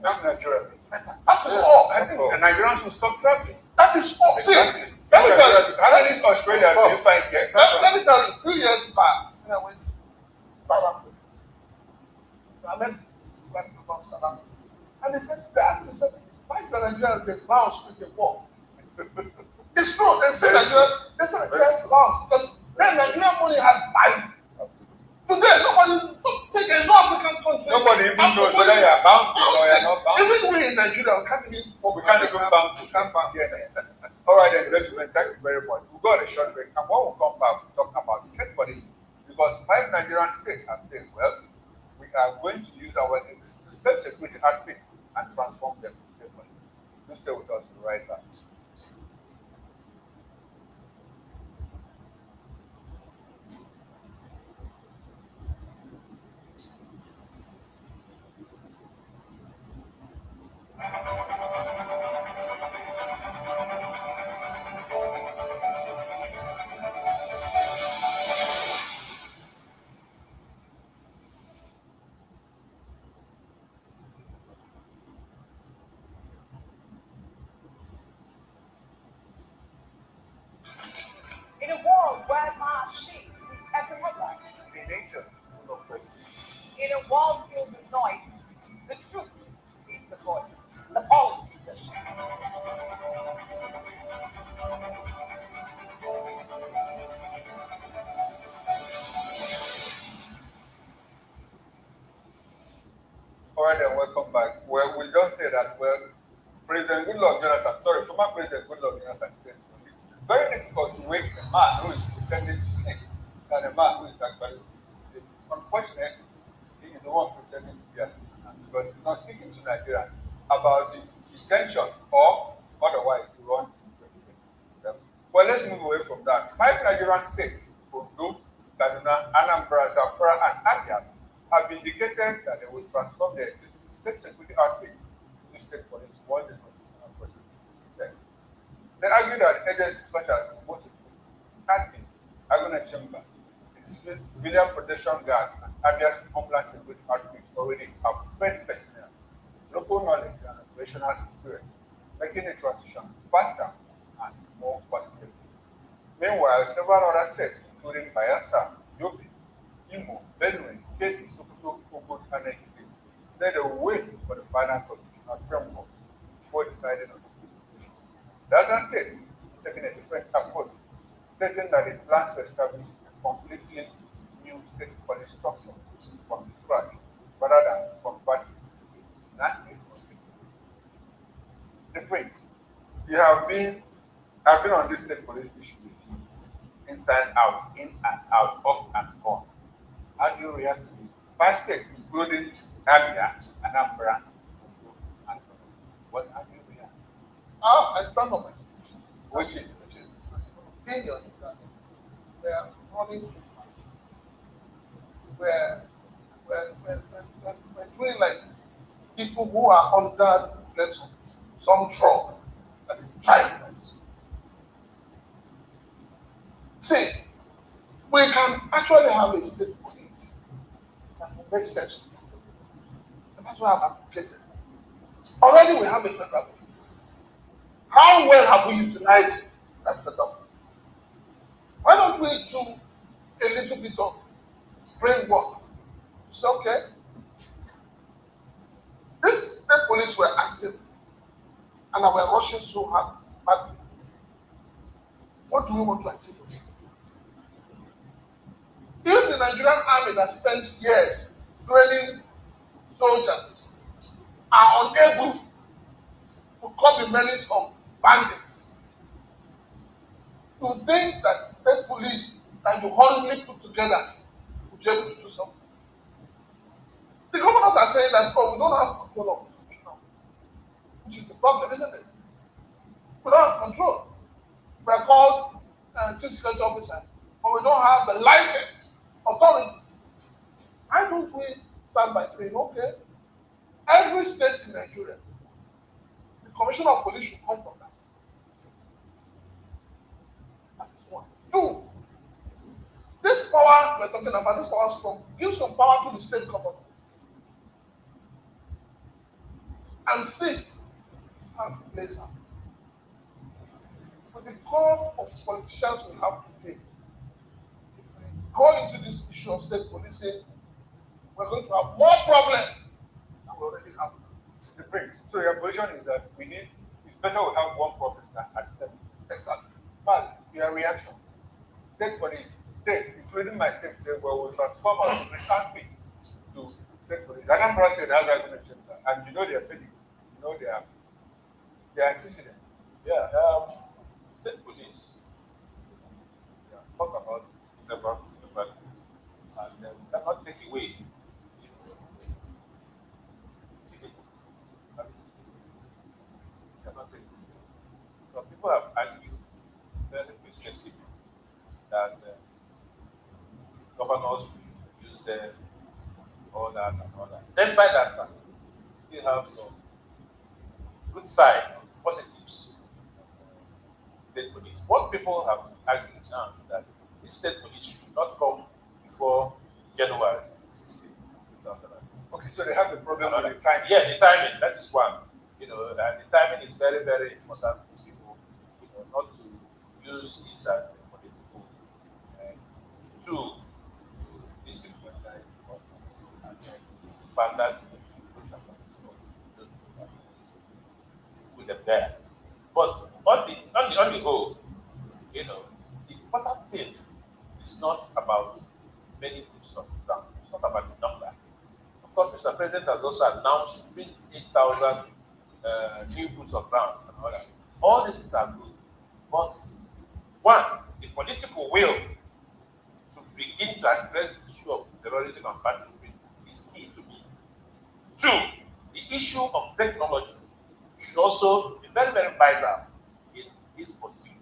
Not Nigeria. That is all. I think the Nigerians will stop traveling. That is all. Exactly. See, let me tell you. How many Australians do you find here? Let me tell you, a few years back, when I went to South Africa, I met black people from South Africa, and they asked me, why is the Nigerians, they bounce when they walk? It's true, they say Nigerians bounce, because then Nigerian money had value. Today, nobody, there's no African country. Nobody even knows whether you are bouncing or you are not bouncing. Even we in Nigeria, we can't even bounce. We can't bounce. Yeah. All right, then, gentlemen, thank you very much. We'll go on a short break, and when we come back, we'll talk about state police, because 5 Nigerian states have said, well, we are going to use our state security outfit and transform them to state police. You stay with us, we'll be right back. In a world where my sheep speaks every word, The nation full of mercy. in a world filled with noise, the truth is the voice, the policy is the sheep. All right, then, welcome back. Well, we just said that, well, President Goodluck Jonathan, sorry, former President Goodluck Jonathan said, it's very difficult to wake a man who is pretending to sleep than a man who is actually sleeping. Unfortunately, he is the one pretending to be asleep because he's not speaking to Nigeria about his intention or otherwise to run in 2020. Well, let's move away from that. 5 Nigerian states, Ondo, Kaduna, Anambra, Zamfara, and Abia, have indicated that they will transform their existing state security outfits into state police once the constitutional process is set. They argue that agencies such as Motor, Advocacy, Agona Chamber, Civilian Protection Guards, and Abia's Homeland Security outfits already have 20 personnel, local knowledge, and operational experience, making the transition faster and more cost-effective. Meanwhile, several other states, including Bayelsa, Yobe, Imo, Benue, Kebbi, Sokoto, Ogun, and Ekiti, said they will wait for the final constitutional framework before deciding on the implementation. The other state is taking a different approach, stating that it plans to establish a completely new state police structure from scratch, rather than convert it to native constitution. The Prince, I've been on this state police issue with you, inside out, in and out, off and on. How do you react to this? 5 states, including Abia, Anambra, and what? How do you react? I stand on my position. Which is my opinion is that we are running too fast. We're doing like people who are under the influence of some drug that is driving us. See, we can actually have a state police that will make sense to people. And that's why I've advocated. Already we have a federal police. How well have we utilized that federal police? Why don't we do a little bit of brain work? It's okay. This state police were asking for, and I were rushing so hard. What do we want to achieve? If the Nigerian army that spends years training soldiers are unable to curb the menace of bandits, to think that state police that you horribly put together will be able to do something. The governors are saying that, oh, we don't have control of it now, which is the problem, isn't it? We don't have control. We are called chief security officers, but we don't have the license, authority. Why don't we start by saying, okay, every state in Nigeria, the commissioner of police should come from that state. That is one. Two, this power we're talking about, this power strong, gives some power to the state government. And see how it plays out. But the core of politicians we have today, if we go into this issue of state policing, we're going to have more problems than we already have. The Prince. So your position is that it's better we have one problem than at seven. Exactly. Mas, your reaction. State police, states, including my state, say, well, we'll transform our return fit to state police. Anambra State has argument in that, and you know their pedigree, you know their antecedents. Yeah, state police. Yeah, talk about never, and cannot take away, civic. Cannot take it away. So people have argued very persuasively that governors will use them, all that and all that. Despite that fact, we still have some good side, positives. State police. What people have argued now is that the state police should not come before January 16th. Okay, so they have the problem with the timing. Yeah, the timing, that is one. And the timing is very, very important for people, not to use it as a political tool to disenfranchise and pander to with them there. But on the whole, the important thing is not about many boots on the ground. It's not about the number. Of course, Mr. President has also announced 28,000 new boots on ground and all that. All these are good. But one, the political will to begin to address the issue of terrorism and banditry is key to me. Two, the issue of technology should also be very, very vital in this pursuit.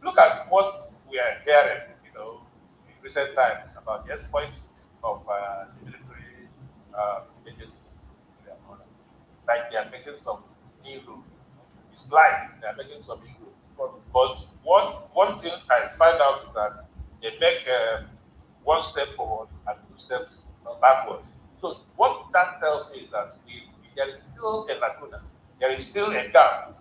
Look at what we are hearing, in recent times about the exploits of the military agencies. Like they are making some new rule. It's like they are making some new rule. But one thing I find out is that they make one step forward and 2 steps backwards. So what that tells me is that there is still a lacuna. There is still a gap,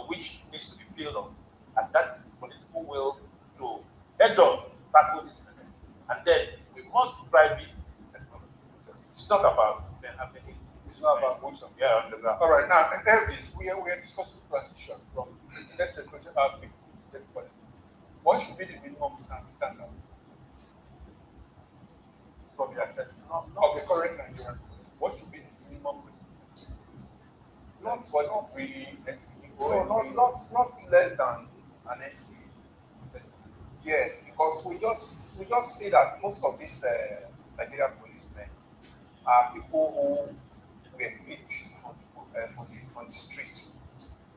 which needs to be filled up. And that is the political will to head on, tackle this problem. And then we must drive it with technology. So it's not about happening. It's not about boots on on the ground. All right, now, Elvis, we are discussing transition from, let's say, question outfit to state policy. What should be the minimum standard from the assessment of the current Nigerian? What should be the minimum? Not less than an NC. Yes, because we just see that most of these Nigerian policemen are people who were paid from the streets.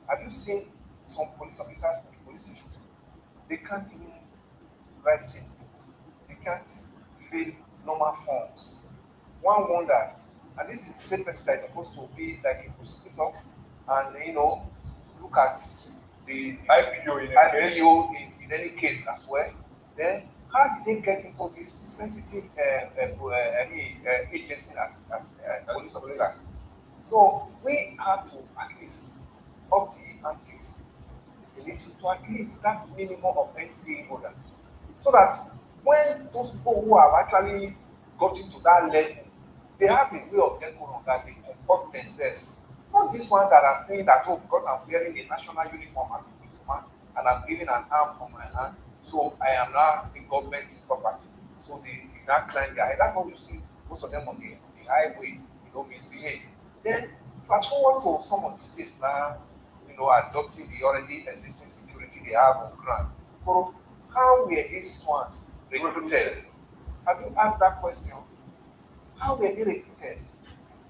Have you seen some police officers in the police station? They can't even write statements. They can't fill normal forms. One wonders, and this is the same person that is supposed to be like a prosecutor and look at the IPO in any case as well. Then how did they get into this sensitive agency as police officers? So we have to at least up the antics a little to at least that minimum of NCA holder, so that when those people who have actually got into that level, they have a way of decorum that they comport themselves. Not this one that are saying that, oh, because I'm wearing a national uniform as a policeman and I'm giving an arm on my hand, so I am now in government property. So they not climb the high. That's what you see. Most of them on the highway, misbehave. Then fast forward to some of the states now, adopting the already existing security they have on ground. So how were these ones recruited? Have you asked that question? How were they recruited?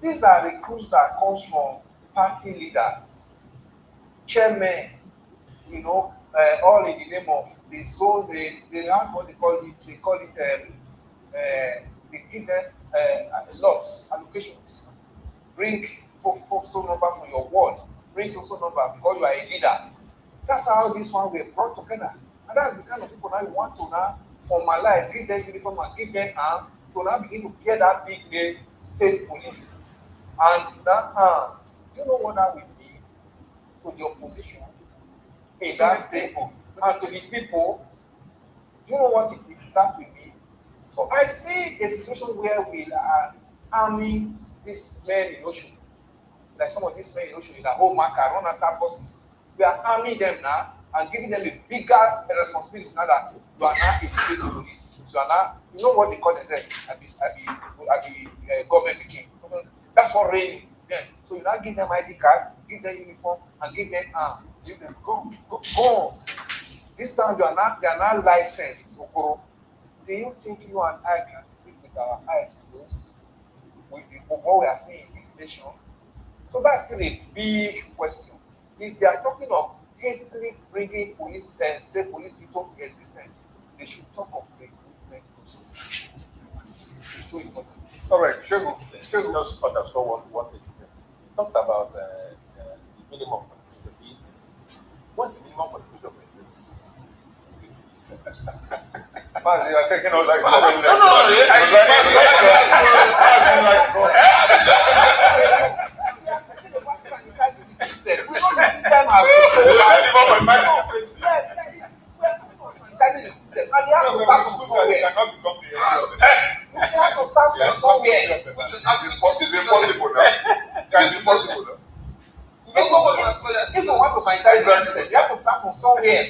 These are recruits that comes from party leaders, chairmen, all in the name of the zone. They have what they call it. They call it. They give them lots, allocations. Bring so number for your ward. Bring so number because you are a leader. That's how this one were brought together. And that's the kind of people now you want to now formalize, give them uniform and give them arm to now begin to get that big name, state police. And that do you know what that will be to the opposition in that state and to the people? Do you know what that will be? So I see a situation where we are arming these men in Ocean, like some of these men in Ocean in the whole market, run after buses. We are arming them now and giving them a bigger responsibility now that you are now a state police. So you are now, you know what they call themselves at the government king. That's what reigning them. So you now give them ID card, give them uniform, and give them give them guns. This time they are not licensed. So, do you think you and I can sleep with our eyes closed with what we are seeing in this nation? So that's still a big question. If they are talking of hastily bringing police and say police into existence, they should talk of recruitment process. So important. All right, Shegu just underscore what it is. You talked about the minimum qualification. What's the minimum qualification? Mazi, you are taking us like It's impossible now. It's impossible now. If you want to sanitize the system, you have to start from somewhere.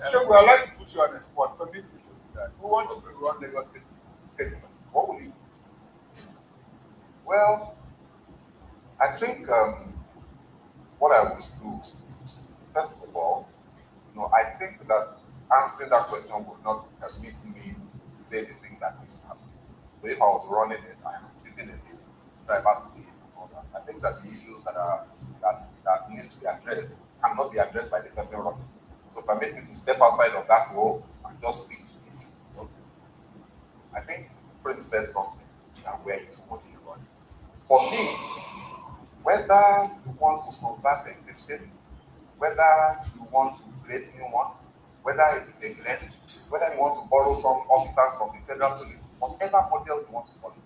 So we would like to put you on the spot. Permit me to start. Who wants to run Lagos State? What will you do? Well, I think what I would do is, first of all, I think that answering that question would not permit me to say the things that need to happen. So if I was running it, I am sitting in the driver's seat and all that. I think that the issues that needs to be addressed cannot be addressed by the person running. So permit me to step outside of that role and just speak to the issue. Okay. I think Prince said something that where it was running. For me, whether you want to convert existing, whether you want to create new one, whether it is a blend, whether you want to borrow some officers from the federal police, whatever model you want to follow,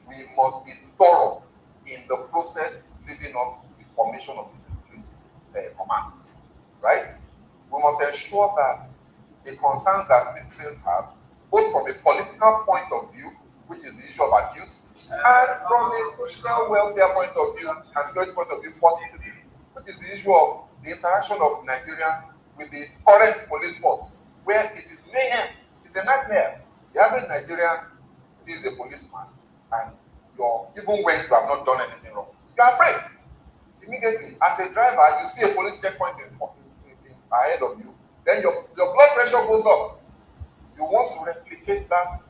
we must be thorough in the process leading up to the formation of these police commands, right? We must ensure that the concerns that citizens have, both from a political point of view, which is the issue of abuse, and from a social welfare point of view and security point of view for citizens, which is the issue of the interaction of Nigerians with the current police force, where it is mayhem. It's a nightmare. The average Nigerian sees a policeman, and even when you have not done anything wrong, you are afraid. Immediately, as a driver, you see a police checkpoint ahead of you, then your blood pressure goes up. You want to replicate that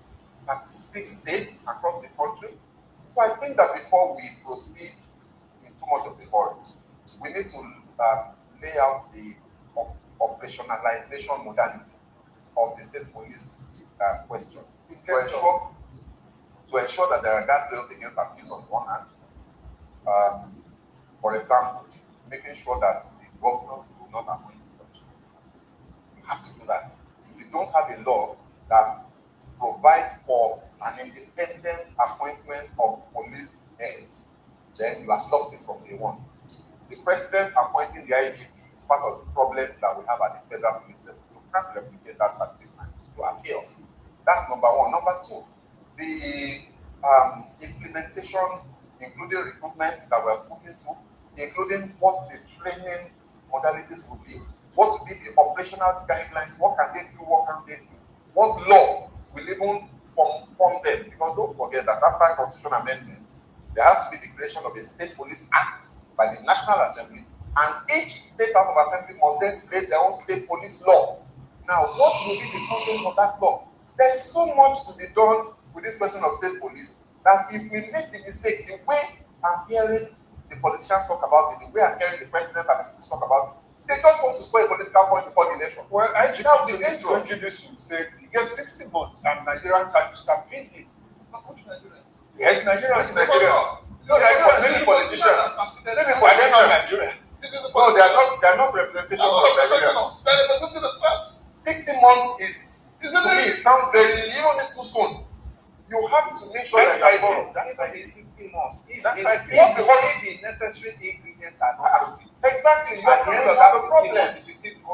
at 6 states across the country. So I think that before we proceed in too much of the hurry, we need to lay out the operationalization modalities of the state police question to ensure that there are guardrails against abuse on one hand. For example, making sure that the governors do not appoint judges. You have to do that. If you don't have a law that provides for an independent appointment of police heads, then you have lost it from day one. The president appointing the IGP is part of the problem that we have at the federal police level. You can't replicate that at 6 times. You have chaos. That's number one. Number two, the implementation, including recruitment that we are spoken to, including what the training modalities will be, what will be the operational guidelines, what can they do, what can they do, what law will even form them. Because don't forget that after Constitution Amendment, there has to be the creation of a State Police Act by the National Assembly, and each State House of Assembly must then create their own State Police law. Now, what will be the content of that law? There is so much to be done with this question of State Police that if we make the mistake, the way I'm hearing the politicians talk about it, the way I'm hearing the President and the Speaker talk about it, they just want to score a political point before the election. Well, I just have the prejudice to say he gave 60 months and Nigerians had to start paying him. Yes, Nigerians. No, many politicians. Many politicians. No, they are not representation of Nigerians. They are representing themselves. 60 months is to me, it sounds very, even too soon. You have to make sure that you are born. That's why it's 16 months. If the necessary ingredients are not put in. Exactly. You At the end of that problem. If you still go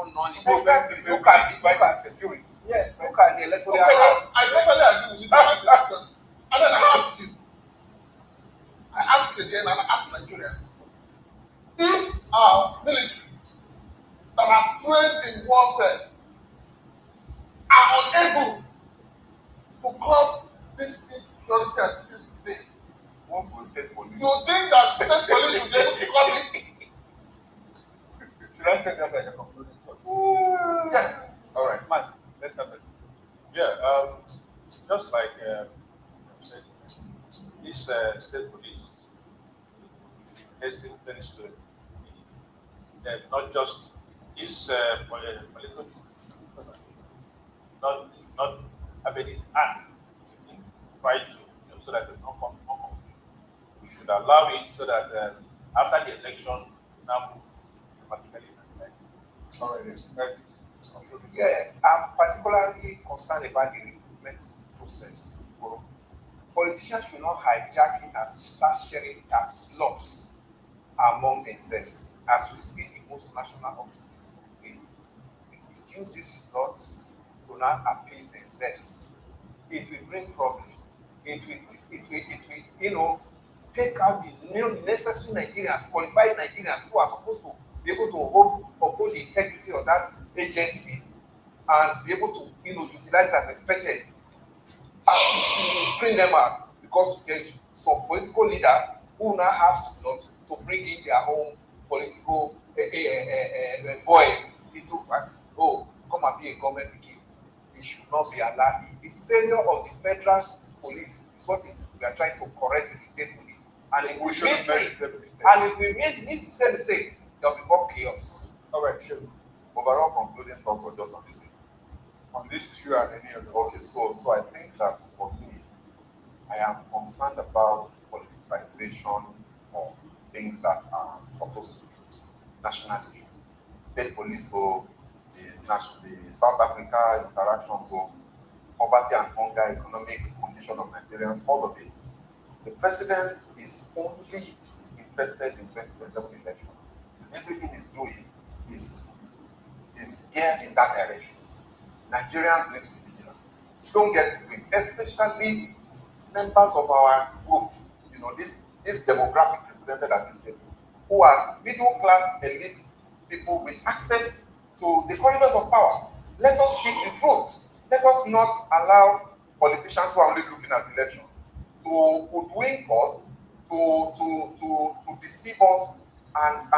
Exactly. look at security. Yes, look at the electoral act. I totally agree with you. And then I ask you again, and I ask Nigerians, if our military that are trained in warfare are unable to come this security as it is today, what will State Police? You think that State Police should be able to come in? Should I take that like a concluding thought? Yes. All right, Matt, let's have it. Yeah, just like you said, this State Police is very slowly. Not just this political, not having his hand try to, so that there's no conflict. We should allow it so that after the election, now move systematically. All right. Yeah, I'm particularly concerned about the recruitment process. Politicians should not hijack it and start sharing it as slots among themselves, as we see in most national offices today. They use these slots to not appease themselves. It will bring problems. It will, take out the necessary Nigerians, qualified Nigerians who are supposed to be able to uphold the integrity of that agency and be able to, utilize as expected. And screen them out because there's some political leaders who now have slots to bring in their own political voice into us. Oh, come and be a government again. It should not be allowed. The failure of the federal police is what we are trying to correct with the state police. And if we miss the same mistake, there will be more chaos. All right, sure. Overall concluding thoughts or just on this issue? On this issue and any other. Okay, so I think that for me, I am concerned about politicization of things that are supposed to be national issues. State police, so the South Africa interactions, so poverty and hunger, economic condition of Nigerians, all of it. The president is only interested in 2027 election. And everything he's doing is geared in that direction. Nigerians need to be vigilant. Don't get to win, especially members of our group, this demographic represented at this table, who are middle class elite people with access to the corridors of power. Let us speak the truth. Let us not allow politicians who are only looking at elections to hoodwink us, to deceive us and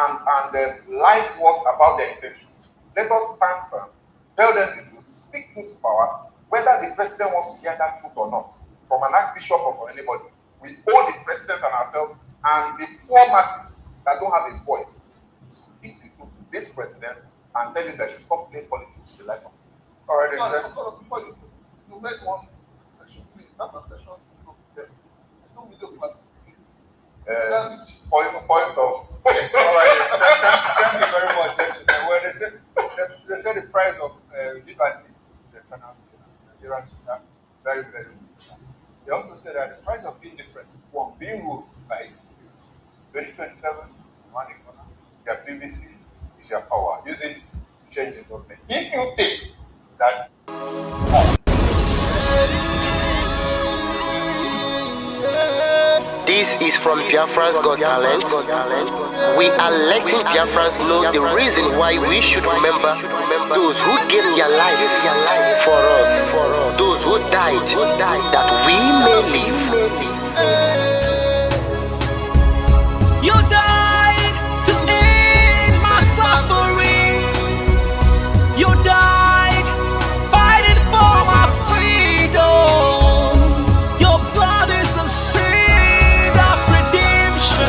lie to us about their intentions. Let us stand firm, tell them the truth, speak truth to power, whether the president wants to hear that truth or not, from an archbishop or from anybody. We owe the president and ourselves and the poor masses that don't have a voice to speak the truth to this president and tell him that should stop playing politics in the life of people. All right, before you make one session, please, not a session, don't video class. Point of. All right, thank you very much, gentlemen. Well, they say the price of liberty is eternal. Nigerians are very, very important. They also say that the price of indifference is one being ruled by its 2027, one economy, your PVC is your power. Use it to change the government. If you think that This is from Biafra's Got Talent. We are letting Biafrans know the reason why we should remember those who gave their lives for us, those who died that we may live. You died to end my suffering. You died fighting for my freedom. Your blood is the seed of redemption.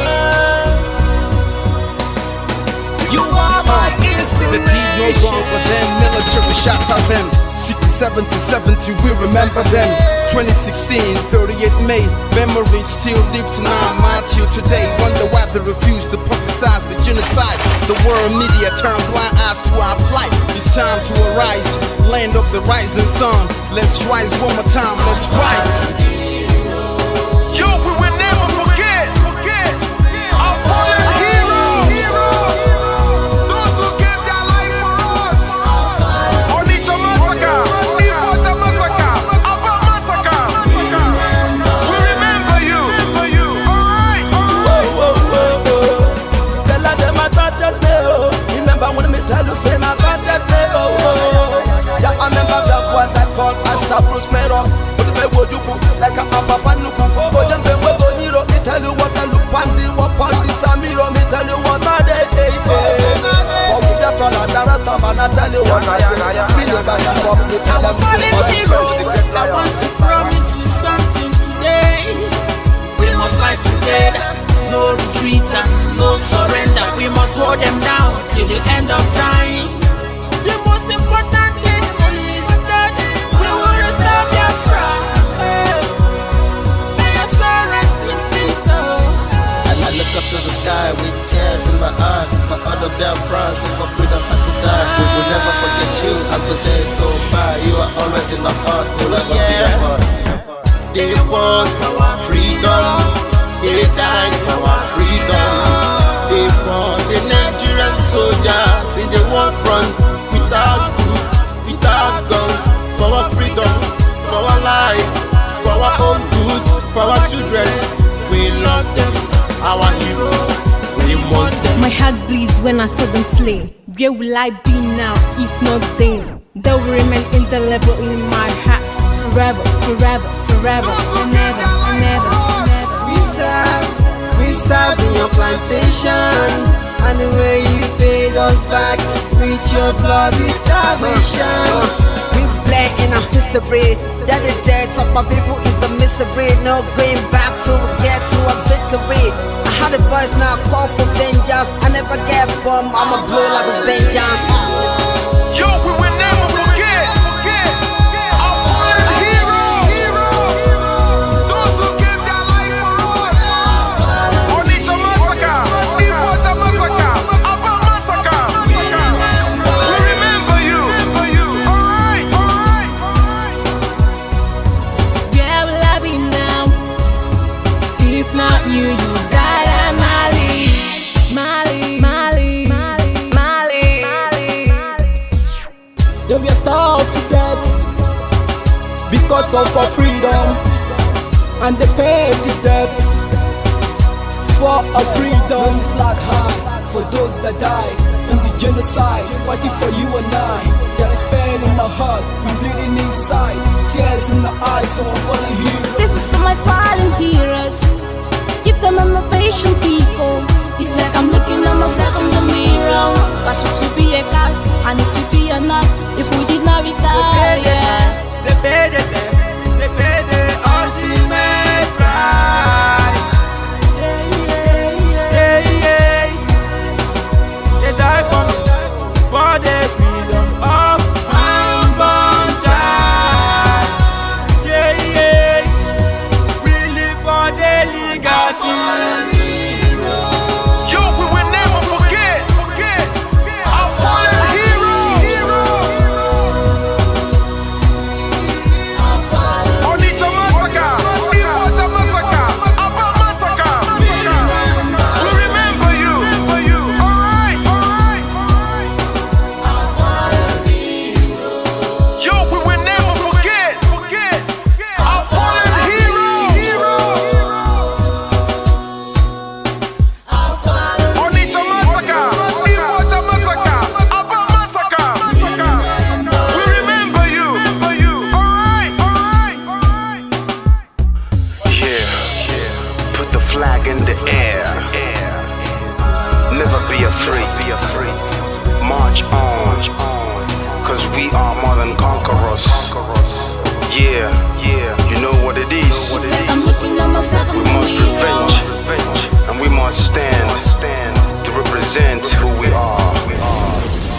You are my inspiration. The deed no wrong with them. Military shots at them. 67 to 70, we remember them. 2016, 38 May, memory still lives in our mind till today. Wonder why they refuse to publicize the genocide. The world media turn blind eyes to our plight. It's time to arise, land of the rising sun. Let's rise one more time, let's rise. Yo, we will never forget our fallen heroes. Those who gave their life for us. Onitsha massacre, Ipocha massacre, Aba massacre. We remember you. Alright. Tell them I started there. Remember when me tell you say I started there. Yeah, I remember that one that called us a Bruce Mero. But the way would you cook like a Papa Nuku. But then they were Boniro. Me tell you what I look pandi, what pandi Samiro. Me tell you what I day. For me the plan and the rest of man I tell you what I am. Me never give up. Me tell them fallen heroes, I want to promise you something today. We must fight together, no retreat and no surrender. We must hold them down till the end of time. The most important thing is that we will restore Biafra. May your soul rest in peace. I look up to the sky with tears in my eye. For other Biafrans and for freedom had to die. We will never forget you as the days go by. You are always in my heart, will never be apart. They fought for our freedom. They died for our freedom. They fought the Nigerian soldiers in the war front without food, without guns, for our freedom, for our life, for our own good, for our children. We love them, our heroes. We want them. My heart bleeds when I saw them slain. Where will I be now if not then? They will remain indelible in my heart forever, forever, forever, and never, and never, and never. We serve in your plantation, and the way you paid us back with your bloody starvation. We bled in our history, that the death of our people is a mystery. No going back to get to a victory. I had a voice now call for vengeance. I never get bummed, I'ma blow like a vengeance. Yo, we will never forget our fallen heroes. Those who gave their life for us. Onitsha massacre, Ipocha massacre, Aba massacre. We remember you. Alright. Where will I be now if not you? You died at Mali. They were starved to death because of our freedom, and they paid the debt for our freedom. Flag high for those that died in the genocide, fighting for you and I. There is pain in our heart, we bleeding inside, tears in the eyes of our fallen heroes. This is for my fallen heroes. Give them all the patient people. It's like I'm looking at myself in the mirror. Cause to be a cast, I need to be a nurse. If we did not retire, They paid the ultimate price. They died for me, for the freedom of my unborn child. We live for the legacy. Yo, we will never forget our free. March on, cause we are more than conquerors. Yeah.